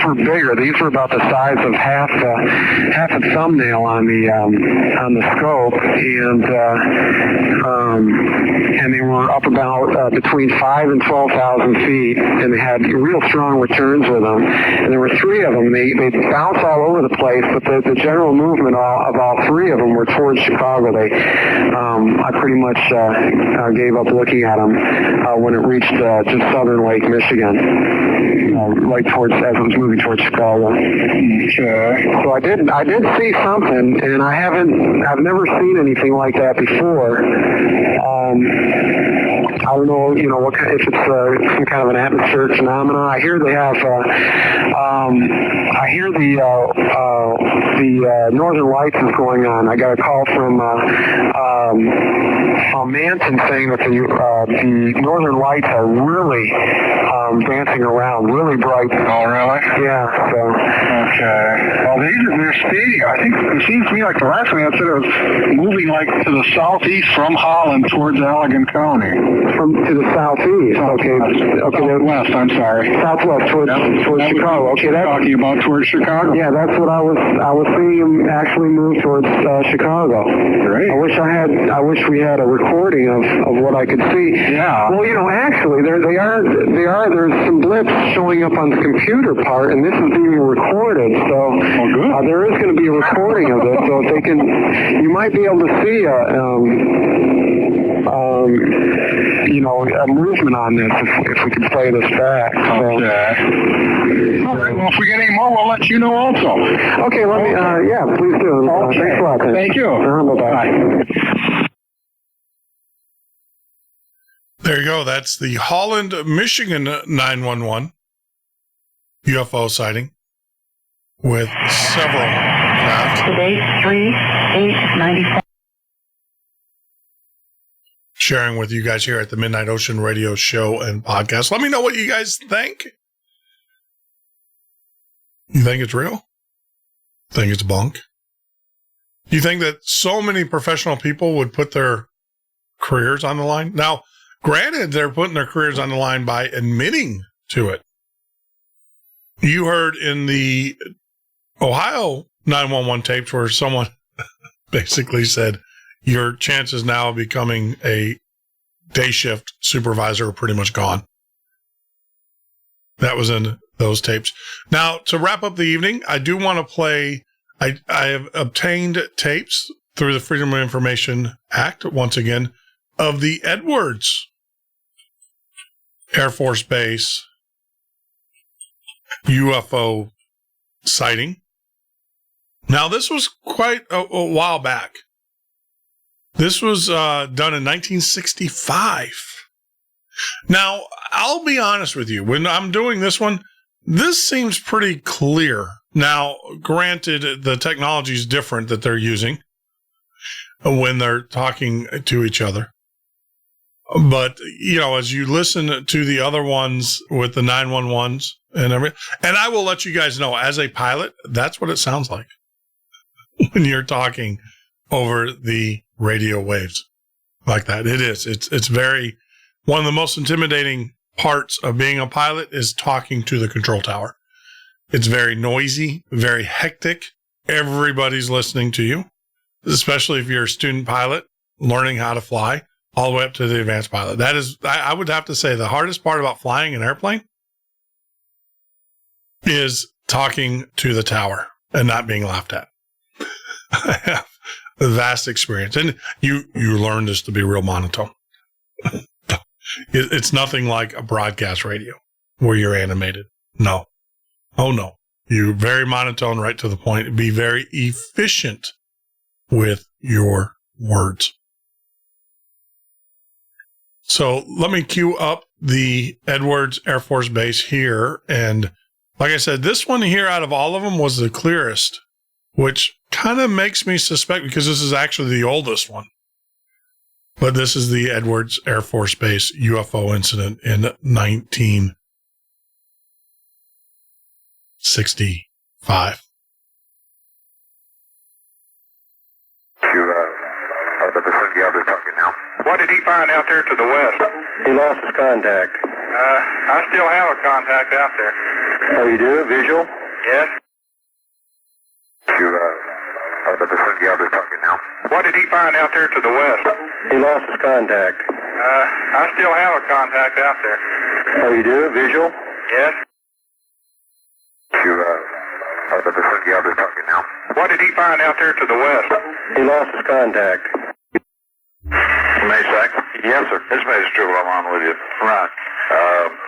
were bigger. These were about the size of half a thumbnail on the scope, and they were up about between 5,000 and 12,000 feet, and they had real strong returns with them. And there were 3 of them. They bounce all over the place, but the general movement of all 3 of them were towards Chicago. I pretty much gave up looking at them when it reached just southern Lake Michigan, as it was moving towards Chicago. So I did see something, and I've never seen anything like that before. I don't know, if it's some kind of an atmospheric phenomenon. I hear they have. I hear the Northern Lights is going on. I got a call from Manson saying that the Northern Lights are really dancing around, really bright. Oh, really? Yeah. So. Okay. Well, they're stating. I think it seems to me like the last one I said it was moving like to the southeast from Holland towards Allegan County. To the southeast. Okay. Southwest. I'm sorry. Southwest towards Chicago. Okay, that's talking about towards Chicago. Yeah, that's what I was seeing them actually move towards Chicago. Great. I wish we had a recording of what I could see. Yeah. Well, actually, there's some blips showing up on the computer part, and this is being recorded. So there is going to be a recording of this. So if they can, you might be able to see a movement on this if we can play this back. So. Okay. All right. Well, if we get any more, we'll let you know also. Okay. Let me. Yeah, please do. Okay. Thanks a lot. Thank you. Bye-bye. There you go. That's the Holland, Michigan 911 UFO sighting with several craft. Today, 3/8/94. Sharing with you guys here at the Midnight Ocean Radio Show and Podcast. Let me know what you guys think. You think it's real? Think it's bunk? Do you think that so many professional people would put their careers on the line? Now, granted, they're putting their careers on the line by admitting to it. You heard in the Ohio 911 tapes where someone basically said, your chances now of becoming a day shift supervisor are pretty much gone. That was in those tapes. Now, to wrap up the evening, I do want to play, I have obtained tapes through the Freedom of Information Act, once again, of the Edwards Air Force Base UFO sighting. Now, this was quite a while back. This was done in 1965. Now, I'll be honest with you. When I'm doing this one, this seems pretty clear. Now, granted, the technology is different that they're using when they're talking to each other. But, you know, as you listen to the other ones with the 911s and everything, and I will let you guys know, as a pilot, that's what it sounds like when you're talking over the radio waves like that. It is. It's very, one of the most intimidating parts of being a pilot is talking to the control tower. It's very noisy, very hectic. Everybody's listening to you, especially if you're a student pilot learning how to fly all the way up to the advanced pilot. That is, I would have to say, the hardest part about flying an airplane is talking to the tower and not being laughed at. I have a vast experience. And you learn this to be real monotone. It's nothing like a broadcast radio where you're animated. No. Oh, no. You're very monotone, right to the point. Be very efficient with your words. So let me cue up the Edwards Air Force Base here. And like I said, this one here out of all of them was the clearest, which kind of makes me suspect, because this is actually the oldest one. But this is the Edwards Air Force Base UFO incident in 1965. What did he find out there to the west? He lost his contact. I still have a contact out there. Oh, you do? Visual? Yes. What did he find out there to the west? He lost his contact. I still have a contact out there. Oh, you do? Visual? Yes. What did he find out there to the west? He lost his contact. Masak? Yes, sir. This is Major Jewel. I'm on with you. Right.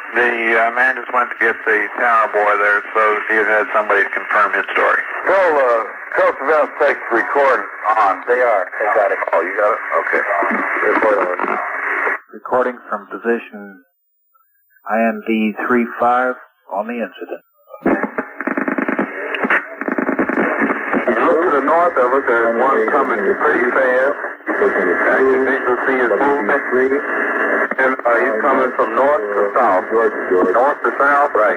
The man just went to get the tower boy there, so he had somebody to confirm his story. Well, Coast Valley takes record on. They are. They got it. Oh, you got it? Okay. Recording from position IMD 35 on the incident. If you look to the north of us, there's one coming pretty fast. You can see his movement. And he's coming from north to south. North to south? Right.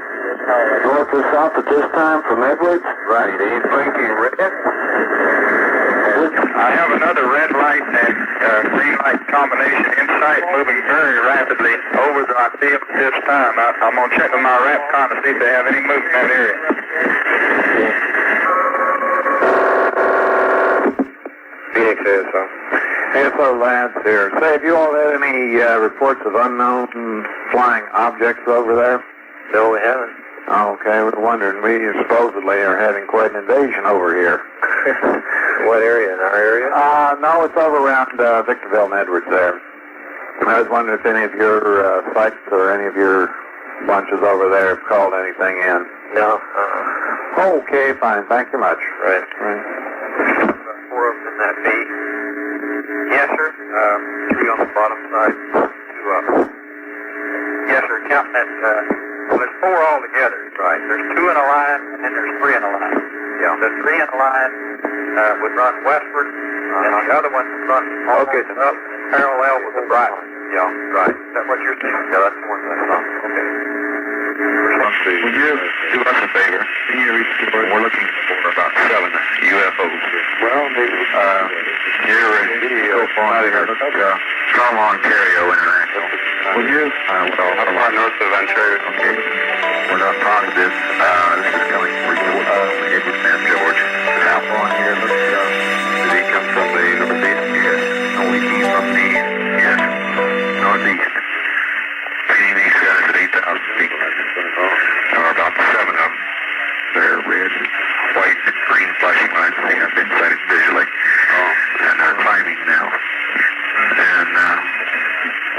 North to south at this time from Edwards? Right. He's blinking red. I have another red light and green light combination in sight, moving very rapidly over the field at this time. I'm going to check with my RAPCON to see if they have any movement in that area. Phoenix ASO. ASO Labs here. Say, have you all had any reports of unknown flying objects over there? No, we haven't. Oh, okay, we're wondering. We supposedly are having quite an invasion over here. What area? In our area? No, it's over around Victorville and Edwards there. I was wondering if any of your sites or any of your bunches over there have called anything in. No. Okay, fine. Thank you much. Right. 4 of them in that B. Yes, sir. 3 on the bottom side, 2 up. Yes, sir. Count that. Well, there's 4 altogether. Right. There's 2 in a line, and then there's 3 in a line. Yeah. The 3 in a line would run westward, and the other one would run up parallel with the bright one. Yeah. Right. Is that what you're saying? Yeah, that's the one that's on. Okay. Would you do us a favor? Can you report? We're looking for about 7 UFOs. Well, maybe. Here in Strong, Ontario International. Would you? Well, north of Ontario. Okay. We're not positive. This is coming from Edward Sam George. How far here? Did he come from the northeast? Yes. No, he came from the northeast. Seeing these guys at 8,000 feet. There are about 7 of them. They're red, white, and green flashing lights. They have been sighted visually. And they're climbing now. And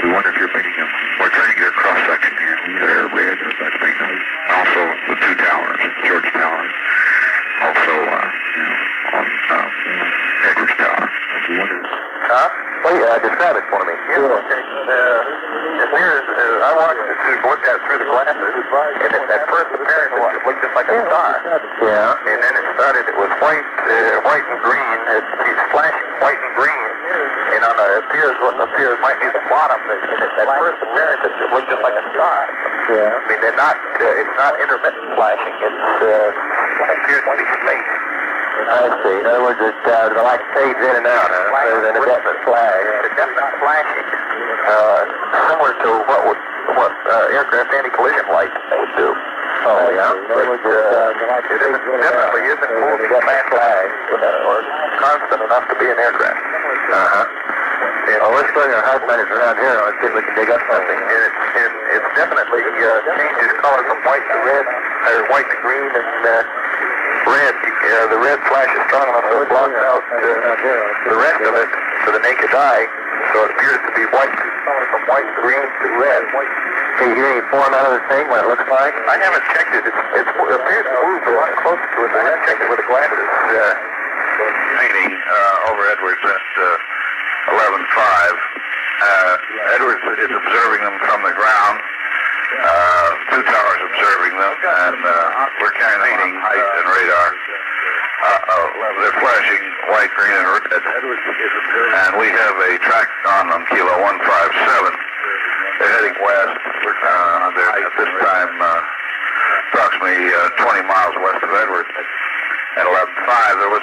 we wonder if you're painting them. We're trying to get a cross-section here. They're red, that's big. Also, the 2 towers, George Tower. Also, on Edwards Tower. Huh? Well, yeah, describe it for me. Yeah, okay. It appears, I watched it look at through the glasses, and at first appearance it looked just like a star. Yeah. And then it started, it was white and green. It's flashing white and green. And on what appears might be the bottom. And at first appearance it looked just like a star. Yeah. I mean, it's not intermittent flashing. It appears to be space. I see. In other words, it like fades in and out, huh? Rather than a definite flag. It's a definite flashing. Similar to what aircraft anti-collision lights would do. Oh, yeah? But it definitely isn't moving fast flag or constant enough to be an aircraft. Uh-huh. Let's bring our high-finders around here. Let's see if we can dig up something. And it's definitely changes color from white to red, or white to green, and red. The red flash is strong enough to block out the rest of it to the naked eye, so it appears to be white, from white, green to red. Can you get any form out of the thing, what it looks like? I haven't checked it. It appears to move a lot closer to it. I haven't checked it with the glasses. Painting over Edwards at 11:05. Edwards is observing them from the ground. 2 towers observing them, and we're painting height and radar. They're flashing white, green, and red. And we have a track on them, Kilo 157. They're heading west. They're at this time approximately 20 miles west of Edwards. At 11:05, there was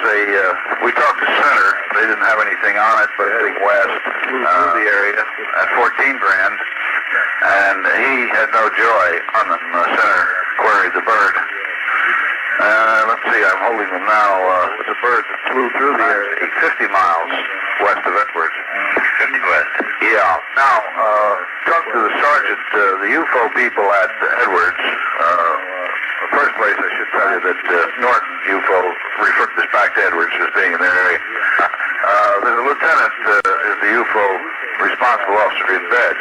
we talked to Center. They didn't have anything on it, but heading west through the area at 14 grand. And he had no joy on them. Center queried the bird. Let's see, I'm holding them now. It's a bird that flew through the area 50 miles west of Edwards. 50 west? Yeah. Now, talk to the sergeant, the UFO people at Edwards. The first place I should tell you that Norton UFO referred this back to Edwards as being in their area. The lieutenant is the UFO responsible officer in bed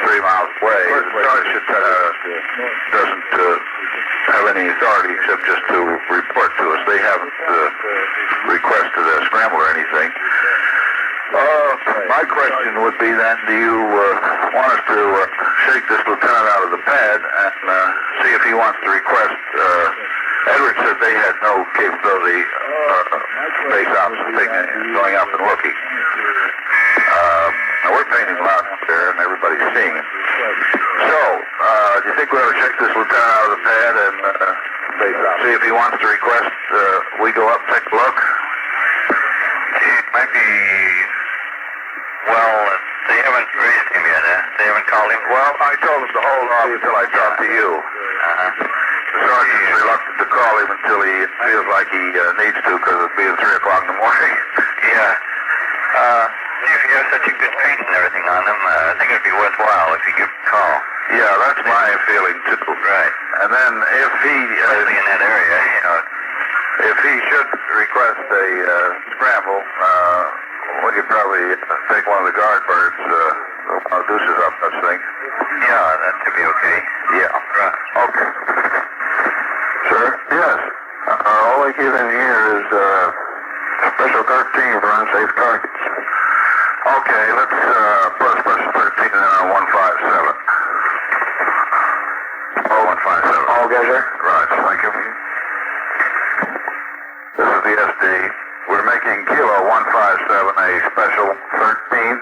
3 miles away. The sergeant doesn't have any authority except just to report to us. They haven't requested a scramble or anything. My question would be then, do you want us to shake this lieutenant out of the pad and see if he wants to request? Edwards said they had no capability, space ops, going up and looking. Now we're painting a lot there and everybody's seeing it. So, do you think we ought to check this lieutenant out of the pad and see if he wants to request we go up and take a look? It might be, well, they haven't raised him yet, huh? They haven't called him? Well, I told him to hold off until I talk to you. The sergeant's reluctant to call him until he feels like he needs to, because it's being 3 o'clock in the morning. Yeah. If you have such a good paint and everything on them, I think it'd be worthwhile if you give him a call. Yeah, that's my feeling too. Right. And then if he, especially in that area, you know, if he should request a scramble, we could probably take one of the guard birds, deuces up, I think. Yeah, that could be okay. Yeah. Right. Okay. Sir? Yes. All I give in here is Special 13 for unsafe targets. Okay, let's put a Special 13 in on 157. Oh, 157. All together? Right, thank you. This is the SD. We're making Kilo 157 a Special 13,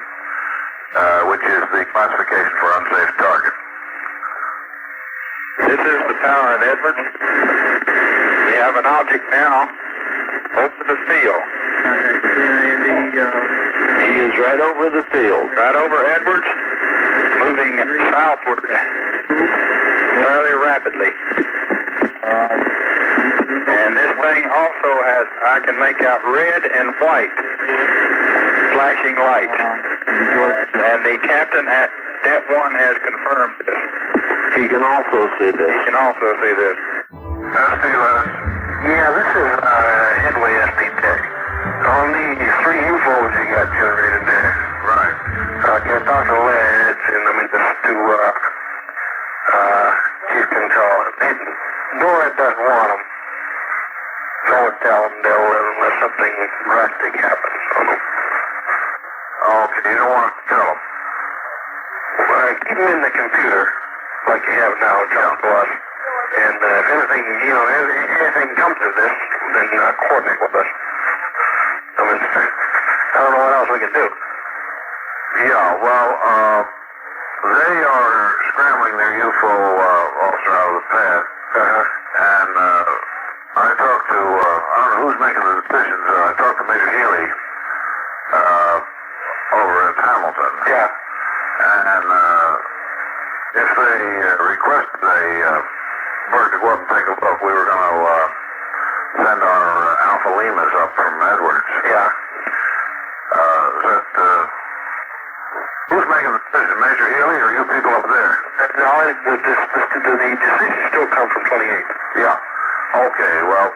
which is the classification for unsafe target. This is the tower at Edwards. We have an object now over the field. He is right over the field. Right over Edwards, moving southward fairly rapidly. And this thing also has, I can make out red and white flashing lights. And the captain at Step 1 has confirmed this. He can also see this. He can also see this. Yeah, this is Headway SP Tech. On the 3 UFOs you got generated there. Right. Can I talk to Led and I mean this to Chief Control. Dora doesn't want them. No one tell them they'll unless something drastic happens. Okay, you don't want to tell them. Well, keep them in the computer like you have now, talk to us. And if anything, you know, anything comes of this, then coordinate with us. I mean, I don't know what else we can do. Yeah, well, they are scrambling their UFO officer out of the pad. And I talked to, I don't know who's making the decisions. I talked to Major Healy over at Hamilton. Yeah. And if they requested a bird to go up and take a look, we were going to send our Alpha Limas up from Edwards. Yeah. Who's making the decision, Major Healy or you people up there? No, the decision still comes from 28th. Yeah. Okay, well,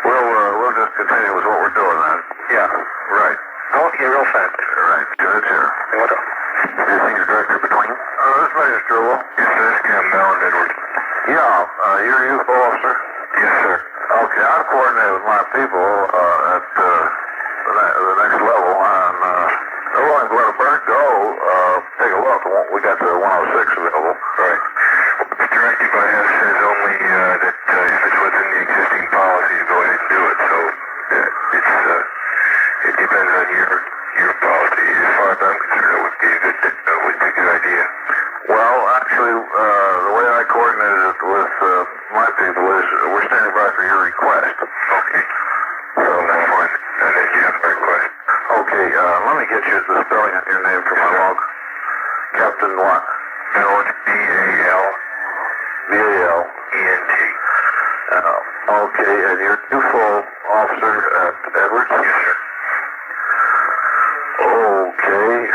we'll just continue with what we're doing then. Yeah, right. Okay, real fast. Right, good, sure. Hey, what up? Is the senior director between? This is Major Struble. Yes, sir, this is Cam Bell and Edwards. Yeah, you're a UFO officer? Yes, sir. Okay, I've coordinated with my people at the next level, and they're willing to let a bird go, take a look. We got the 106 available. Right. The directive I have says only that if it's within the existing policy, go ahead and do it. So it depends on your policy. As far as I'm concerned, it would be a good idea. Well, actually, the way I coordinated it with my people is we're standing by for your request. Okay. So that's fine. And then you have a request. Okay, let me get you the spelling of your name from my log. Captain what? George B-A-L. B-A-L-E-N-T. Okay, and you're UFO officer at Edwards? Yes, sir. Okay,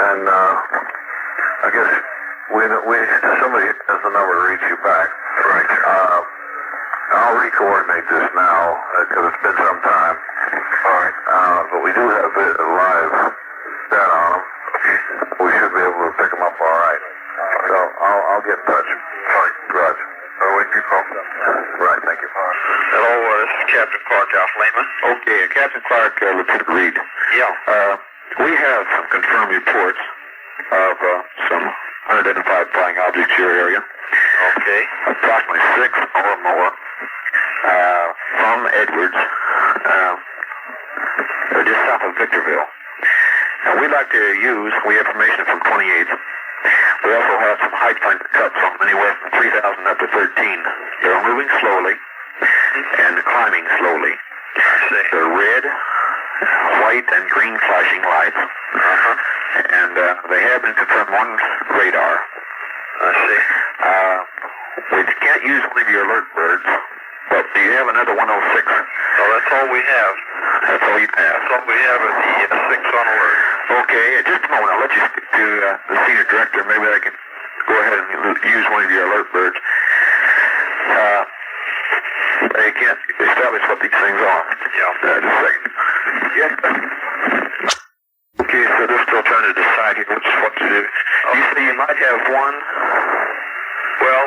and I guess somebody has the number to reach you back. Right. I'll re-coordinate this now because it's been some time. All right. But we do have a live data on them. We should be able to pick them up all right. So I'll get in touch. All right. Roger. Wait for your call. Right. Thank you. Hello, this is Captain Clark, Alpha Lima. Okay, Captain Clark, Lieutenant Reed. Yeah. We have some confirmed reports of some unidentified flying objects in your area. Okay. Approximately 6 or more from Edwards, just south of Victorville. And we'd like to use, we have information from 28th. We also have some height find cuts from anywhere from 3,000 up to 13. They're moving slowly and climbing slowly. They're red, white, and green flashing lights. And they have been confirmed on radar. I see. We can't use one of your alert birds, but do you have another 106? Well, that's all we have. That's all you have? That's all we have is the 6 on alert. Okay, just a moment. I'll let you speak to the senior director. Maybe I can go ahead and use one of your alert birds. They can't establish what these things are. Yeah. Just a second. Yeah. Okay, so they're still trying to decide here what to do. You say you might have one? Well,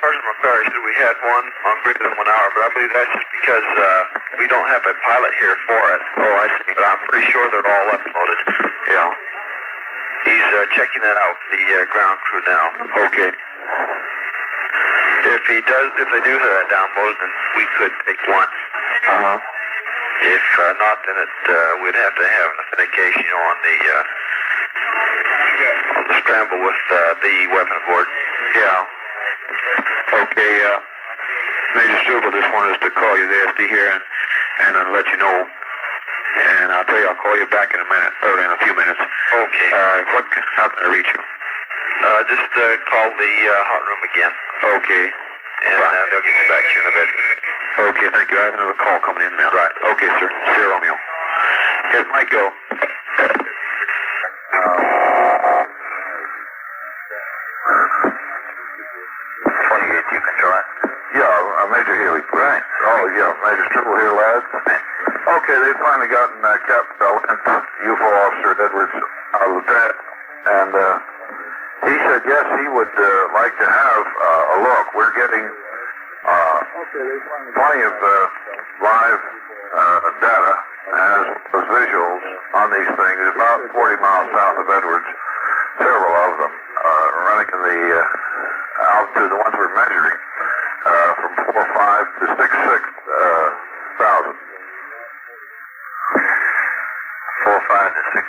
Sergeant McClary said we had one on greater than 1 hour, but I believe that's just because we don't have a pilot here for it. Oh, I see. But I'm pretty sure they're all uploaded. Yeah. He's checking that out with the ground crew now. Okay. If they do have that download, then we could take one. If not, then we'd have to have an authentication on the On the scramble with the weapons board. Yeah. Okay, Major Struble just wanted us to call you, the SD here, and let you know. And I'll tell you, I'll call you back in a minute, or in a few minutes. Okay. How can I reach you? Just call the hot room again. Okay. And they'll get you back to you in a bit. Okay, thank you. I have another call coming in now. Right. Okay, sir. Sierra Romeo. Here's Mike go. 28, you can try. Yeah, Major Healy. Right. Oh, yeah, Major Struble here, lads. Okay, they've finally gotten Captain UFO Officer Edwards out of the tent, and he said yes, he would like to have a look. We're getting plenty of live data as well as visuals on these things. About 40 miles south of Edwards, several of them running in the altitude, the ones we're measuring, from 4,500 to 6,600. 4,500 to 6,600.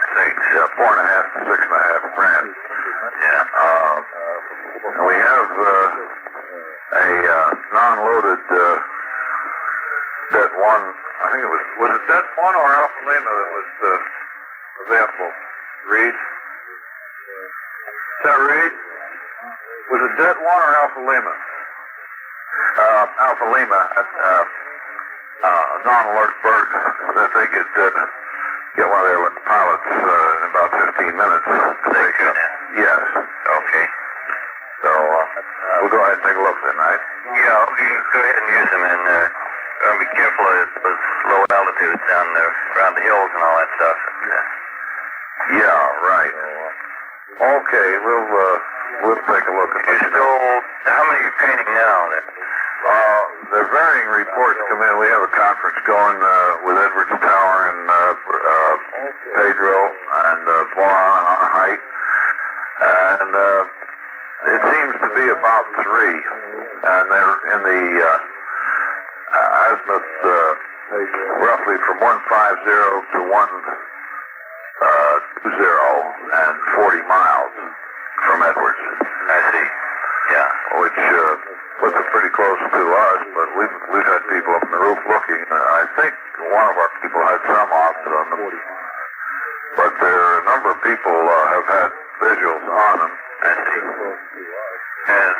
Yeah, 4.5 to 6.5 grand. Yeah. And we have a non-loaded Det 1. I think it was it Det 1 or Alpha Lima that was available? Reed? Is that Reed? Was it Det 1 or Alpha Lima? Alpha Lima at non-alert bird that they could get one of their pilots in about 15 minutes. They could? Yes. Okay. So we'll go ahead and take a look tonight. Yeah, okay. Go ahead and use them, and be careful of those low altitudes down there around the hills and all that stuff. Yeah, right. Okay, we'll take a look at this. How many are you painting now? The varying reports come in. We have a conference going with Edwards Tower and Pedro and Boron on a height, and it seems to be about 3, and they're in the azimuth roughly from 150 to 120 and 40 miles from Edwards. I see. Yeah, which puts it pretty close to us, but we've had people up on the roof looking. I think one of our people had some offset on them, but there are a number of people have had visuals on them. I see. Has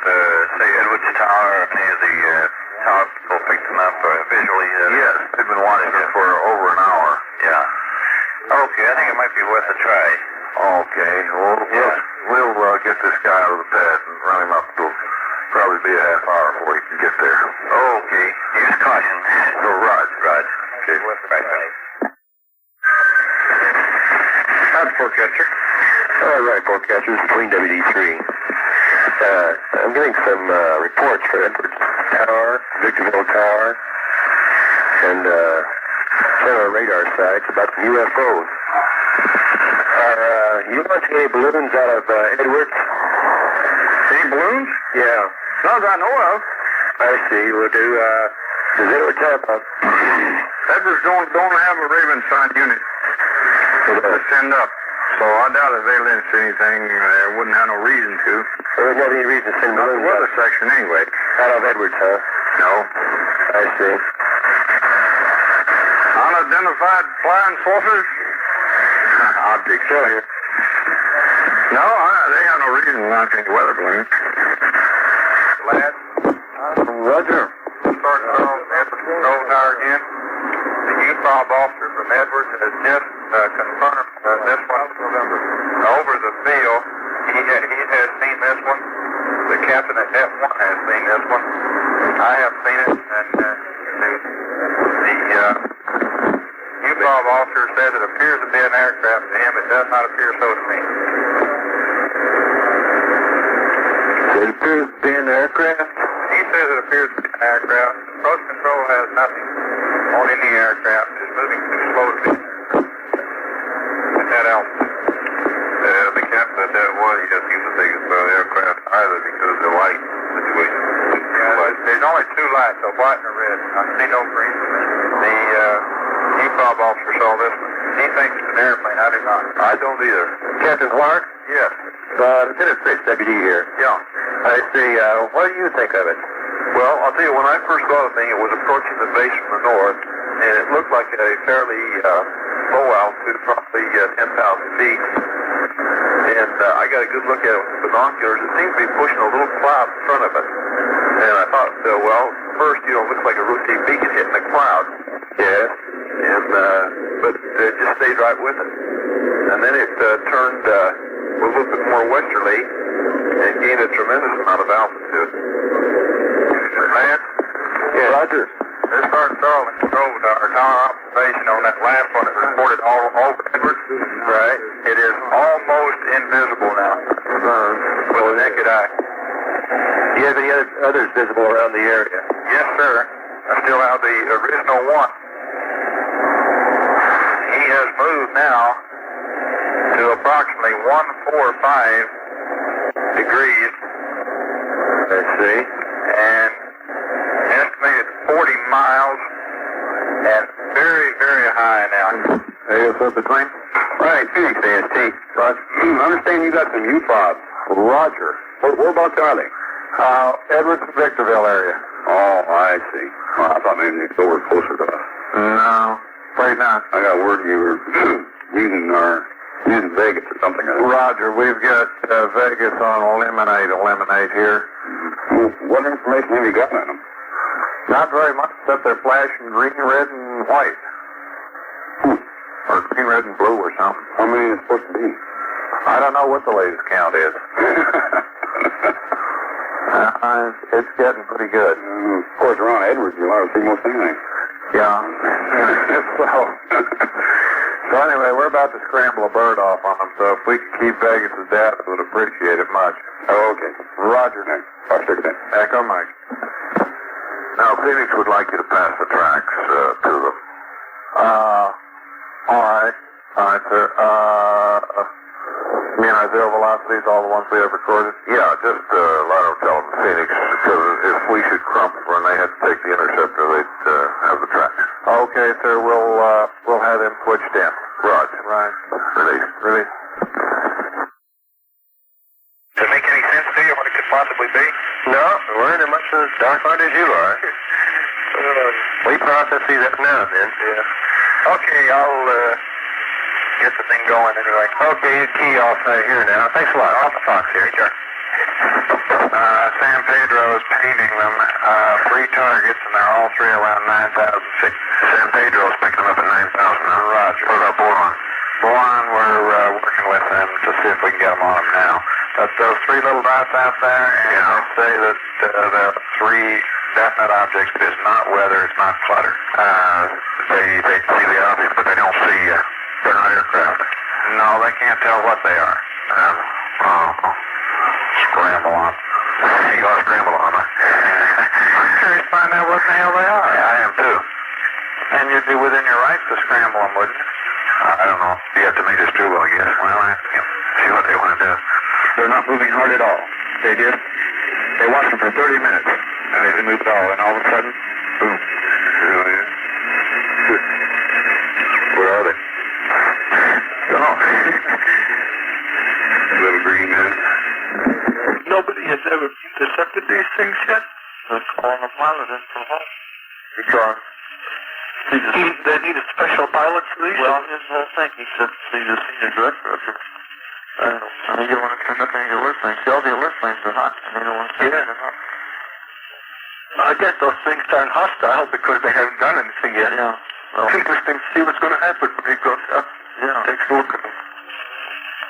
say Edwards Tower or any of the tower people picked them up visually? Yes, they've been watching it for over an hour. Yeah. Okay, I think it might be worth a try. Okay, well, we'll get this guy out of the pad and run him up. It'll probably be a half hour before he can get there. Okay, use caution. So, Rod. Okay, right. How's Forecatcher? All right, Forecatcher, it's Queen WD3. I'm getting some reports for Edwards Tower, Victorville Tower, and several radar sites about some UFOs. Are you launching any balloons out of Edwards? Any balloons? Yeah. None that I know of. I see. We'll do, does Edwards have Edwards don't have a Raven sign unit to send up. So I doubt if they lynch anything, they wouldn't have no reason to. There wouldn't have any reason to send balloons out. Not the weather section anyway. Out of Edwards, huh? No. I see. Unidentified flying saucers? Objects. Sure. No, they have no reason to launch any weather balloons. Lad? Roger. Sergeant Colonel, Edwards Control Tower again. The UFO officer from Edwards has just confirmed this one. Over the field, he has seen this one. The captain at F1 has seen this one. I have seen it, and the UFO officer says it appears to be an aircraft. To him, it does not appear so to me. It appears to be an aircraft? He says it appears to be an aircraft. Approach control has nothing on any aircraft. It's moving too slow to be at that altitude. The captain said that was, he doesn't seem to think it's an aircraft either because of the light situation. Yeah, there's only 2 lights, a white and a red. I see no green. The UFO officer saw this one. He thinks it's an airplane. I do not. I don't either. Captain Clark? Yes. Lieutenant Fitz, deputy here. Yeah. I see. What do you think of it? Well, I'll tell you, when I first saw the thing, it was approaching the base from the north, and it looked like a fairly low altitude, probably 10,000 feet. And I got a good look at it with the binoculars. It seemed to be pushing a little cloud in front of it. And I thought, well, first, it looks like a routine beacon hitting a cloud. Yes. And, but it just stayed right with it. And then it turned a little bit more westerly and gained a tremendous amount of altitude. Lance? Yeah. Roger. This is Sergeant Charles control with our tower observation on that last one that reported all over Edwards. Right. It is almost invisible now. With the naked eye. Do you have any others visible around the area? Yes, sir. I still have the original one. He has moved now to approximately 145 degrees. Let's see. And estimated 40 miles and very, very high now. Hey, what's up between? Right, Phoenix AST. Roger. I understand you got some UFOs. Roger. Whereabouts are they? Edwards and Victorville area. Oh, I see. Well, I thought maybe they were closer to us. No, afraid not. I got word you were using Vegas or something. Roger, we've got Vegas on eliminate here. What information have you got on them? Not very much, except they're flashing green, red, and white. Or green, red, and blue or something. How many is it supposed to be? I don't know what the latest count is. It's getting pretty good. Of course, around Edwards, you'll ever see most anything. Yeah. So anyway, we're about to scramble a bird off on them, so if we could keep Vegas' data, we'd appreciate it much. Oh, okay. Roger. Roger. Echo Mike. Now, Phoenix would like you to pass the tracks to them. All right. All right, sir. You mean our zero velocities, all the ones we have recorded? Yeah, just let them tell them Phoenix, because if we should crumple when they had to take the interceptor, they'd have the tracks. Okay, sir, we'll have them switched in. Roger. Right. Release. Does it make any sense to you what it could possibly be? No, we're in as much as dark night as you are. We process these every now and then. Yeah. Okay, I'll get the thing going anyway. Okay, key off here now. Thanks a lot. Off the Fox here. Sure. San Pedro is painting them. 3 targets, and they're all 3 around 9,000 feet. San Pedro's picking them up at 9,000 now. Roger. What about Boron? Boron, we're working with them to see if we can get them on them now. But those 3 little dots out there, and I'll say that there are 3 definite objects. It is not weather, it's not clutter. They see the objects, but they don't see, they're not aircraft. No, they can't tell what they are. Scramble on. You gotta scramble on, huh? I'm curious to find out what the hell they are. Yeah, I am too. And you'd be within your rights to scramble them, wouldn't you? I don't know. You have to meet us too, I guess. Well, I see what they want to do. They're not moving hard at all. They did. They watched them for 30 minutes, and they didn't move at all. And all of a sudden, boom. Really? Where are they? Don't know. Little green men. Nobody has ever intercepted these things yet. They're calling a pilot in from home. Because they need a special pilot for these? Well, his whole thing, he said, he's a senior director of it. I mean, you don't want to turn up any alert planes. All the alert planes are hot, and they don't want to turn them up. I guess those things aren't hostile because they haven't done anything yet. Yeah. Well, it's interesting to see what's going to happen when he goes up. Yeah. Takes a look at them.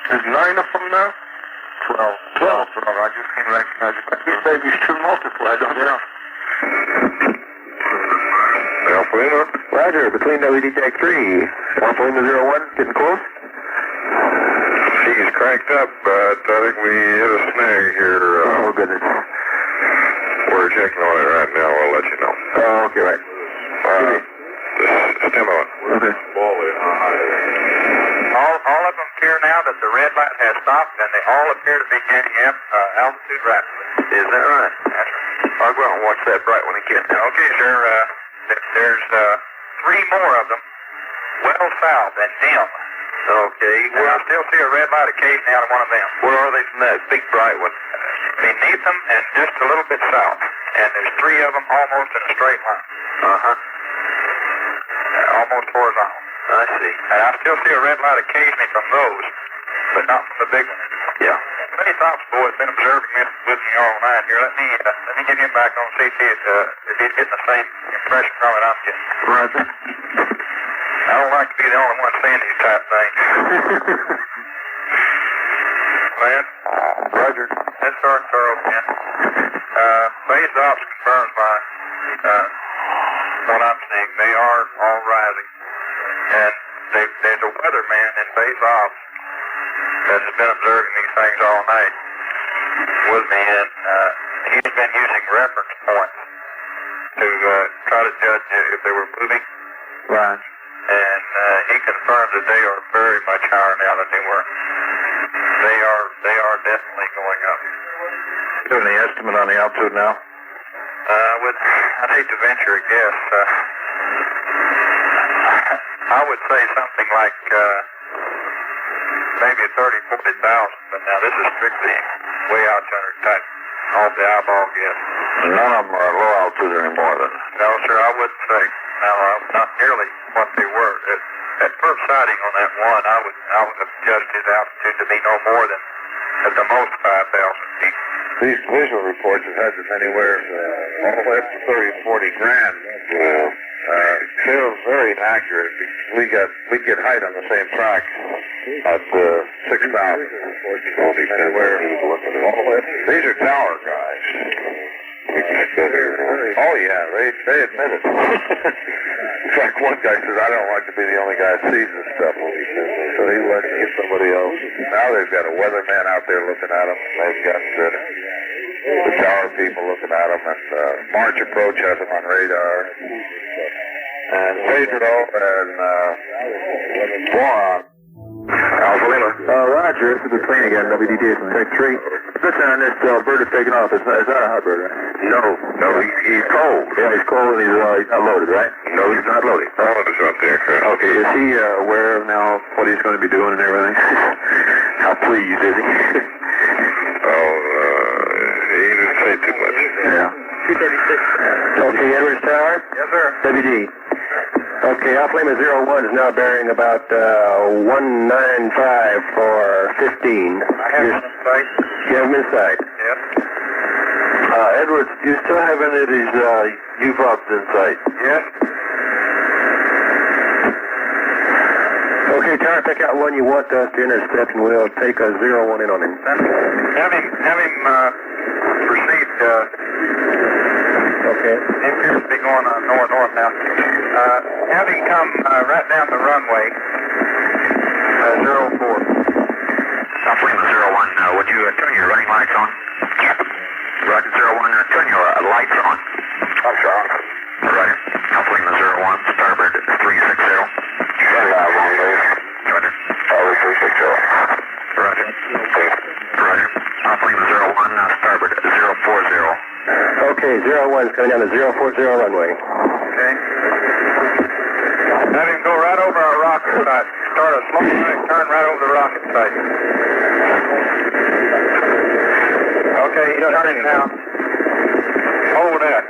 There's 9 of them now? 12. 12. I just can't recognize it. These babies should multiply, don't they? Alphalino. Roger, between WD Tech 3. Alphalino 01, getting close? She's cranked up, but I think we hit a snag here. Oh, goodness. We're checking on it right now. I'll let you know. Oh, okay, right. Stem on. Okay. All of them appear now that the red light has stopped, and they all appear to be gaining altitude rapidly. Is that right? That's right. I'll go out and watch that bright when it gets there. Okay, sir. There's 3 more of them. well south and dim. Okay. And I still see a red light occasionally out of one of them. Where are they from that big bright one? Beneath them and just a little bit south. And there's three of them almost in a straight line. Uh-huh. Almost horizontal. I see. And I still see a red light occasionally from those, but not from the big one. Yeah. Faith Obstacle has been observing this with me all night here. Let me get him back on, see if he's getting the same impression from it I'm getting. Roger. I don't like to be the only one saying these type things. Man. Roger. That's Sergeant Carl again. Faith Ops confirms what I'm seeing. They are all rising. And there's a weatherman in Faith Ops that has been observing these things all night with me, and he's been using reference points to try to judge if they were moving. Right. And he confirms that they are very much higher now than they were. They are definitely going up. Do you have any estimate on the altitude now? I'd hate to venture a guess. I would say something like maybe 30,000, 40,000, but now this is strictly way out yonder type, off the eyeball guess. None of them are low altitude anymore then? No, sir, I wouldn't say. No, not nearly what they were. At first sighting on that one, I would have judged his altitude to be no more than at the most 5,000 feet. These visual reports have had them anywhere all the way up to 30 and 40 grand. Still very inaccurate. We get height on the same track at 6,000. Anywhere all the way up. These are tower guys. Oh yeah, they admit it. In fact, one guy says, I don't like to be the only guy that sees this stuff. So he lets it get somebody else. Now they've got a weatherman out there looking at them. They've got the tower people looking at them, and March Approach has them on radar. And Pedro and Boron. Alpha Lima. Roger, this is the plane again, WDT from Tech 3. Listen, on this bird is taking off. It's not a hot bird, right? No, he's cold. Yeah, he's cold and he's not loaded, right? No, he's not loaded. All of us up there. Okay, is he aware of now what he's going to be doing and everything? How pleased is he? He didn't say too much. Yeah. 236. Okay, Edwards Tower? Yes, sir. WD. Okay, Alpha Lima 01 is now bearing about 195 for 15. I have him in sight. You have him in sight? Yes. Edwards, do you still have any of these UFOs in sight? Yes. Okay, Tower, pick out one you want us to intercept, and we'll take a 01 in on him. Have him proceed. Okay. He appears to be going north now. Have him come right down the runway. 04. Alpha Lima 01, would you turn your running lights on? Roger 01, turn your lights on. I'm sure. Roger. Alpha Lima 01, starboard 360. Roger. Always 360. Roger. Roger. Alpha Lima 01, starboard 040. Okay, 01 is coming down to 040 runway. Okay. Have him go right over our rocket site. Start a slow right turn right over the rocket site. Okay, he's turning now. Hold that.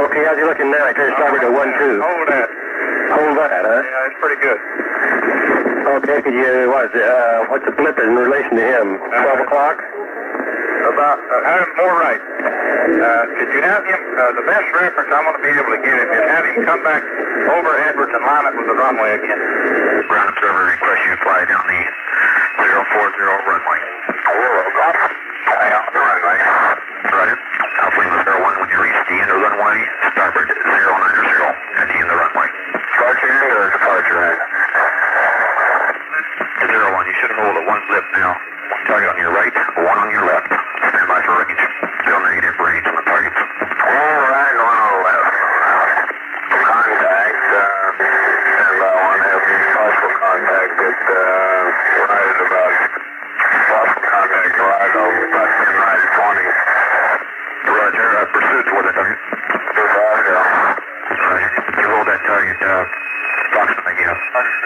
Okay, how's he looking now? He turned starboard to 12. Hold that. Hold that, huh? Yeah, that's pretty good. Okay, could you, what's the blip in relation to him? 12 o'clock? About, have him more right. Could you have him, the best reference I'm going to be able to give him is have him come back over Edwards and line up with the runway again. Ground observer request you fly down the 040 runway. Hang on the runway. Roger. Alpha Lima 01, when you reach the end of the runway, starboard 090 at the end of the runway. Departure end or departure end? 01, you should hold a one blip now. Target on your right, one on your left. Stand by for range. Still negative range on the targets. All right, one on the left. Contact, stand by one, have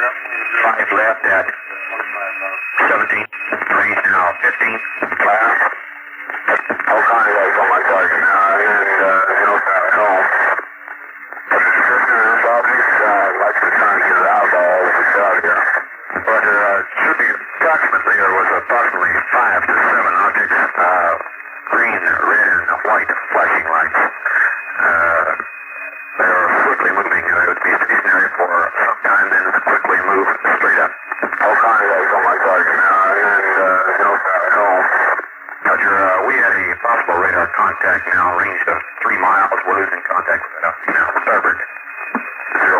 5 left at 17 degrees now, 15. Class. All contacts on my target now, and no sound at home. This object, I'd like to try and get it out all if it's out here. But should be approximately, there was approximately 5 to 7 objects, green, red, and white flashing lights. They were quickly moving. They would be stationary for some time, then quickly move straight up. All contacts on my target now, and no sound at home. Roger, we had a possible radar contact now, range of 3 miles. We're losing contact with that now. Starboard, 050. 050.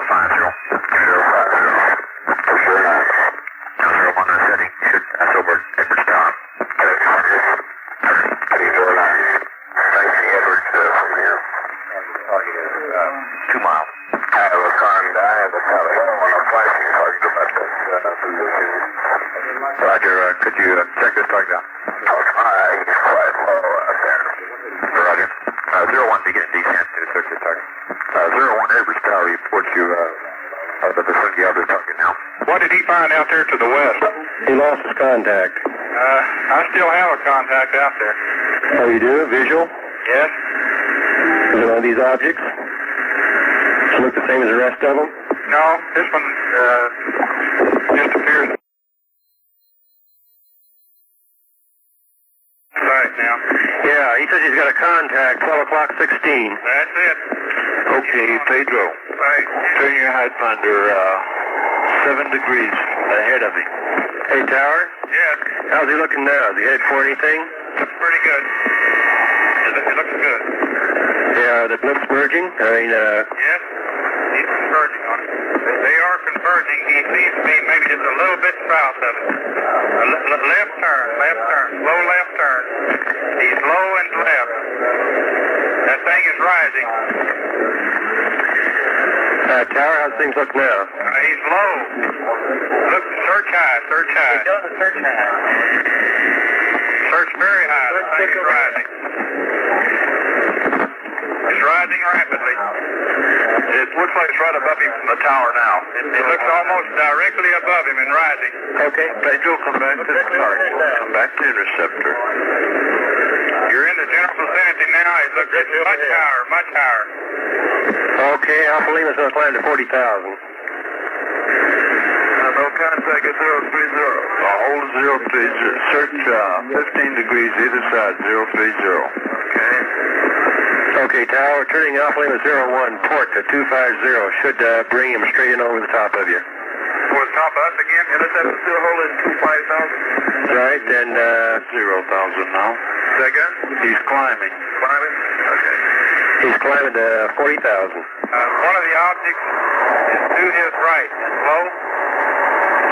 For sure not. Now 01 setting, should pass over Edwards Tower. How do you do it now? Thanks, Edwards, from here. 2 miles. I have a telephone on a flashing target about this position. Roger, could you check this target out? He's quite low out there. Roger. 01 begin descent to search the target. 01 Edwards Tower reports you out of the vicinity of the target now. What did he find out there to the west? He lost his contact. I still have a contact out there. Oh, you do? Visual? Yes. Is it one of these objects? Does it look the same as the rest of them? No, this one just appears right now. Yeah, he says he's got a contact, 12 o'clock 16. That's it. Okay, Pedro. Right. Turn your height finder 7 degrees ahead of him. Hey, Tower? Yes. How's he looking now? Is he headed for anything? Looks pretty good. It looks good. Yeah, are the blips merging? Yes. He's converging on it. They are converging. He seems to be maybe just a little bit south of it. Left turn, slow left turn. He's low and left. That thing is rising. Tower, how's things look now? He's low. Look, search high. He doesn't search high. Search very high. That thing is rising. It's rising rapidly. It looks like it's right above him from the tower now. It looks almost directly above him and rising. Okay, Pedro, come back to the target. Come back to interceptor. You're in the general vicinity now. It looks much higher. Okay, Alpha Lima's going to climb to 40,000. No contact at 030. Hold 030. Search 15 degrees either side, 030. Okay. Okay, Tower, turning Alpha Lima 01, port to 250. Should bring him straight in over the top of you. For the top of us again? Intercept still holding 25,000. Right, and 0,000 now. Second? He's climbing. Climbing? Okay. he's climbing to 40,000. One of the objects is to his right and low.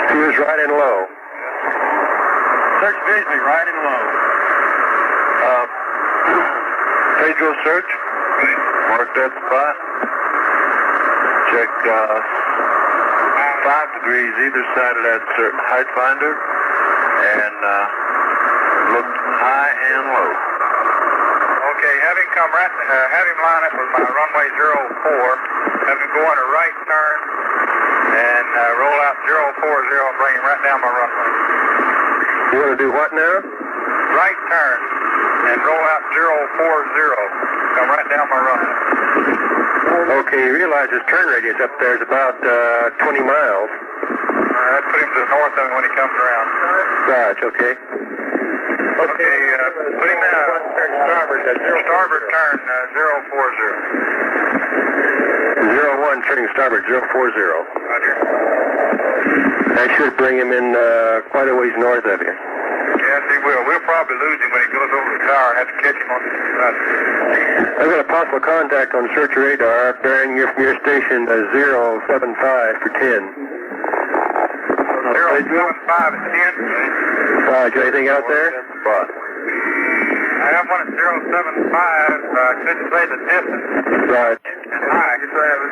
To his right and low. Search visually, right and low. Pedro search. Mark that spot. Check 5 degrees either side of that height finder. And look high and low. Okay, have him come right, have him line up with my runway 04. Have him go on a right turn and roll out 040 and bring him right down my runway. You want to do what now? Right turn and roll out 040. Come right down my runway. Okay, you realize his turn radius up there is about 20 miles. I'd put him to the north of him when he comes around. Right, okay. Okay, put him starboard turn 040. 01 turning starboard 040. Roger. That should bring him in quite a ways north of you. Yes, he will. We'll probably lose him when he goes over the tower. Have to catch him on the side. I've got a possible contact on search radar bearing you from your station 075 for 10. 075 at 10. Anything out there? I have one at 075. I couldn't say the distance. Right. Hi, I guess I have it.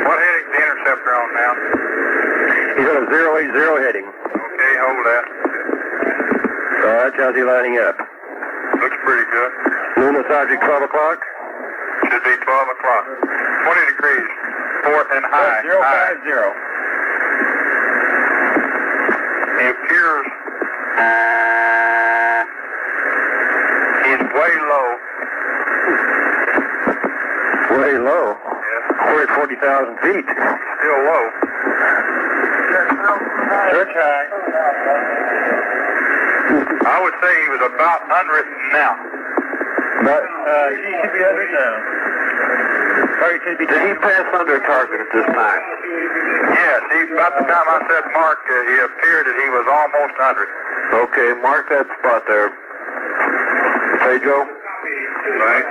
What heading's the interceptor on now? He's on a 080 heading. Okay, hold that. All right, how's he lining up? Looks pretty good. Luminous object 12 o'clock? Should be 12 o'clock. 20 degrees. Port and high. 050. appears he's way low. Way low? Yes. We're at 40,000 feet. Still low. Search high. I would say he was about 100 now. But, he should be 100 now. Did he pass under target at this time? Yes, about the time I said mark, he appeared that he was almost 100. Okay, mark that spot there. Pedro? Right.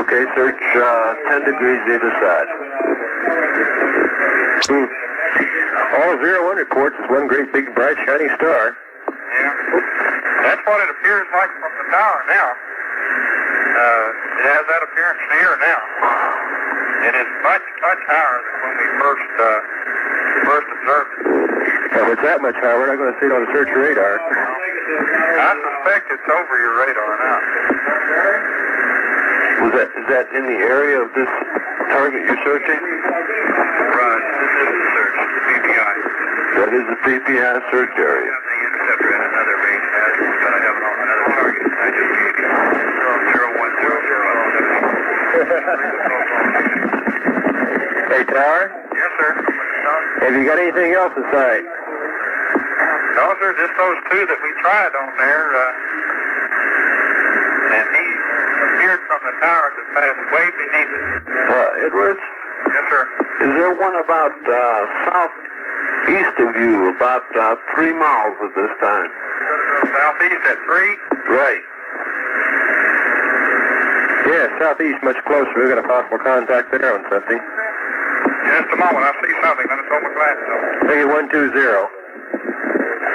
Okay, search 10 degrees either side. All 01 reports is one great big bright shining star. Yeah. That's what it appears like from the tower now. It has that appearance here now. It is much, much higher than when we first observed it. If it's that much higher, we're not going to see it on the search radar. I suspect it's over your radar now. Is that in the area of this target you're searching? Right. This is the search, the PPI. That is the PPI search area. I have the interceptor in another range pass, but I have it on another target. I just gave you 0100. Hey, Tower? Yes, sir. Have you got anything else in sight? No, sir, just those two that we tried on there, and he appeared from the tower that passed way beneath it. Edwards? Yes, sir. Is there one about southeast of you, about 3 miles at this time? Southeast at 3? Right. Yeah, southeast much closer. We've got a possible contact there on something. Just a moment, I see something. Let me throw my glasses on. Take it 120.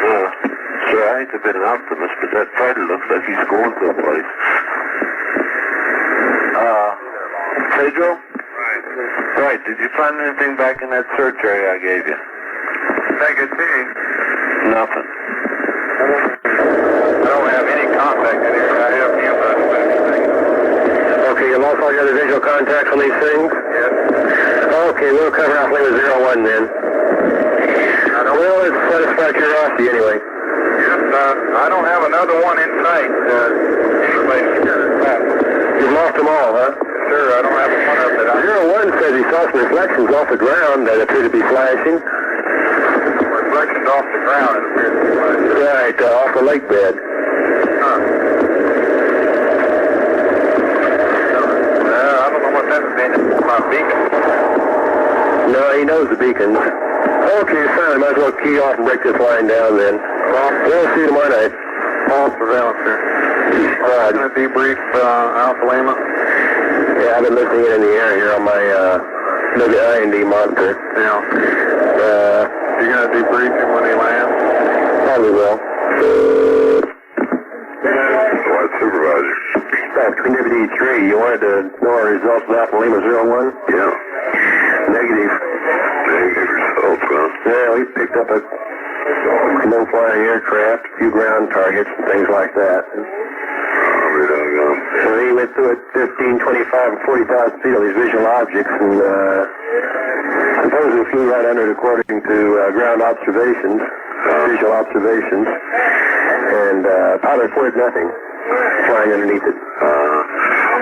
Sir, I hate to be an optimist, but that fighter looks like he's going someplace. Pedro? Right. Right, did you find anything back in that search area I gave you? Negative. Nothing. I don't have any contact in here. I have him, but I don't have anything. Okay, you lost all your other visual contacts on these things? Yes. Okay, we'll cover off limit 01 then. Well, it's satisfied curiosity anyway. Yes, I don't have another one in sight. Anyway, You've lost them all, huh? Sure, I don't have one of it. 01 says he saw some reflections off the ground that appear to be flashing. Reflections off the ground, it appears to be flashing. Right, off the lake bed. Huh. I don't know what that would be. My beacon. No, he knows the beacons. Okay, fine. Might as well key off and break this line down then. We'll see you tomorrow night. False surveillance, sir. All right. Going to debrief Alpha Lima? Yeah, I've been listening in the air here on my WIND monitor. Yeah. You going to debrief him when he lands? Probably will. Flight supervisor. Between Deputy 3, you wanted to know our results of Alpha Lima 01? Yeah. Negative. Negative results, huh? Yeah, we picked up a low-flying aircraft, a few ground targets, and things like that. So he went through at 15, 25, and 40,000 feet on these visual objects, and suppose we flew right under it according to ground observations, visual observations, and pilot reported nothing flying underneath it.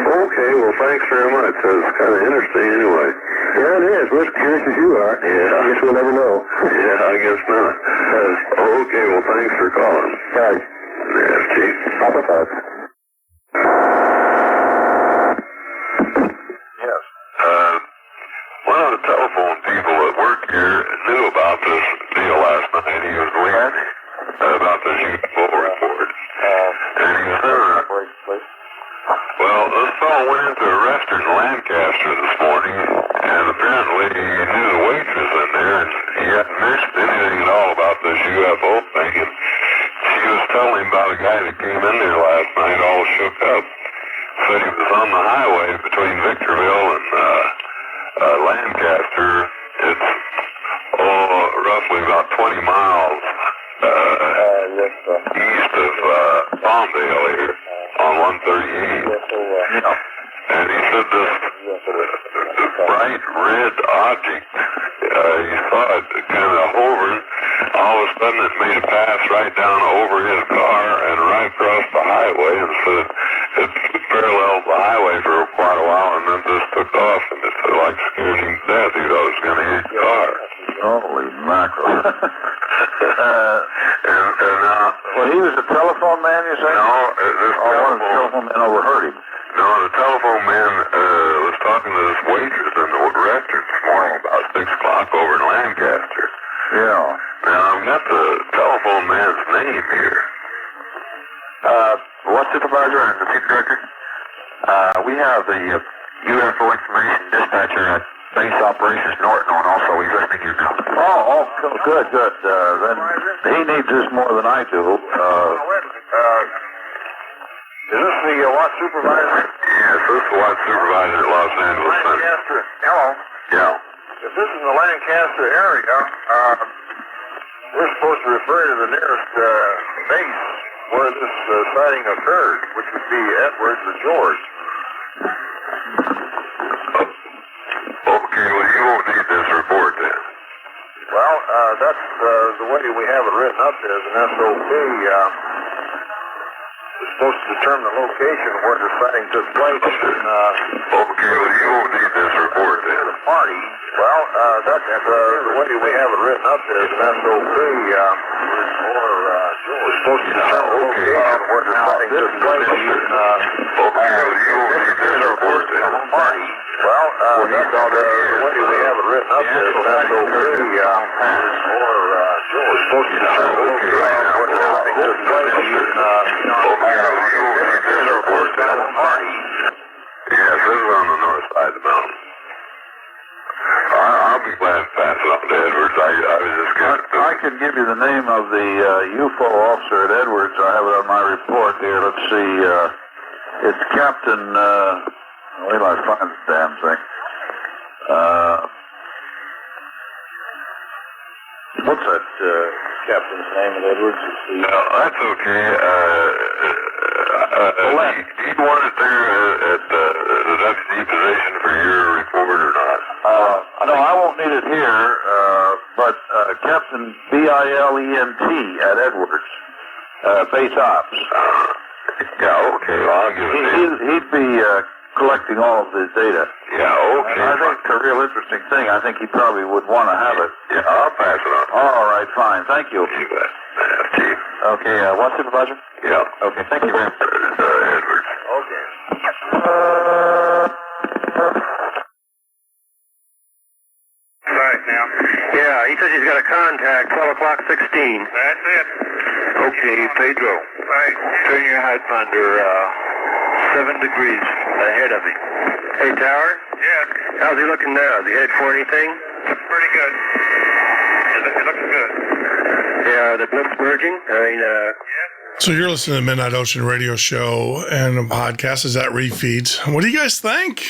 Okay, well, thanks very much. It's kind of interesting anyway. Yeah, it is. We're as curious as you are. Yeah. I guess we'll never know. Yeah, I guess not. Okay, well, thanks for calling. Right. Yes, Chief. Papa Fox. Yes. One of the telephone people that work here knew about this deal last night. He was reading about this UFO report. And he said, well, this fellow went into a restaurant in Lancaster this morning, and apparently he knew the waitress in there, and he hadn't mentioned anything at all about this UFO thing, and she was telling him about a guy that came in there last night all shook up. Said he was on the highway between Victorville and Lancaster. It's roughly about 20 miles east of Palmdale here on 138. And he said this bright red object, he saw it kind of hovering. All of a of a sudden it made a pass right down over his car and right across the highway, and so it paralleled the highway for quite a while, and then just took off, and it like scared him to death. He thought it was going to hit the car. Holy mackerel. Well, he was a telephone man, you say? No, this one of the telephone men overheard him. No, the telephone man was talking to this waitress in the restaurant this morning about 6 o'clock over in Lancaster. Yeah. Now, I've got the telephone man's name here. What supervisor and the team director? We have the UFO information dispatcher at Base Operations Norton on also. He's listening to you now. Oh, good. Then he needs this more than I do. Is this the watch supervisor? Yes, this is the watch supervisor at Los Angeles Center. Lancaster. Hello. Yeah. If this is the Lancaster area, we're supposed to refer to the nearest base where this sighting occurred, which would be Edwards or George. Okay, well, you won't need this report then. Well, that's the way we have it written up as an SOP. We're supposed to determine the location where the sighting took place. Okay, well, you won't need this report then. The party. Well, that's the way we have it written up as an SOP. We're supposed to determine the location where the sighting took place. Okay, well, you won't need this report then. The party. Well, that's the way we have it written up as an SOP. We're supposed to determine the location where the sighting took place. Yes, this is on the north side of the mountain. I'll be glad to pass it on to Edwards. I was just getting... I can give you the name of the UFO officer at Edwards. I have it on my report here. Let's see. It's Captain... wait till I find the damn thing. What's that captain's name at Edwards? No, that's okay. Do you want it there at the deputy position for your report or not? No, I won't need it here, but Captain Bilent at Edwards, base ops. Yeah, okay, well, I'll give it He'd be collecting all of the data. Yeah, okay. And I think it's a real interesting thing. I think he probably would want to have it. Yeah, I'll pass it on. All right, fine. Thank you. You bet. Chief. Okay, what supervisor? Yeah. Okay, thank you very much. Edwards. Okay. Right now. Yeah, he says he's got a contact, 12 o'clock 16. That's it. Okay, Pedro. Right. Turn your height under 7 degrees ahead of him. Hey, Tower? Yes. How's he looking now? Is he head for anything? Pretty good. It looks good. Yeah, the blips merging? Yes. So you're listening to the Midnight Ocean Radio Show and a podcast is that refeeds. What do you guys think?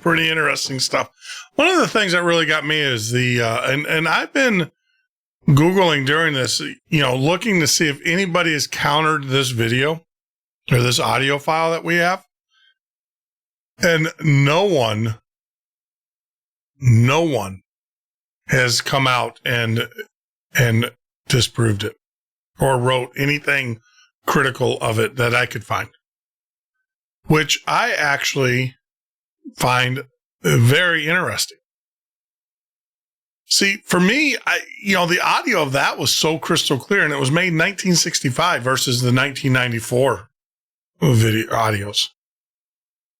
Pretty interesting stuff. One of the things that really got me is the, and I've been Googling during this, looking to see if anybody has countered this video or this audio file that we have. And no one has come out and disproved it or wrote anything critical of it that I could find, which I actually find very interesting. See, for me, the audio of that was so crystal clear, and it was made in 1965 versus the 1994 video audios.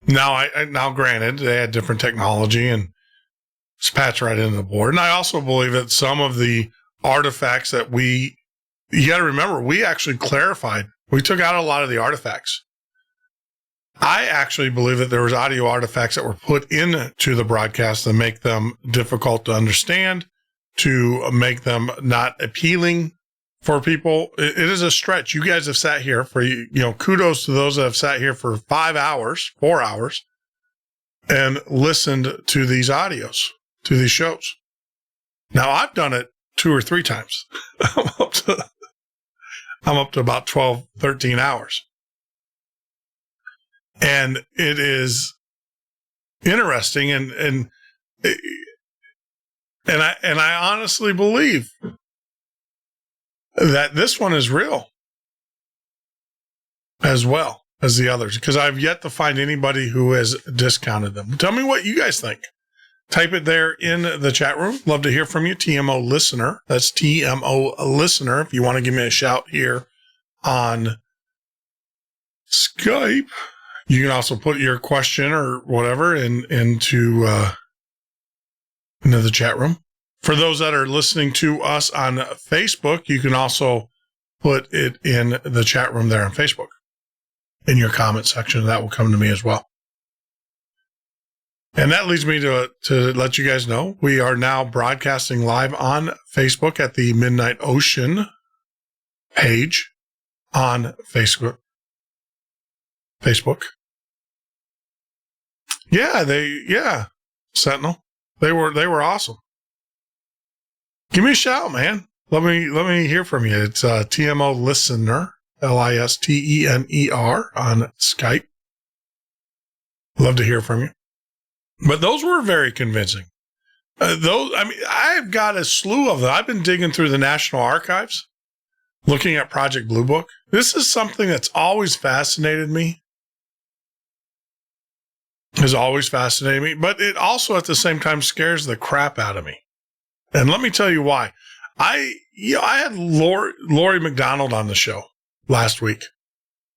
Now, granted, they had different technology and it's patched right into the board. And I also believe that some of the artifacts that you got to remember, we actually clarified. We took out a lot of the artifacts. I actually believe that there was audio artifacts that were put into the broadcast to make them difficult to understand, to make them not appealing for people. It is a stretch. You guys have sat here for, kudos to those that have sat here for 4 hours, and listened to these audios, to these shows. Now, I've done it 2 or 3 times. I'm up to about 12, 13 hours. And it is interesting. And And I honestly believe that this one is real as well as the others, because I've yet to find anybody who has discounted them. Tell me what you guys think. Type it there in the chat room. Love to hear from you. TMO Listener. That's TMO Listener. If you want to give me a shout here on Skype, you can also put your question or whatever into the chat room. For those that are listening to us on Facebook, you can also put it in the chat room there on Facebook in your comment section. That will come to me as well. And that leads me to let you guys know we are now broadcasting live on Facebook at the Midnight Ocean page on Facebook. Yeah, Sentinel. They were awesome. Give me a shout, man. Let me hear from you. It's TMO Listener, LISTENER on Skype. Love to hear from you. But those were very convincing. I've got a slew of them. I've been digging through the National Archives, looking at Project Blue Book. This is something that's always fascinated me. But it also at the same time scares the crap out of me. And let me tell you why. I had Lori McDonald on the show last week,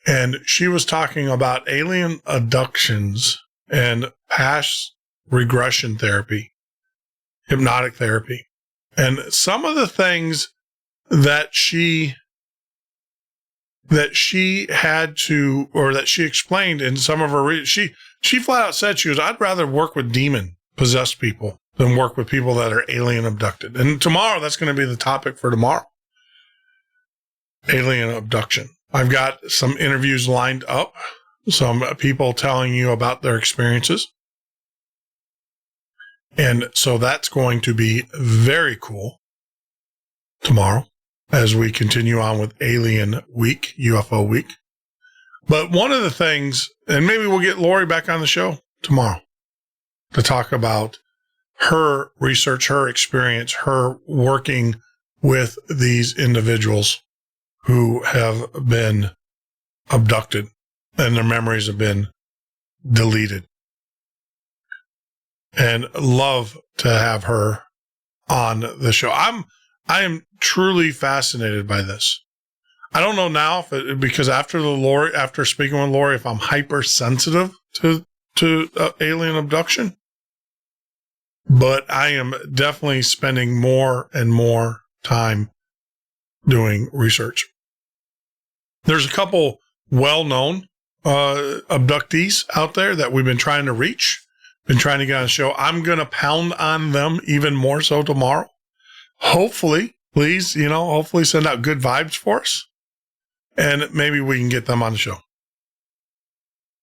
and she was talking about alien abductions and past regression therapy, hypnotic therapy, and some of the things that she had to, or that she explained in some of her, she flat out said, she goes, I'd rather work with demon-possessed people than work with people that are alien abducted. And tomorrow, that's going to be the topic for tomorrow. Alien abduction. I've got some interviews lined up, some people telling you about their experiences. And so that's going to be very cool tomorrow as we continue on with Alien Week, UFO Week. But one of the things, and maybe we'll get Lori back on the show tomorrow to talk about her research, her experience, her working with these individuals who have been abducted and their memories have been deleted. And love to have her on the show. I am truly fascinated by this. I don't know now because after speaking with Lori, if I'm hypersensitive to alien abduction, but I am definitely spending more and more time doing research. There's a couple well-known abductees out there that we've been trying to reach, been trying to get on the show. I'm going to pound on them even more so tomorrow. Hopefully, please, hopefully send out good vibes for us. And maybe we can get them on the show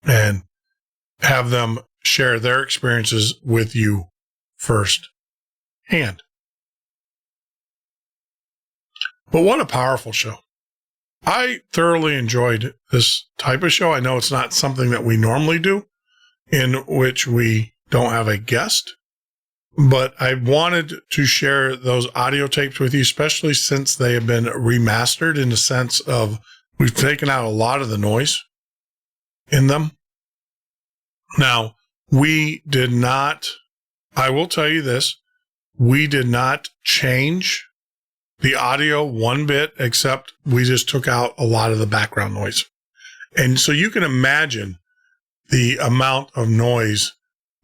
and have them share their experiences with you first hand. But what a powerful show. I thoroughly enjoyed this type of show. I know it's not something that we normally do, in which we don't have a guest, but I wanted to share those audio tapes with you, especially since they have been remastered in the sense of we've taken out a lot of the noise in them. Now, we did not, I will tell you this, we did not change the audio one bit, except we just took out a lot of the background noise. And so you can imagine the amount of noise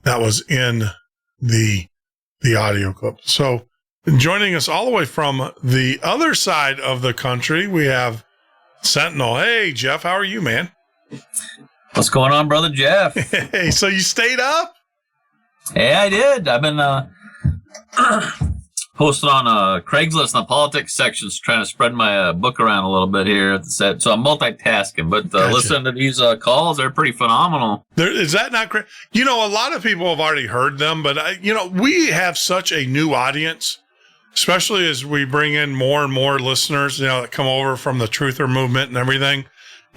that was in the audio clip. So joining us all the way from the other side of the country, we have Sentinel. Hey, Jeff, how are you, man? What's going on, brother Jeff? Hey, so you stayed up? Yeah, I did. I've been posted on Craigslist in the politics sections, trying to spread my book around a little bit here at the set. So I'm multitasking, but gotcha. Listening to these calls, they're pretty phenomenal. Is that not great? A lot of people have already heard them, but we have such a new audience, especially as we bring in more and more listeners, that come over from the truther movement and everything.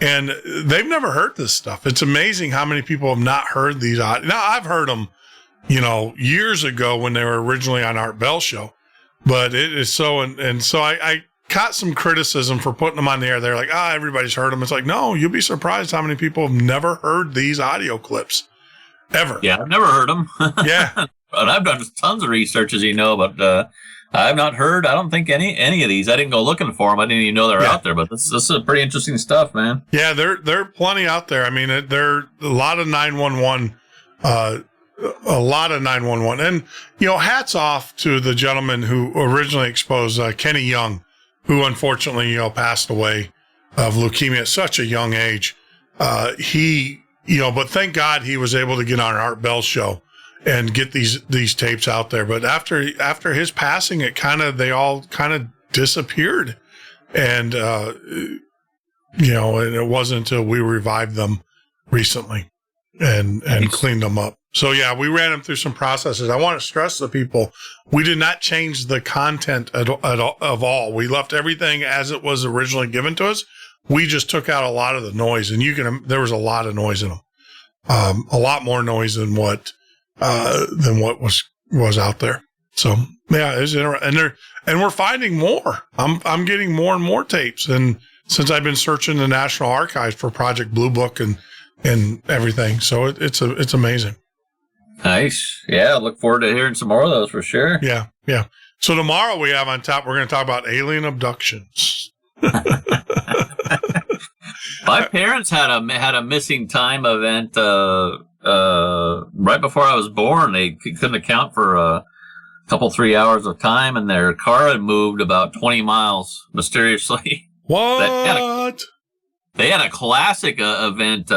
And they've never heard this stuff. It's amazing how many people have not heard these. Now, I've heard them years ago when they were originally on Art Bell show. But it is so, and so I caught some criticism for putting them on the air. They're like, everybody's heard them. It's like, no, you'll be surprised how many people have never heard these audio clips ever. Yeah, I've never heard them. Yeah. But I've done tons of research, as you know, but I've not heard, I don't think, any of these. I didn't go looking for them. I didn't even know they were out there, but this is pretty interesting stuff, man. Yeah, there are plenty out there. I mean, there are a lot of 911, and, hats off to the gentleman who originally exposed Kenny Young, who unfortunately, passed away of leukemia at such a young age. But thank God he was able to get on Art Bell show and get these tapes out there. But after his passing, they all kind of disappeared. And, and it wasn't until we revived them recently and cleaned them up. So yeah, we ran them through some processes. I want to stress to people, we did not change the content of all. We left everything as it was originally given to us. We just took out a lot of the noise, and there was a lot of noise in them. A lot more noise than what was out there. So yeah, it's interesting. And we're finding more. I'm getting more and more tapes. And since I've been searching the National Archives for Project Blue Book and everything. So it's amazing. Nice. Yeah, look forward to hearing some more of those for sure. Yeah, yeah. So tomorrow we have on top, we're going to talk about alien abductions. My parents had a missing time event right before I was born. They couldn't account for a couple 3 hours of time, and their car had moved about 20 miles mysteriously. What? They had a classic event.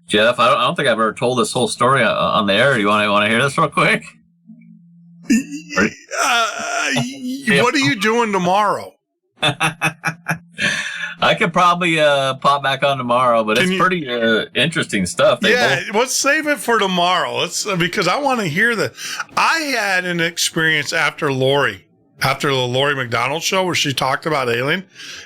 Jeff, I don't think I've ever told this whole story on the air. You want to hear this real quick? What are you doing tomorrow? I could probably pop back on tomorrow, but it's pretty interesting stuff. Let's save it for tomorrow. Because I want to hear that. I had an experience after the Lori McDonald show where she talked about alien,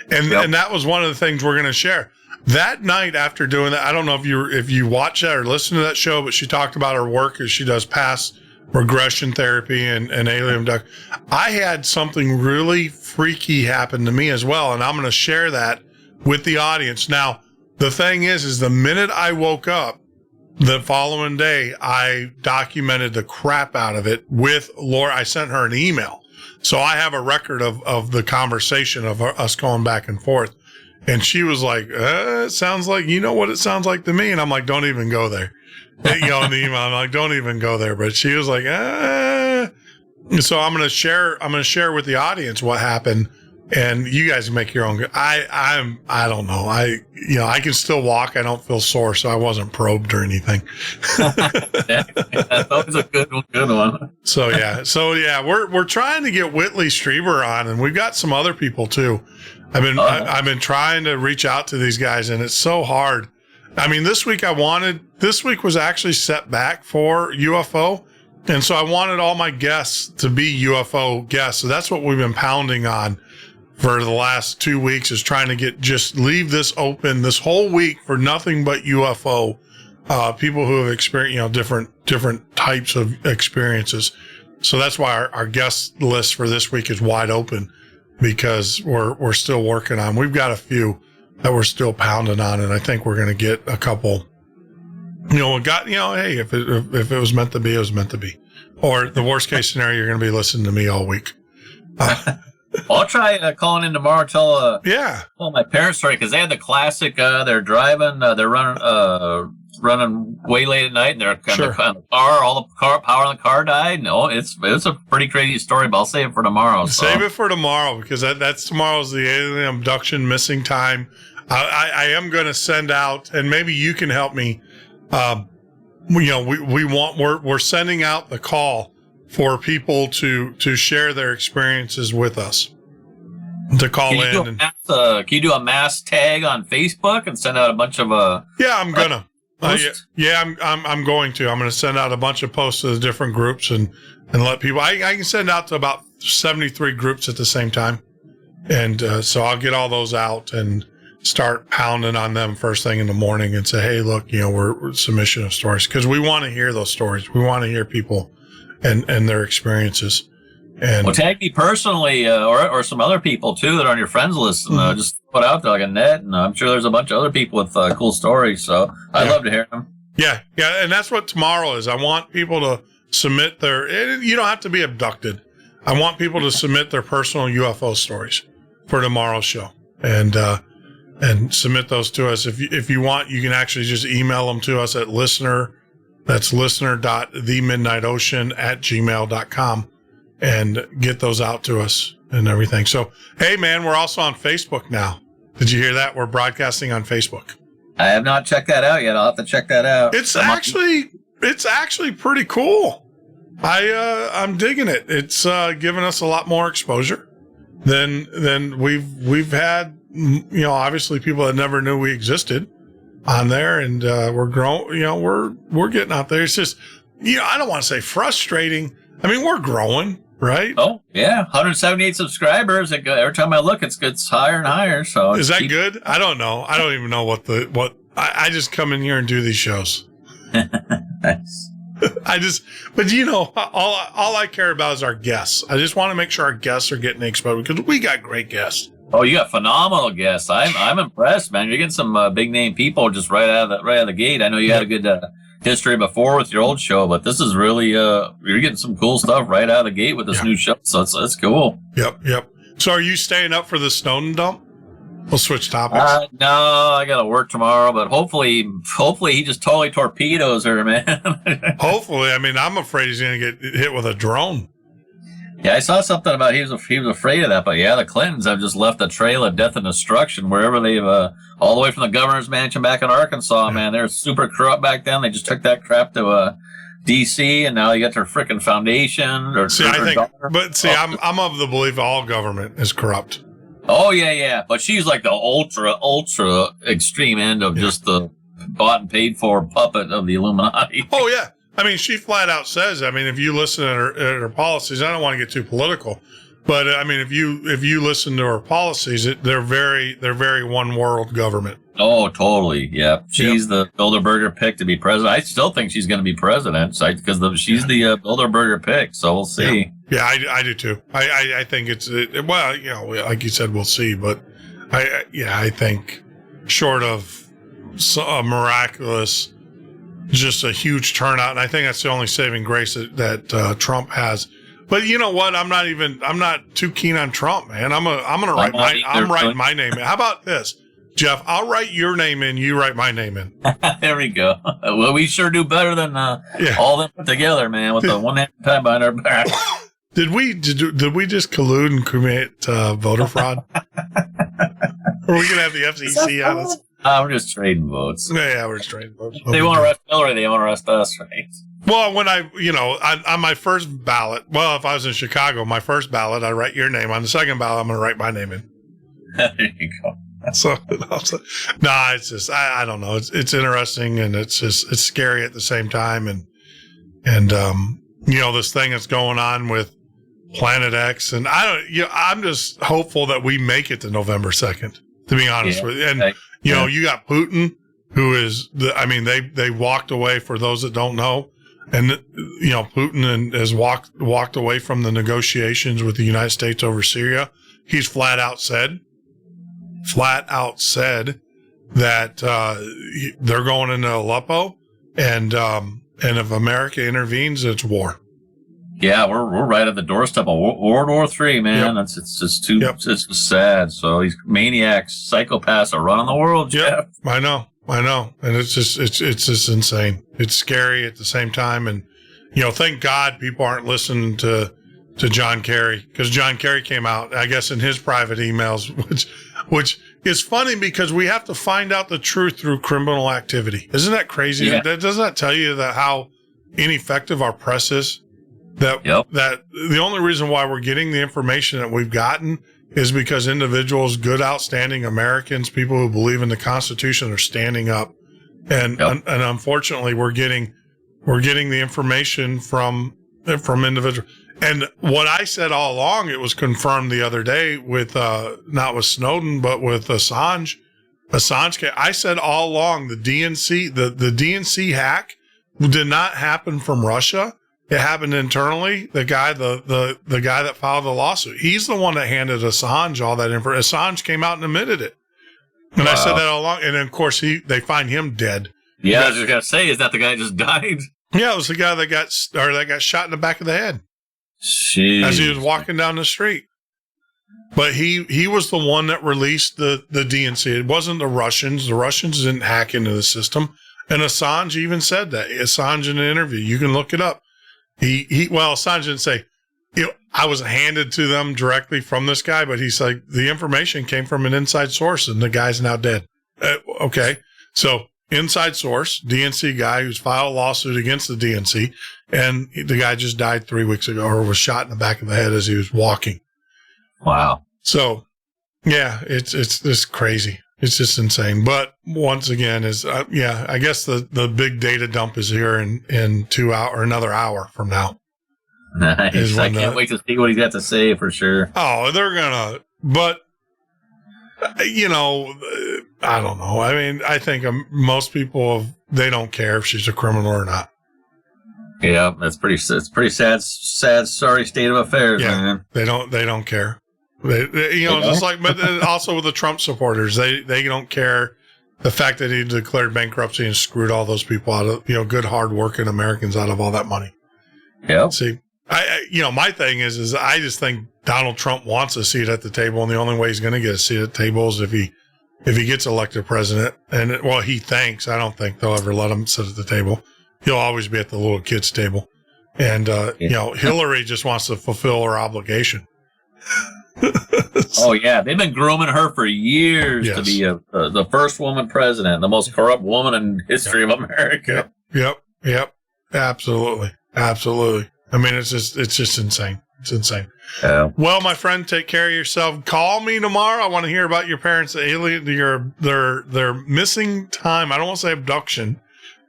and that was one of the things we're going to share. That night after doing that, I don't know if you watch that or listen to that show, but she talked about her work as she does past regression therapy and alien abduction. I had something really freaky happen to me as well, and I'm going to share that with the audience. Now, the thing is the minute I woke up the following day, I documented the crap out of it with Laura. I sent her an email. So I have a record of the conversation of us going back and forth. And she was like, it sounds like, what it sounds like to me. And I'm like, don't even go there. In the email, I'm like, don't even go there. But she was like, So I'm going to share with the audience what happened, and you guys can make your own. I don't know. I can still walk. I don't feel sore, so I wasn't probed or anything. That was a good one. So yeah, we're trying to get Whitley Strieber on, and we've got some other people too. I've been trying to reach out to these guys, and it's so hard. I mean, this week was actually set back for UFO. And so I wanted all my guests to be UFO guests. So that's what we've been pounding on for the last 2 weeks, is trying to just leave this open this whole week for nothing but UFO, people who have experienced, different types of experiences. So that's why our guest list for this week is wide open, because we're still working on. We've got a few that we're still pounding on, and I think we're going to get a couple. Hey, if it was meant to be, it was meant to be. Or the worst case scenario, you're going to be listening to me all week. I'll try calling in tomorrow. Tell my parents' story, because they had the classic. They're driving. They're running way late at night, and they're kind of the car. All the power in the car died. No, it's a pretty crazy story, but I'll save it for tomorrow. Save it for tomorrow, because that's tomorrow's the alien abduction missing time. I am going to send out, and maybe you can help me. We're sending out the call for people to share their experiences with us, to call in. Can you do a mass tag on Facebook and send out a bunch of I'm gonna. I'm going to. I'm going to send out a bunch of posts to the different groups and let people. I can send out to about 73 groups at the same time, and so I'll get all those out. And start pounding on them first thing in the morning and say, hey, look, we're submission of stories, because we want to hear those stories. We want to hear people and their experiences. And well, tag me personally, or some other people too that are on your friends list, and just put out there like a net. And I'm sure there's a bunch of other people with cool stories. So I'd love to hear them. Yeah, and that's what tomorrow is. I want people to submit you don't have to be abducted. I want people to submit their personal UFO stories for tomorrow's show, and submit those to us. If you want, you can actually just email them to us at listener. That's listener.themidnightocean@gmail.com. and get those out to us and everything. So, hey, man, we're also on Facebook now. Did you hear that? We're broadcasting on Facebook. I have not checked that out yet. I'll have to check that out. It's actually pretty cool. I'm digging it. It's given us a lot more exposure than we've had. Obviously people that never knew we existed on there, and we're growing. We're getting out there. It's just, I don't want to say frustrating. I mean, we're growing. Right? Oh, yeah. 178 subscribers. Every time I look, it's higher and higher. So is that good? I don't know. I don't even know what I just come in here and do these shows. Nice. But all I care about is our guests. I just want to make sure our guests are getting exposed, because we got great guests. Oh, you got phenomenal guests. I'm impressed, man. You're getting some big name people just right out of the gate. I know you had a good history before with your old show, but this is really you're getting some cool stuff right out of the gate with this new show. So it's cool. Yep. So are you staying up for the Snowden dump? We'll switch topics. No, I got to work tomorrow, but hopefully he just totally torpedoes her, man. Hopefully. I mean, I'm afraid he's going to get hit with a drone. Yeah, I saw something about he was afraid of that, but yeah, the Clintons have just left a trail of death and destruction wherever they've all the way from the governor's mansion back in Arkansas. Man, they're super corrupt back then. They just took that crap to D.C. and now you got their freaking foundation. I'm of the belief all government is corrupt. Oh yeah, but she's like the ultra extreme end of just the bought and paid for puppet of the Illuminati. Oh yeah. I mean, she flat out says, if you listen to her policies, I don't want to get too political, but I mean, if you listen to her policies, they're very one world government. Oh, totally. Yeah. She's the Bilderberger pick to be president. I still think she's going to be president because she's the Bilderberger pick. So we'll see. Yeah, I do too. I think like you said, we'll see, but I think short of a miraculous, just a huge turnout, and I think that's the only saving grace that Trump has. But you know what? I'm not too keen on Trump, man. I'm writing my name in. How about this, Jeff? I'll write your name in. You write my name in. There we go. Well, we sure do better than all them put together, man. With the one hand time behind our back. Did we just collude and commit voter fraud? Are we gonna have the FCC on us? We're just trading votes. Yeah, we're just trading votes. They won't arrest Hillary. They won't arrest us, right? Well, when on my first ballot, if I was in Chicago, my first ballot, I write your name. On the second ballot, I'm going to write my name in. There you go. So, it's just, I don't know. It's interesting, and it's scary at the same time. And this thing that's going on with Planet X, and I'm just hopeful that we make it to November 2nd, to be honest with you. And, you got Putin, who is they walked away, for those that don't know. And, Putin has walked away from the negotiations with the United States over Syria. He's flat out said that they're going into Aleppo, and if America intervenes, it's war. Yeah, we're right at the doorstep of World War III, man. Yep. It's just too it's just sad. So these maniacs, psychopaths are running the world, Jeff. I know. And it's just insane. It's scary at the same time. And, thank God people aren't listening to John Kerry, because John Kerry came out, I guess, in his private emails, which is funny because we have to find out the truth through criminal activity. Isn't that crazy? Yeah. Doesn't that tell you that how ineffective our press is? That the only reason why we're getting the information that we've gotten is because individuals, good, outstanding Americans, people who believe in the Constitution, are standing up, and unfortunately, we're getting the information from individuals. And what I said all along, it was confirmed the other day with not with Snowden, but with Assange, Assange, I said all along, the DNC hack did not happen from Russia. It happened internally. The guy that filed the lawsuit, he's the one that handed Assange all that information. Assange came out and admitted it. And I said that all along. And then, of course, they find him dead. Yeah, I was just going to say, is that the guy that just died? Yeah, it was the guy that got shot in the back of the head. Jeez. As he was walking down the street. But he was the one that released the DNC. It wasn't the Russians. The Russians didn't hack into the system. And Assange even said that. Assange in an interview. You can look it up. Assange didn't say, I was handed to them directly from this guy, but he's like, the information came from an inside source and the guy's now dead. Okay. So inside source, DNC guy who's filed a lawsuit against the DNC, and the guy just died 3 weeks ago or was shot in the back of the head as he was walking. Wow. So, yeah, it's just crazy. It's just insane. But once again, I guess the big data dump is here in 2 hours or another hour from now. Nice. I can't wait to see what he's got to say for sure. Oh, they're gonna, but I don't know. I mean, I think most people they don't care if she's a criminal or not. Yeah, it's pretty sad, sorry state of affairs. Yeah, man. They don't care. Just like, but also with the Trump supporters, they don't care the fact that he declared bankruptcy and screwed all those people out of, good, hardworking Americans out of all that money. Yeah. See, my thing is I just think Donald Trump wants a seat at the table, and the only way he's going to get a seat at the table is if he gets elected president. And he thinks, I don't think they'll ever let him sit at the table. He'll always be at the little kids' table. And, Hillary just wants to fulfill her obligation. Oh, yeah. They've been grooming her for years to be the first woman president, the most corrupt woman in history of America. Yep. Absolutely. I mean, it's just insane. It's insane. Yeah. Well, my friend, take care of yourself. Call me tomorrow. I want to hear about your parents' alien, their missing time. I don't want to say abduction,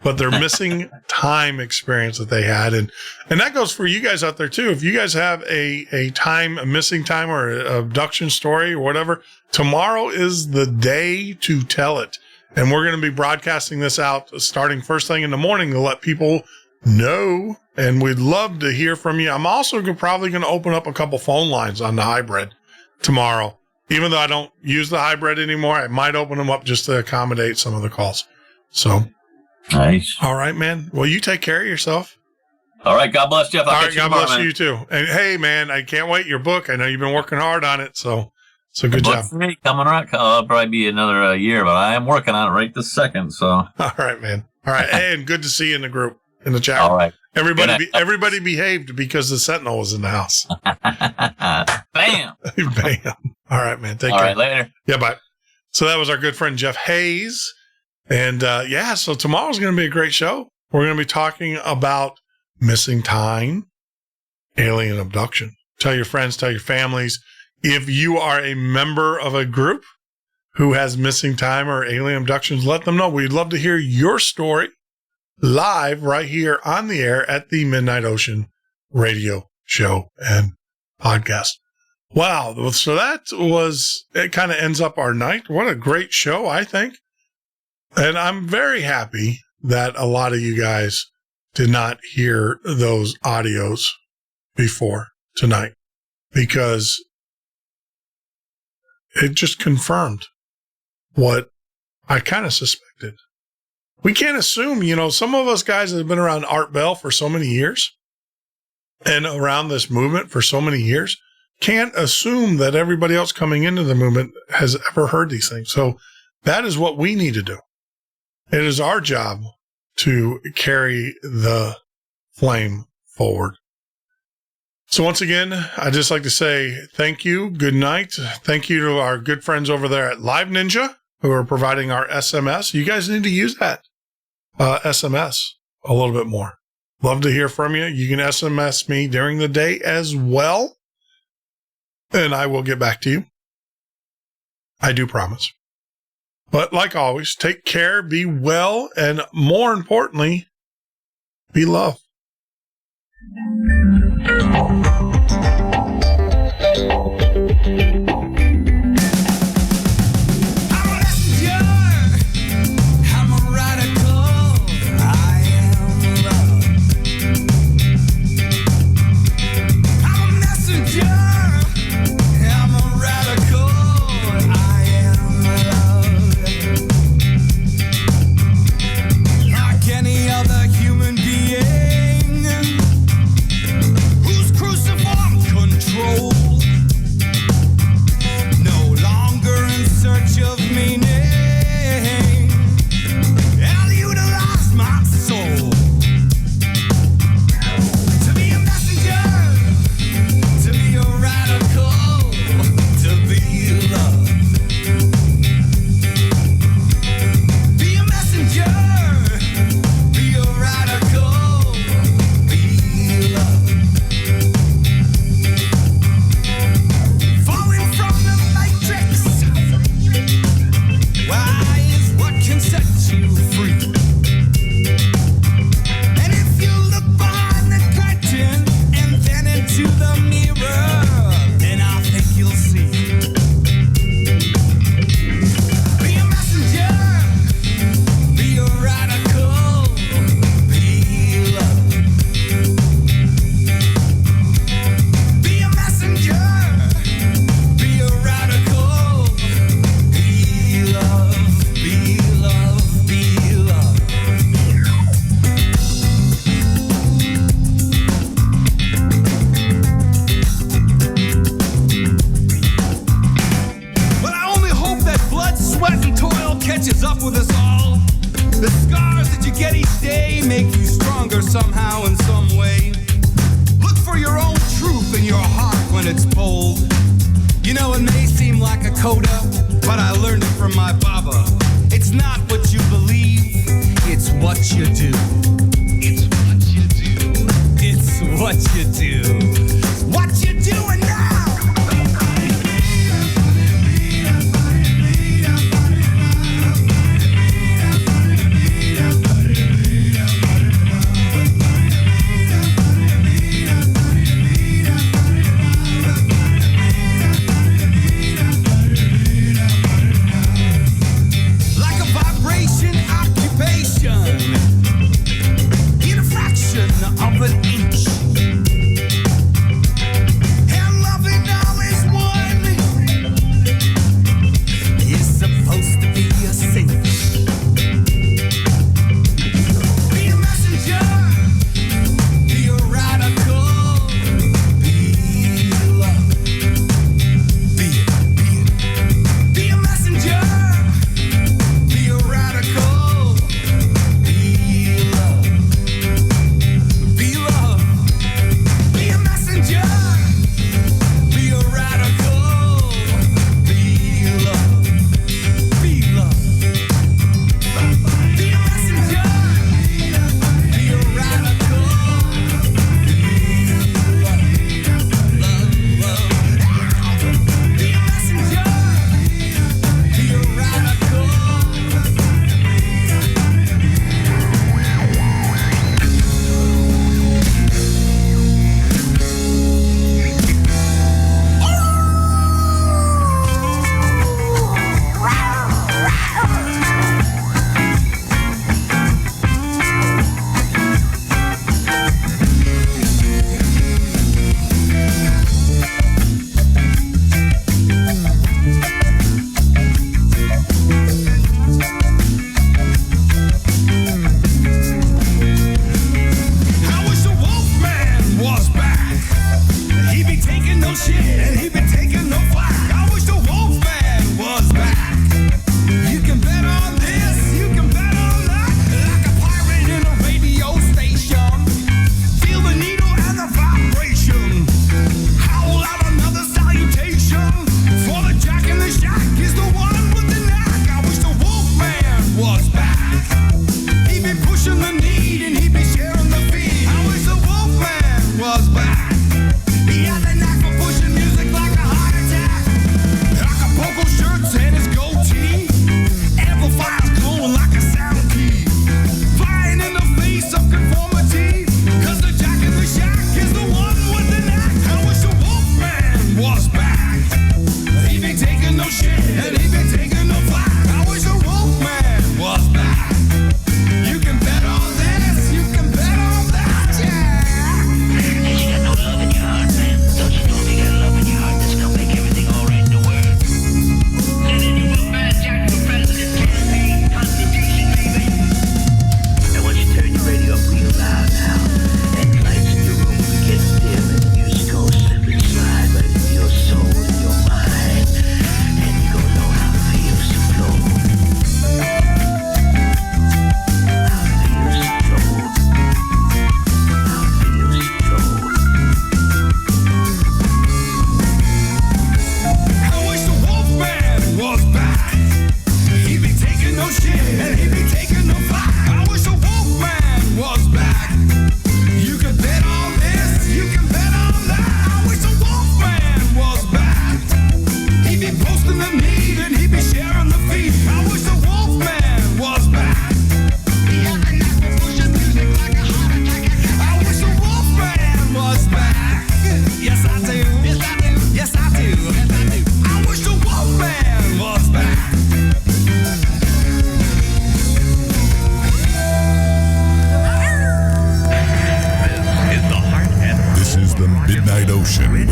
but their missing time experience that they had. And that goes for you guys out there too. If you guys have a missing time or an abduction story or whatever, tomorrow is the day to tell it. And we're going to be broadcasting this out starting first thing in the morning to let people know. And we'd love to hear from you. I'm also probably going to open up a couple phone lines on the hybrid tomorrow. Even though I don't use the hybrid anymore, I might open them up just to accommodate some of the calls. So. Nice. All right, man. Well, you take care of yourself. All right. God bless, Jeff. All right. God bless you too. And hey, man, I can't wait. Your book. I know you've been working hard on it. So good job. For me, coming around, it'll probably be another year, but I am working on it right this second. So. All right, man. All right. Hey, and good to see you in the group, in the chat. All right. Everybody behaved because the Sentinel was in the house. Bam. Bam. All right, man. Take care. All right. Later. Yeah. Bye. So that was our good friend, Jeff Hayes. And so tomorrow's going to be a great show. We're going to be talking about missing time, alien abduction. Tell your friends, tell your families. If you are a member of a group who has missing time or alien abductions, let them know. We'd love to hear your story live right here on the air at the Midnight Ocean radio show and podcast. Wow. So it kind of ends up our night. What a great show, I think. And I'm very happy that a lot of you guys did not hear those audios before tonight, because it just confirmed what I kind of suspected. We can't assume, some of us guys that have been around Art Bell for so many years and around this movement for so many years can't assume that everybody else coming into the movement has ever heard these things. So that is what we need to do. It is our job to carry the flame forward. So once again, I'd just like to say thank you. Good night. Thank you to our good friends over there at Live Ninja who are providing our SMS. You guys need to use that SMS a little bit more. Love to hear from you. You can SMS me during the day as well, and I will get back to you. I do promise. But like always, take care, be well, and more importantly, be loved. Yeah. seem like a coda, but I learned it from my baba. It's not what you believe, it's what you do. It's what you do. It's what you do. What you doing now? Of an inch. And loving all is one. Is supposed to be a cinch. Be a messenger. Be a radical. Be love. Be a messenger. Be a radical. Be love. Be love, be a messenger, be a radical, be love, be love, be a messenger, be a radical, be a messenger, be a radical.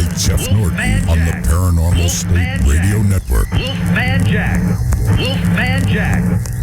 with Jeff Norton on the Paranormal State Radio Network. Wolfman Jack. Wolfman Jack.